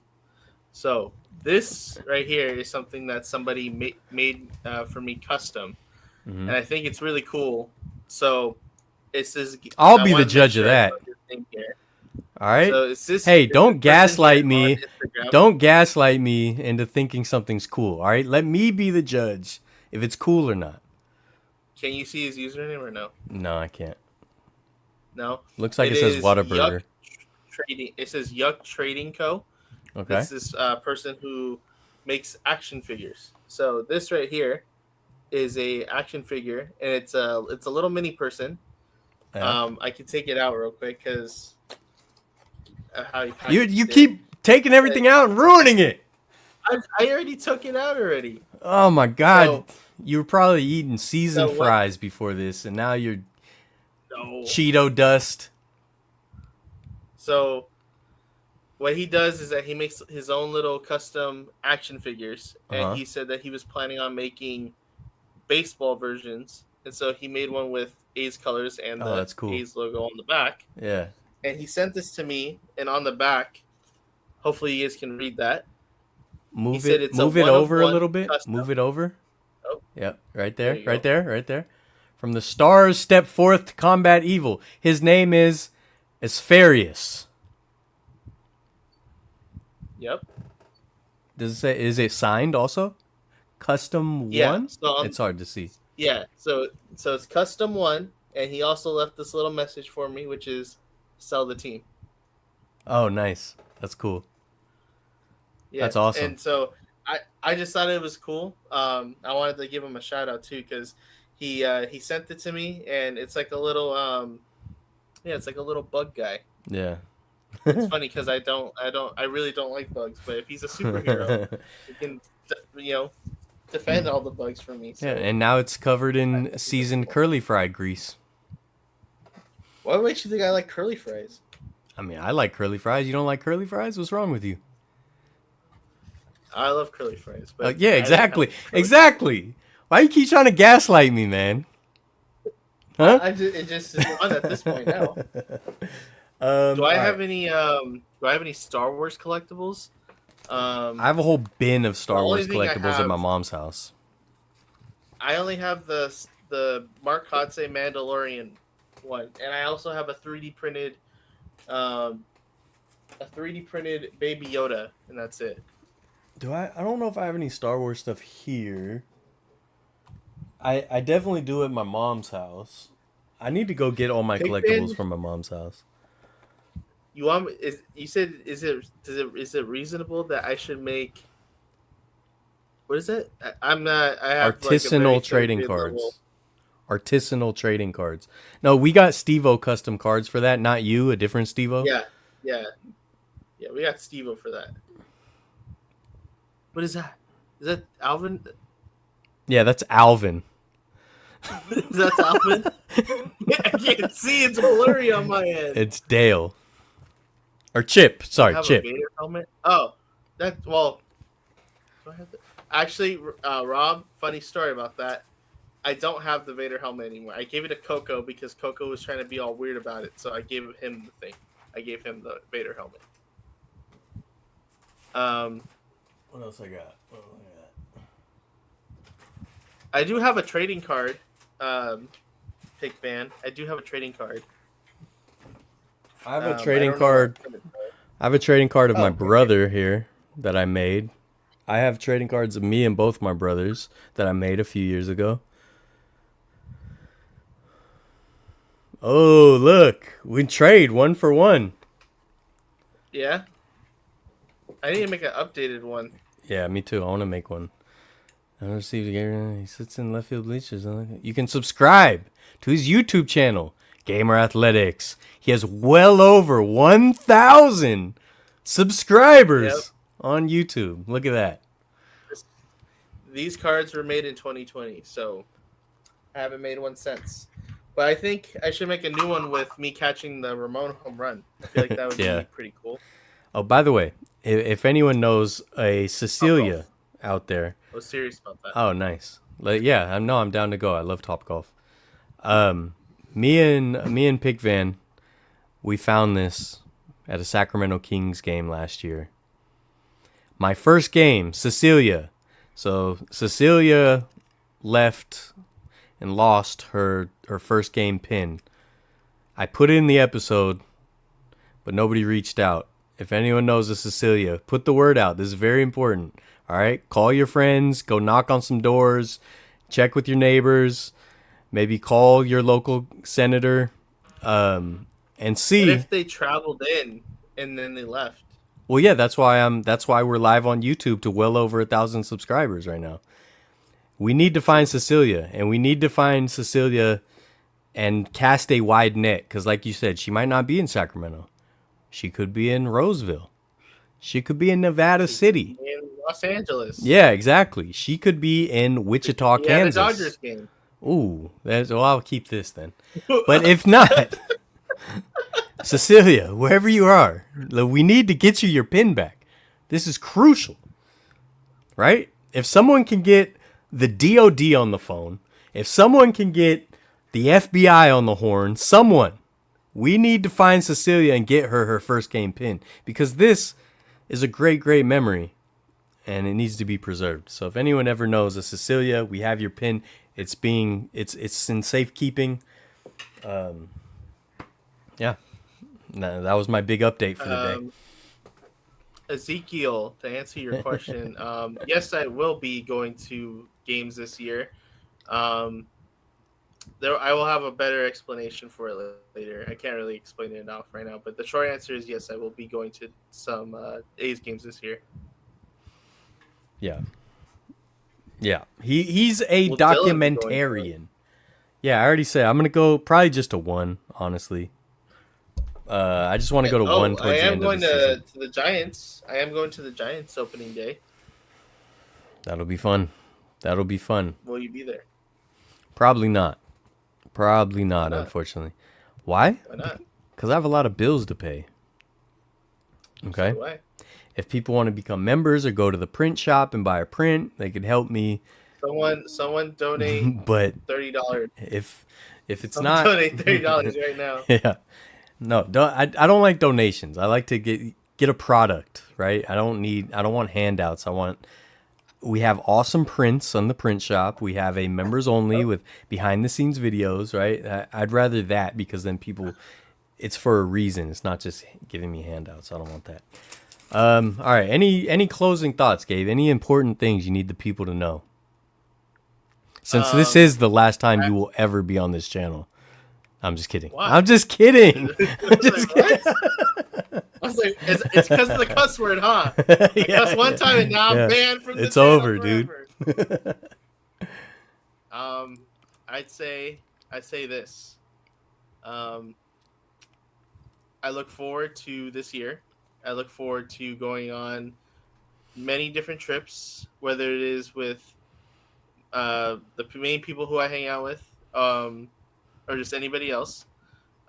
So this right here is something that somebody made for me custom, and I think it's really cool. So it says I'll be the judge of that. All right. So it's this, hey, don't gaslight me. Don't gaslight me into thinking something's cool. All right. Let me be the judge if it's cool or not. Can you see his username or no? No, I can't. No. Looks like it says Whataburger. Trading. It says Yuck Trading Co. Okay. It's this person who makes action figures. So this right here is a action figure, and it's a little mini person. Yeah. I can take it out real quick because you keep taking everything out and ruining it. I already took it out already. Oh my god! You were probably eating seasoned fries before this, and now you're Cheeto dust. So what he does is that he makes his own little custom action figures, and he said that he was planning on making baseball versions, and so he made one with A's colors and the A's logo on the back. Yeah. And he sent this to me, and on the back, hopefully you guys can read that. Move it over a little bit. Custom. Move it over. Oh. Yep, right there, right there. From the stars step forth to combat evil. His name is Aspherius. Yep. Does it say? Is it signed also? Custom one. So it's hard to see. Yeah. So it's custom one, and he also left this little message for me, which is sell the team. Oh, nice. That's cool. Yeah, that's awesome. And so I just thought it was cool. I wanted to give him a shout out too, because he sent it to me, and it's like a little it's like a little bug guy. Yeah. It's funny because I really don't like bugs, but if he's a superhero, he can defend all the bugs from me. So. Yeah, and now it's covered in seasoned curly fry grease. What makes you think I like curly fries? I mean, I like curly fries. You don't like curly fries? What's wrong with you? I love curly fries. But yeah, exactly. Exactly. Why you keep trying to gaslight me, man? Huh? It just is fun at this point now. Do I have any Star Wars collectibles? I have a whole bin of Star Wars collectibles at my mom's house. I only have the Mark Hodse Mandalorian one, and I also have a 3D printed Baby Yoda, and that's it. I don't know if I have any Star Wars stuff here. I definitely do at my mom's house. I need to go get all my collectibles from my mom's house. You want? You said is it reasonable that I should make? What is it? I'm not. I have artisanal trading cards. Level. Artisanal trading cards. No, we got Steve-O custom cards for that. Not you, a different Steve-O. Yeah. We got Steve-O for that. What is that? Is that Alvin? Yeah, that's Alvin. That's Alvin? I can't see. It's blurry on my end. It's Dale. Or Chip. Sorry, Chip. A Vader helmet? Oh, do I have that? Actually, Rob, funny story about that. I don't have the Vader helmet anymore. I gave it to Coco because Coco was trying to be all weird about it, so I gave him the thing. I gave him the Vader helmet. What else I got? I do have a trading card, Pick Van. I do have a trading card. I have a trading card. I have a trading card of my brother here that I made. I have trading cards of me and both my brothers that I made a few years ago. Oh, look. We trade 1-for-1. Yeah. I need to make an updated one. Yeah, me too. I want to make one. I received a game. He sits in left field bleachers. You can subscribe to his YouTube channel, Gamer Athletics. He has well over 1,000 subscribers on YouTube. Look at that. These cards were made in 2020, so I haven't made one since. But I think I should make a new one with me catching the Ramon home run. I feel like that would Yeah. be pretty cool. Oh, by the way, if anyone knows a Cecilia out there. I was serious about that. Oh, nice. Yeah, I'm down to go. I love Top Golf. Me and Pig Van, we found this at a Sacramento Kings game last year. My first game, Cecilia. So Cecilia left and lost her first game pin. I put it in the episode, but nobody reached out. If anyone knows a Cecilia, put the word out. This is very important. All right? Call your friends. Go knock on some doors. Check with your neighbors. Maybe call your local senator and see. What if they traveled in and then they left? Well, yeah, that's why we're live on YouTube to well over 1,000 subscribers right now. We need to find Cecilia, and we need to find Cecilia and cast a wide net, because like you said, she might not be in Sacramento. She could be in Roseville. She could be in Nevada City. In Los Angeles. Yeah, exactly. She could be in Wichita, Kansas. The Dodgers game. Ooh, well, I'll keep this then. But if not, Cecilia, wherever you are, we need to get you your pin back. This is crucial, right? If someone can get the DOD on the phone, if someone can get the FBI on the horn, we need to find Cecilia and get her first game pin, because this is a great, great memory and it needs to be preserved. So if anyone ever knows a Cecilia, we have your pin. It's in safekeeping. Yeah. That was my big update for the day. Ezekiel, to answer your question, yes, I will be going to games this year. I will have a better explanation for it later. I can't really explain it enough right now, but the short answer is yes, I will be going to some A's games this year. Yeah. Yeah. He's a Will Dylan be documentarian. Yeah, I already said I'm gonna go probably just a 1, honestly. I just want to go to 1 towards the end of the season. I am going to the Giants. I am going to the Giants opening day. That'll be fun. Will you be there? Probably not. Unfortunately. Why? Why not? Because I have a lot of bills to pay. Okay. So why? If people want to become members or go to the print shop and buy a print, they could help me. Someone donate but $30. If it's not, donate $30 right now. Yeah. No, I don't like donations. I like to get a product, right? I don't want handouts. We have awesome prints on the print shop. We have a members only with behind the scenes videos, right? I'd rather that, because then it's for a reason. It's not just giving me handouts. I don't want that. All right. Any closing thoughts, Gabe? Any important things you need the people to know? Since this is the last time you will ever be on this channel. I'm just kidding. Why? I'm just kidding. I was like, it's because of the cuss word, huh? I cussed one time and now I'm banned from the It's channel over, forever. dude. I'd say this. I look forward to this year. I look forward to going on many different trips, whether it is with the main people who I hang out with, or just anybody else.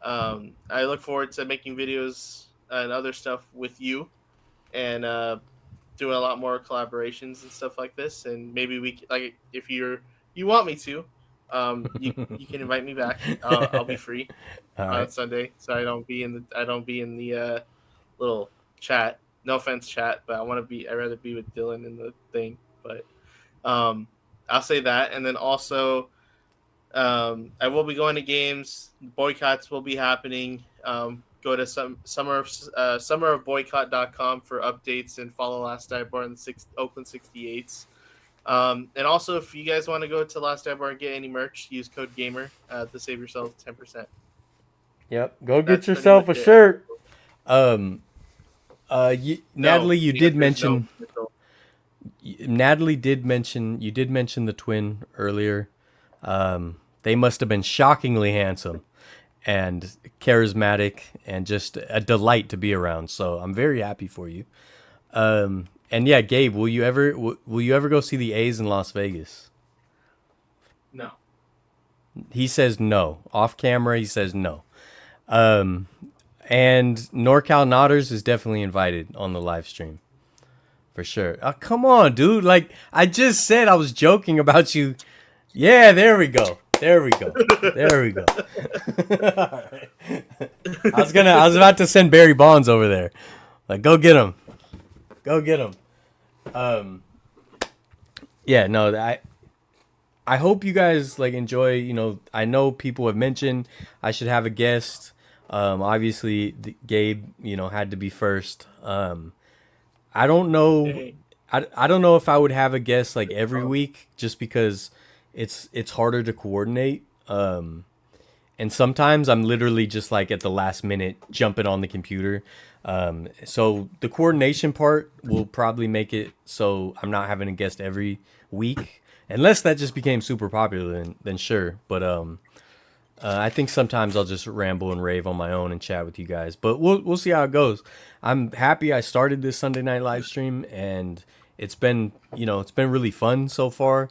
I look forward to making videos and other stuff with you, and doing a lot more collaborations and stuff like this. And maybe if you want me to, you can invite me back. I'll be free on Sunday, so I don't be in the little chat. No offense, chat, but I'd rather be with Dylan in the thing. But I'll say that, and then also I will be going to games. Boycotts will be happening. go to summerofboycott.com for updates and follow Last Dive Bar in the Oakland 68s. And also, if you guys want to go to Last Dive Bar and get any merch, use code GAMER to save yourself 10%. Yep, go That's get pretty yourself a much it. shirt. No, Natalie, you did because mention. no. Natalie did mention the twin earlier. They must have been shockingly handsome and charismatic and just a delight to be around. So I'm very happy for you. And yeah, Gabe, will you ever go see the A's in Las Vegas? No. He says no. Off camera, he says no. And NorCal Nodders is definitely invited on the live stream. For sure. Oh, come on, dude. Like, I just said I was joking about you. Yeah, there we go. There we go. There we go. All right. I was about to send Barry Bonds over there. Like, go get him. Go get him. Yeah, no, I hope you guys like enjoy, you know, I know people have mentioned I should have a guest. Obviously Gabe, you know, had to be first. I don't know. Dang. I don't know if I would have a guest like every week just because it's harder to coordinate. And sometimes I'm literally just like at the last minute jumping on the computer. So the coordination part will probably make it so I'm not having a guest every week. Unless that just became super popular, then sure. But I think sometimes I'll just ramble and rave on my own and chat with you guys. But we'll see how it goes. I'm happy I started this Sunday night live stream, and it's been really fun so far.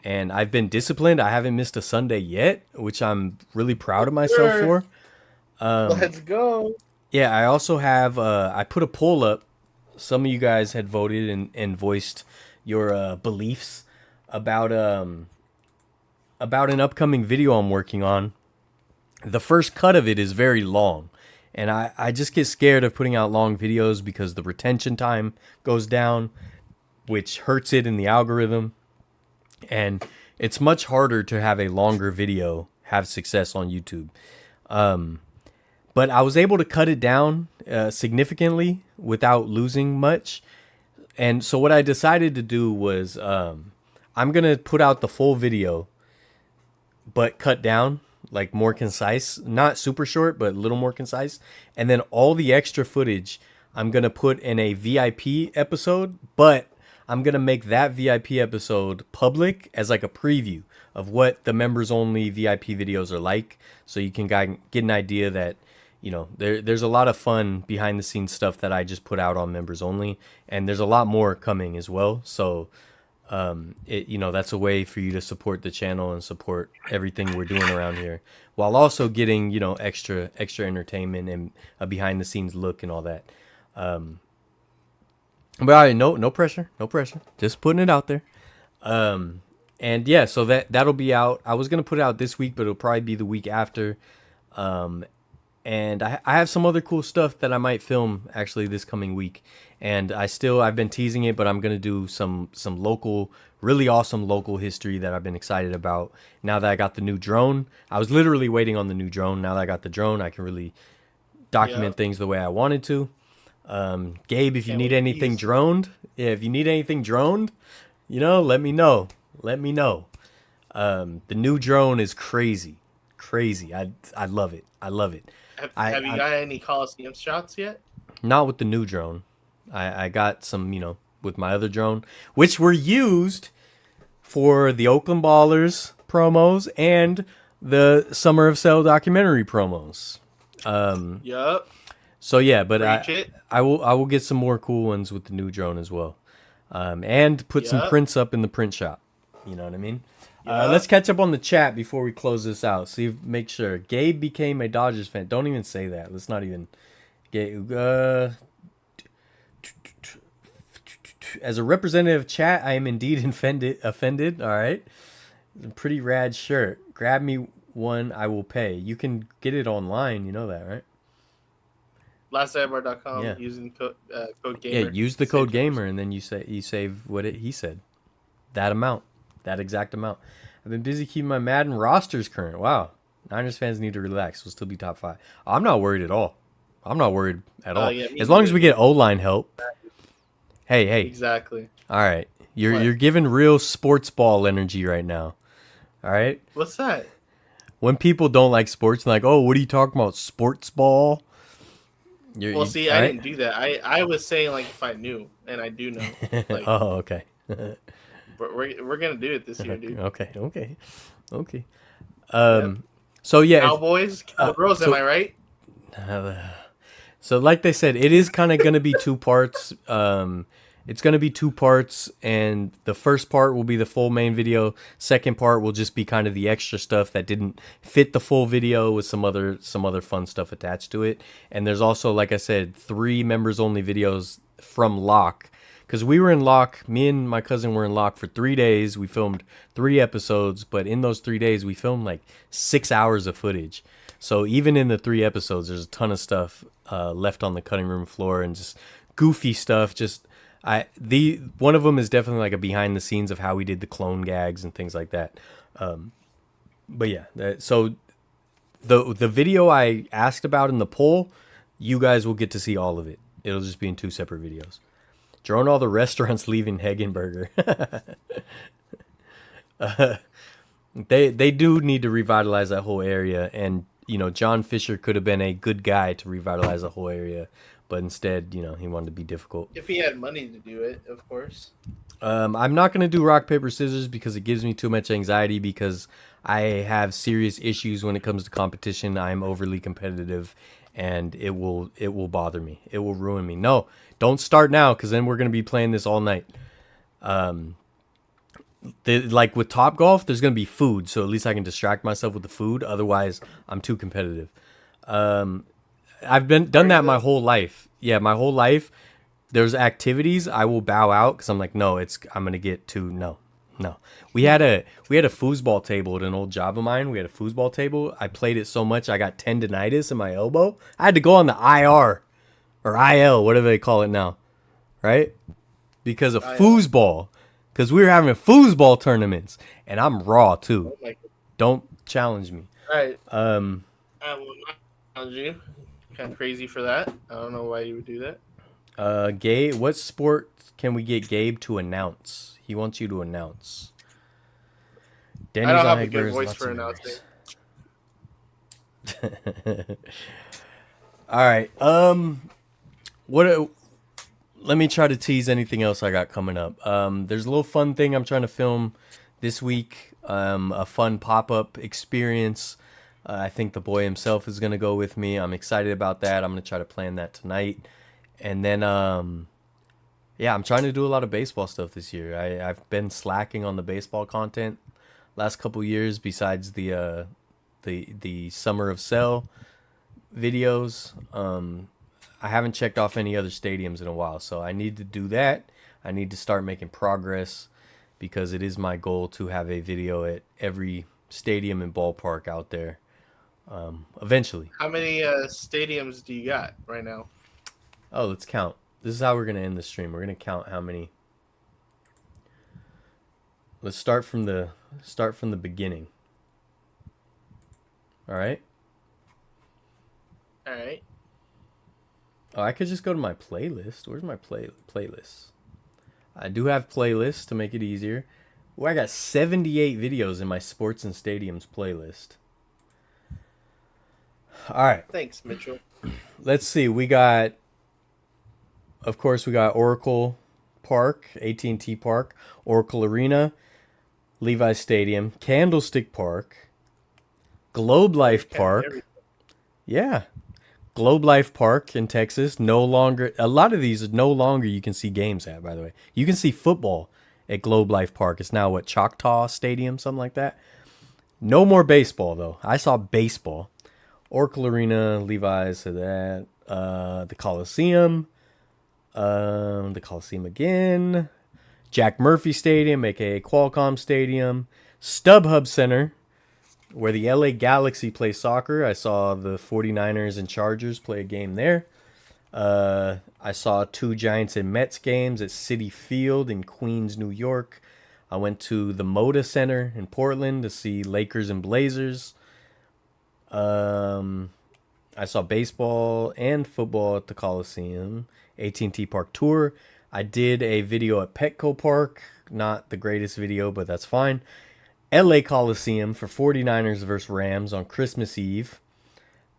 And I've been disciplined. I haven't missed a Sunday yet, which I'm really proud of myself for. Let's go. Yeah, I also have I put a poll up. Some of you guys had voted and voiced your beliefs about an upcoming video I'm working on. The first cut of it is very long, and I just get scared of putting out long videos because the retention time goes down, which hurts it in the algorithm. And it's much harder to have a longer video have success on YouTube. But I was able to cut it down significantly without losing much. And so what I decided to do was I'm going to put out the full video, but cut down, like more concise, not super short, but a little more concise. And then all the extra footage I'm going to put in a VIP episode, but I'm going to make that VIP episode public as like a preview of what the members only VIP videos are like. So you can get an idea that, you know, there's a lot of fun behind the scenes stuff that I just put out on members only. And there's a lot more coming as well. So, that's a way for you to support the channel and support everything we're doing around here while also getting, extra entertainment and a behind the scenes look and all that. But all right, no pressure. Just putting it out there. And yeah, so that'll be out. I was going to put it out this week, but it'll probably be the week after. And I have some other cool stuff that I might film actually this coming week. And I've been teasing it, but I'm going to do some local, really awesome local history that I've been excited about. Now that I got the new drone, I was literally waiting on the new drone. Now that I got the drone, I can really document things the way I wanted to. Gabe, if you need anything droned, let me know. The new drone is crazy. I love it. Have you got any Coliseum shots yet? Not with the new drone. I got some, with my other drone, which were used for the Oakland Ballers promos and the Summer of Sale documentary promos. Yup. So yeah, but I will get some more cool ones with the new drone as well, and put some prints up in the print shop. You know what I mean? Let's catch up on the chat before we close this out. Make sure Gabe became a Dodgers fan. Don't even say that. Let's not even. Gabe, as a representative of chat, I am indeed offended. All right, pretty rad shirt. Grab me one. I will pay. You can get it online. You know that, right? LastDiveBar.com using code GAMER. Yeah, use the code GAMER and then you save what he said. That exact amount. I've been busy keeping my Madden rosters current. Wow. Niners fans need to relax. We'll still be top 5. I'm not worried at all. I'm not worried at all. Yeah, me As long as neither. we get O-line help. Hey. Exactly. All right. You're What? you're giving real sports ball energy right now. All right? What's that? When people don't like sports, they're like, "Oh, what are you talking about? Sports ball?" Well, see, all I right? didn't do that. I was saying like if I knew, and I do know. Like, Oh, okay. but we're gonna do it this year, dude. Okay. Yep. So yeah, Cowboys, Cowgirls. Am I right? so like they said, it is kind of going to be two parts. It's going to be two parts, and the first part will be the full main video. Second part will just be kind of the extra stuff that didn't fit the full video with some other fun stuff attached to it. And there's also, like I said, 3 members only videos from Lock. Because we were in Lock, me and my cousin were in Lock for 3 days. We filmed 3 episodes, but in those 3 days, we filmed like 6 hours of footage. So even in the 3 episodes, there's a ton of stuff left on the cutting room floor and just goofy stuff. One of them is definitely like a behind the scenes of how we did the clone gags and things like that. But yeah, so the video I asked about in the poll, you guys will get to see all of it. It'll just be in 2 separate videos. Drone all the restaurants leaving Heggenberger. They do need to revitalize that whole area, and John Fisher could have been a good guy to revitalize the whole area, but instead, he wanted to be difficult. If he had money to do it, of course. I'm not gonna do rock paper scissors because it gives me too much anxiety because I have serious issues when it comes to competition. I'm overly competitive, and it will bother me. It will ruin me. No, don't start now because then we're gonna be playing this all night. Like with Top Golf, there's gonna be food, so at least I can distract myself with the food. Otherwise, I'm too competitive. I've done that my whole life. Yeah, my whole life. There's activities I will bow out because I'm like, no, I'm gonna get too no. We had a foosball table at an old job of mine. We had a foosball table. I played it so much I got tendonitis in my elbow. I had to go on the IR or IL, whatever they call it now, right? Because of foosball. Because we were having foosball tournaments, and I'm raw too. Oh Don't challenge me. All right. I will not challenge you. Kind of crazy for that. I don't know why you would do that. Gabe, what sport can we get Gabe to announce? He wants you to announce. Denny's I don't have on a good Egber's, voice lots for of announcing. memories. All right. Let me try to tease anything else I got coming up. There's a little fun thing I'm trying to film this week. A fun pop-up experience. I think the boy himself is going to go with me. I'm excited about that. I'm going to try to plan that tonight. And then, yeah, I'm trying to do a lot of baseball stuff this year. I've been slacking on the baseball content last couple years besides the Summer of Sell videos. I haven't checked off any other stadiums in a while, so I need to do that. I need to start making progress because it is my goal to have a video at every stadium and ballpark out there eventually. How many stadiums do you got right now? Oh, let's count. This is how we're going to end the stream. We're going to count how many. Let's start from the beginning. All right? All right. Oh, I could just go to my playlist. Where's my playlist? I do have playlists to make it easier. Well, I got 78 videos in my sports and stadiums playlist. All right. Thanks, Mitchell. Let's see. Of course, we got Oracle Park, AT&T Park, Oracle Arena, Levi's Stadium, Candlestick Park, Globe Life Park. Yeah. Globe Life Park in Texas, a lot of these no longer you can see games at, by the way. You can see football at Globe Life Park. It's now Choctaw Stadium, something like that. No more baseball, though. I saw baseball. Oracle Arena, Levi's, so that. The Coliseum. The Coliseum again. Jack Murphy Stadium, a.k.a. Qualcomm Stadium. StubHub Center, where the LA Galaxy play soccer. I saw the 49ers and Chargers play a game there. I saw 2 Giants and Mets games at Citi Field in Queens, New York. I went to the Moda Center in Portland to see Lakers and Blazers. I saw baseball and football at the Coliseum, AT&T Park Tour. I did a video at Petco Park. Not the greatest video, but that's fine. LA Coliseum for 49ers versus Rams on Christmas Eve.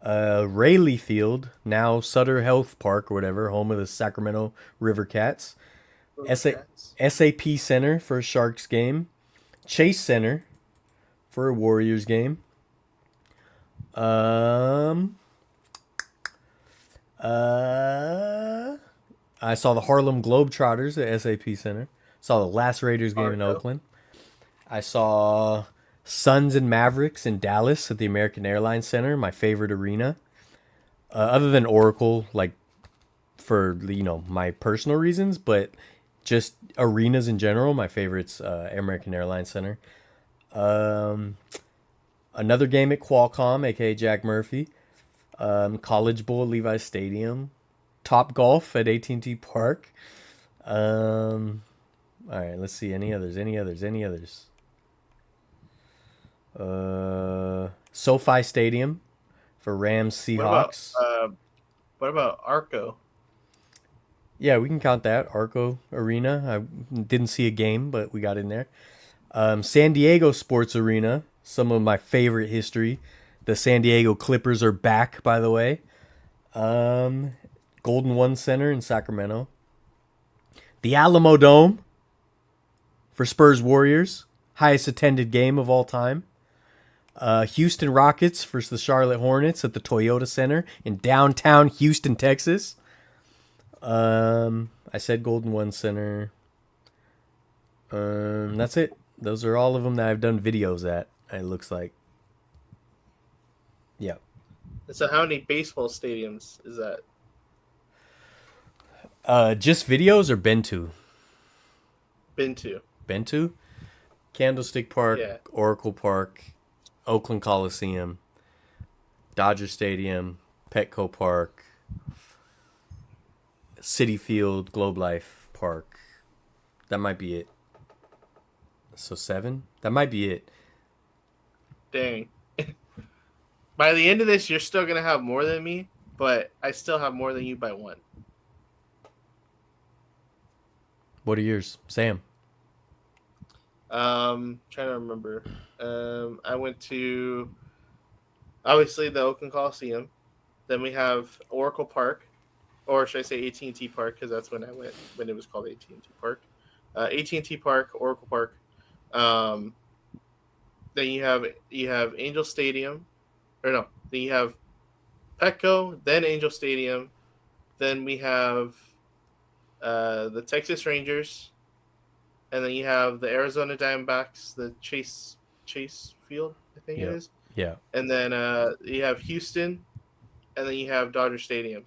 Rayleigh Field, now Sutter Health Park or whatever, home of the Sacramento River Cats. SAP Center for a Sharks game. Chase Center for a Warriors game. I saw the Harlem Globetrotters at SAP Center. Saw the last Raiders game in Oakland. I saw Suns and Mavericks in Dallas at the American Airlines Center, my favorite arena. Other than Oracle, like for my personal reasons, but just arenas in general, my favorite's American Airlines Center. Another game at Qualcomm, aka Jack Murphy. College Bowl at Levi's Stadium. Top Golf at AT&T Park. All right, let's see. Any others? SoFi Stadium for Rams Seahawks. What about Arco? Yeah, we can count that. Arco Arena. I didn't see a game, but we got in there. San Diego Sports Arena. Some of my favorite history. The San Diego Clippers are back, by the way. Golden One Center in Sacramento. The Alamo Dome for Spurs Warriors. Highest attended game of all time. Houston Rockets versus the Charlotte Hornets at the Toyota Center in downtown Houston, Texas. I said Golden One Center. That's it. Those are all of them that I've done videos at, it looks like. Yeah. So how many baseball stadiums is that? Just videos or been to? Been to. Candlestick Park, Yeah. Oracle Park, Oakland Coliseum, Dodger Stadium, Petco Park, Citi Field, Globe Life Park. That might be it. So 7? That might be it. Dang. By the end of this, you're still going to have more than me, but I still have more than you by 1. What are yours, Sam? Trying to remember. I went to, obviously, the Oakland Coliseum. Then we have Oracle Park, or should I say AT&T Park, because that's when I went, when it was called AT&T Park. AT&T Park, Oracle Park. Then you have Angel Stadium, or no, then you have Petco, then Angel Stadium, then we have the Texas Rangers, and then you have the Arizona Diamondbacks, the Chase Field, I think it is. Yeah. And then you have Houston, and then you have Dodger Stadium.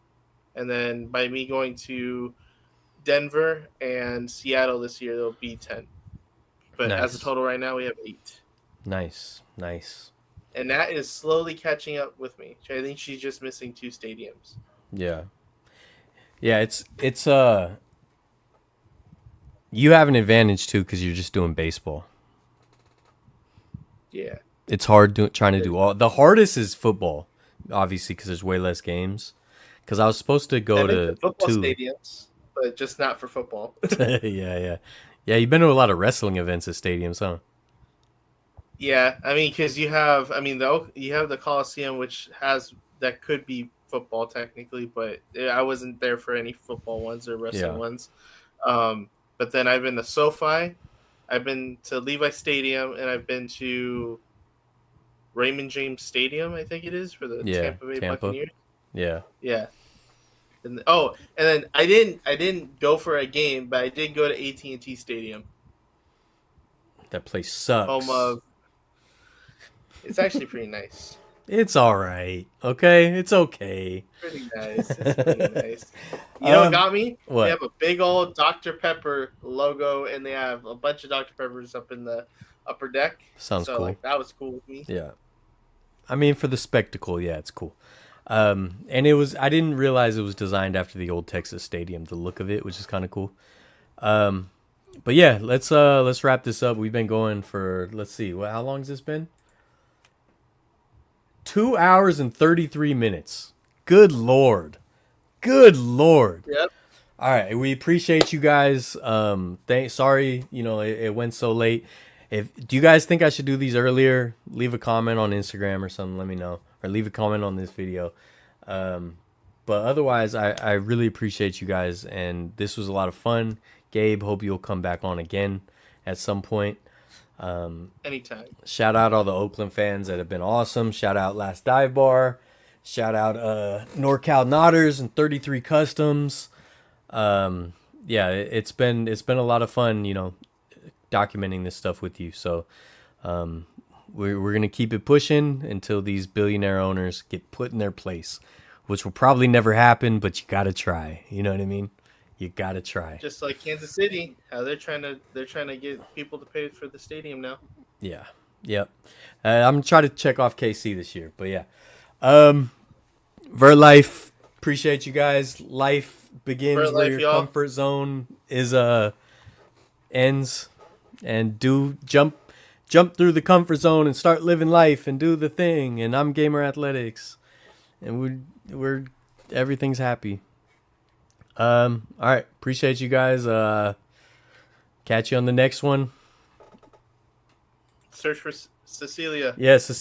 And then by me going to Denver and Seattle this year, there'll be 10. But Nice. as a total right now, we have 8. Nice. And that is slowly catching up with me. I think she's just missing 2 stadiums. Yeah. Yeah, it's you have an advantage too because you're just doing baseball. Yeah. It's hard trying to do all. The hardest is football, obviously, because there's way less games. Because I was supposed to go to football 2 stadiums, but just not for football. Yeah. You've been to a lot of wrestling events at stadiums, huh? Yeah, I mean, because you have the Coliseum, which that could be football technically, but I wasn't there for any football ones or wrestling ones. But then I've been to SoFi, I've been to Levi Stadium, and I've been to Raymond James Stadium, I think it is, for the Tampa Bay Buccaneers. Yeah. And then I didn't go for a game, but I did go to AT&T Stadium. That place sucks. Home of. It's actually pretty nice. It's all right. Okay, it's okay. Pretty nice. It's pretty nice. You know what got me? What? They have a big old Dr. Pepper logo, and they have a bunch of Dr. Peppers up in the upper deck. Sounds cool. That was cool with me. Yeah. I mean, for the spectacle, yeah, it's cool. And I didn't realize it was designed after the old Texas Stadium, the look of it, which is kind of cool. But yeah, let's wrap this up. We've been going for, let's see, how long has this been? 2 hours and 33 minutes. Good Lord. Good Lord. Yep. All right, we appreciate you guys. Sorry, it went so late. Do you guys think I should do these earlier? Leave a comment on Instagram or something. Let me know, or leave a comment on this video. But otherwise, I really appreciate you guys, and this was a lot of fun. Gabe, hope you'll come back on again at some point. Anytime. Shout out all the Oakland fans that have been awesome. Shout out Last Dive Bar. Shout out NorCal Nodders and 33 Customs. Yeah, it's been a lot of fun, documenting this stuff with you. So we're gonna keep it pushing until these billionaire owners get put in their place, which will probably never happen, but you gotta try. You know what I mean? You gotta try. Just like Kansas City, how they're trying to get people to pay for the stadium now. Yeah. Yep. I'm trying to check off KC this year, but yeah. Vertlife, appreciate you guys. Life begins Vertlife, where your y'all. comfort zone is ends, and jump through the comfort zone and start living life and do the thing. And I'm Gamer Athletics, and we're everything's happy. All right, appreciate you guys. Catch you on the next one. Search for Cecilia. Yeah, Cecilia.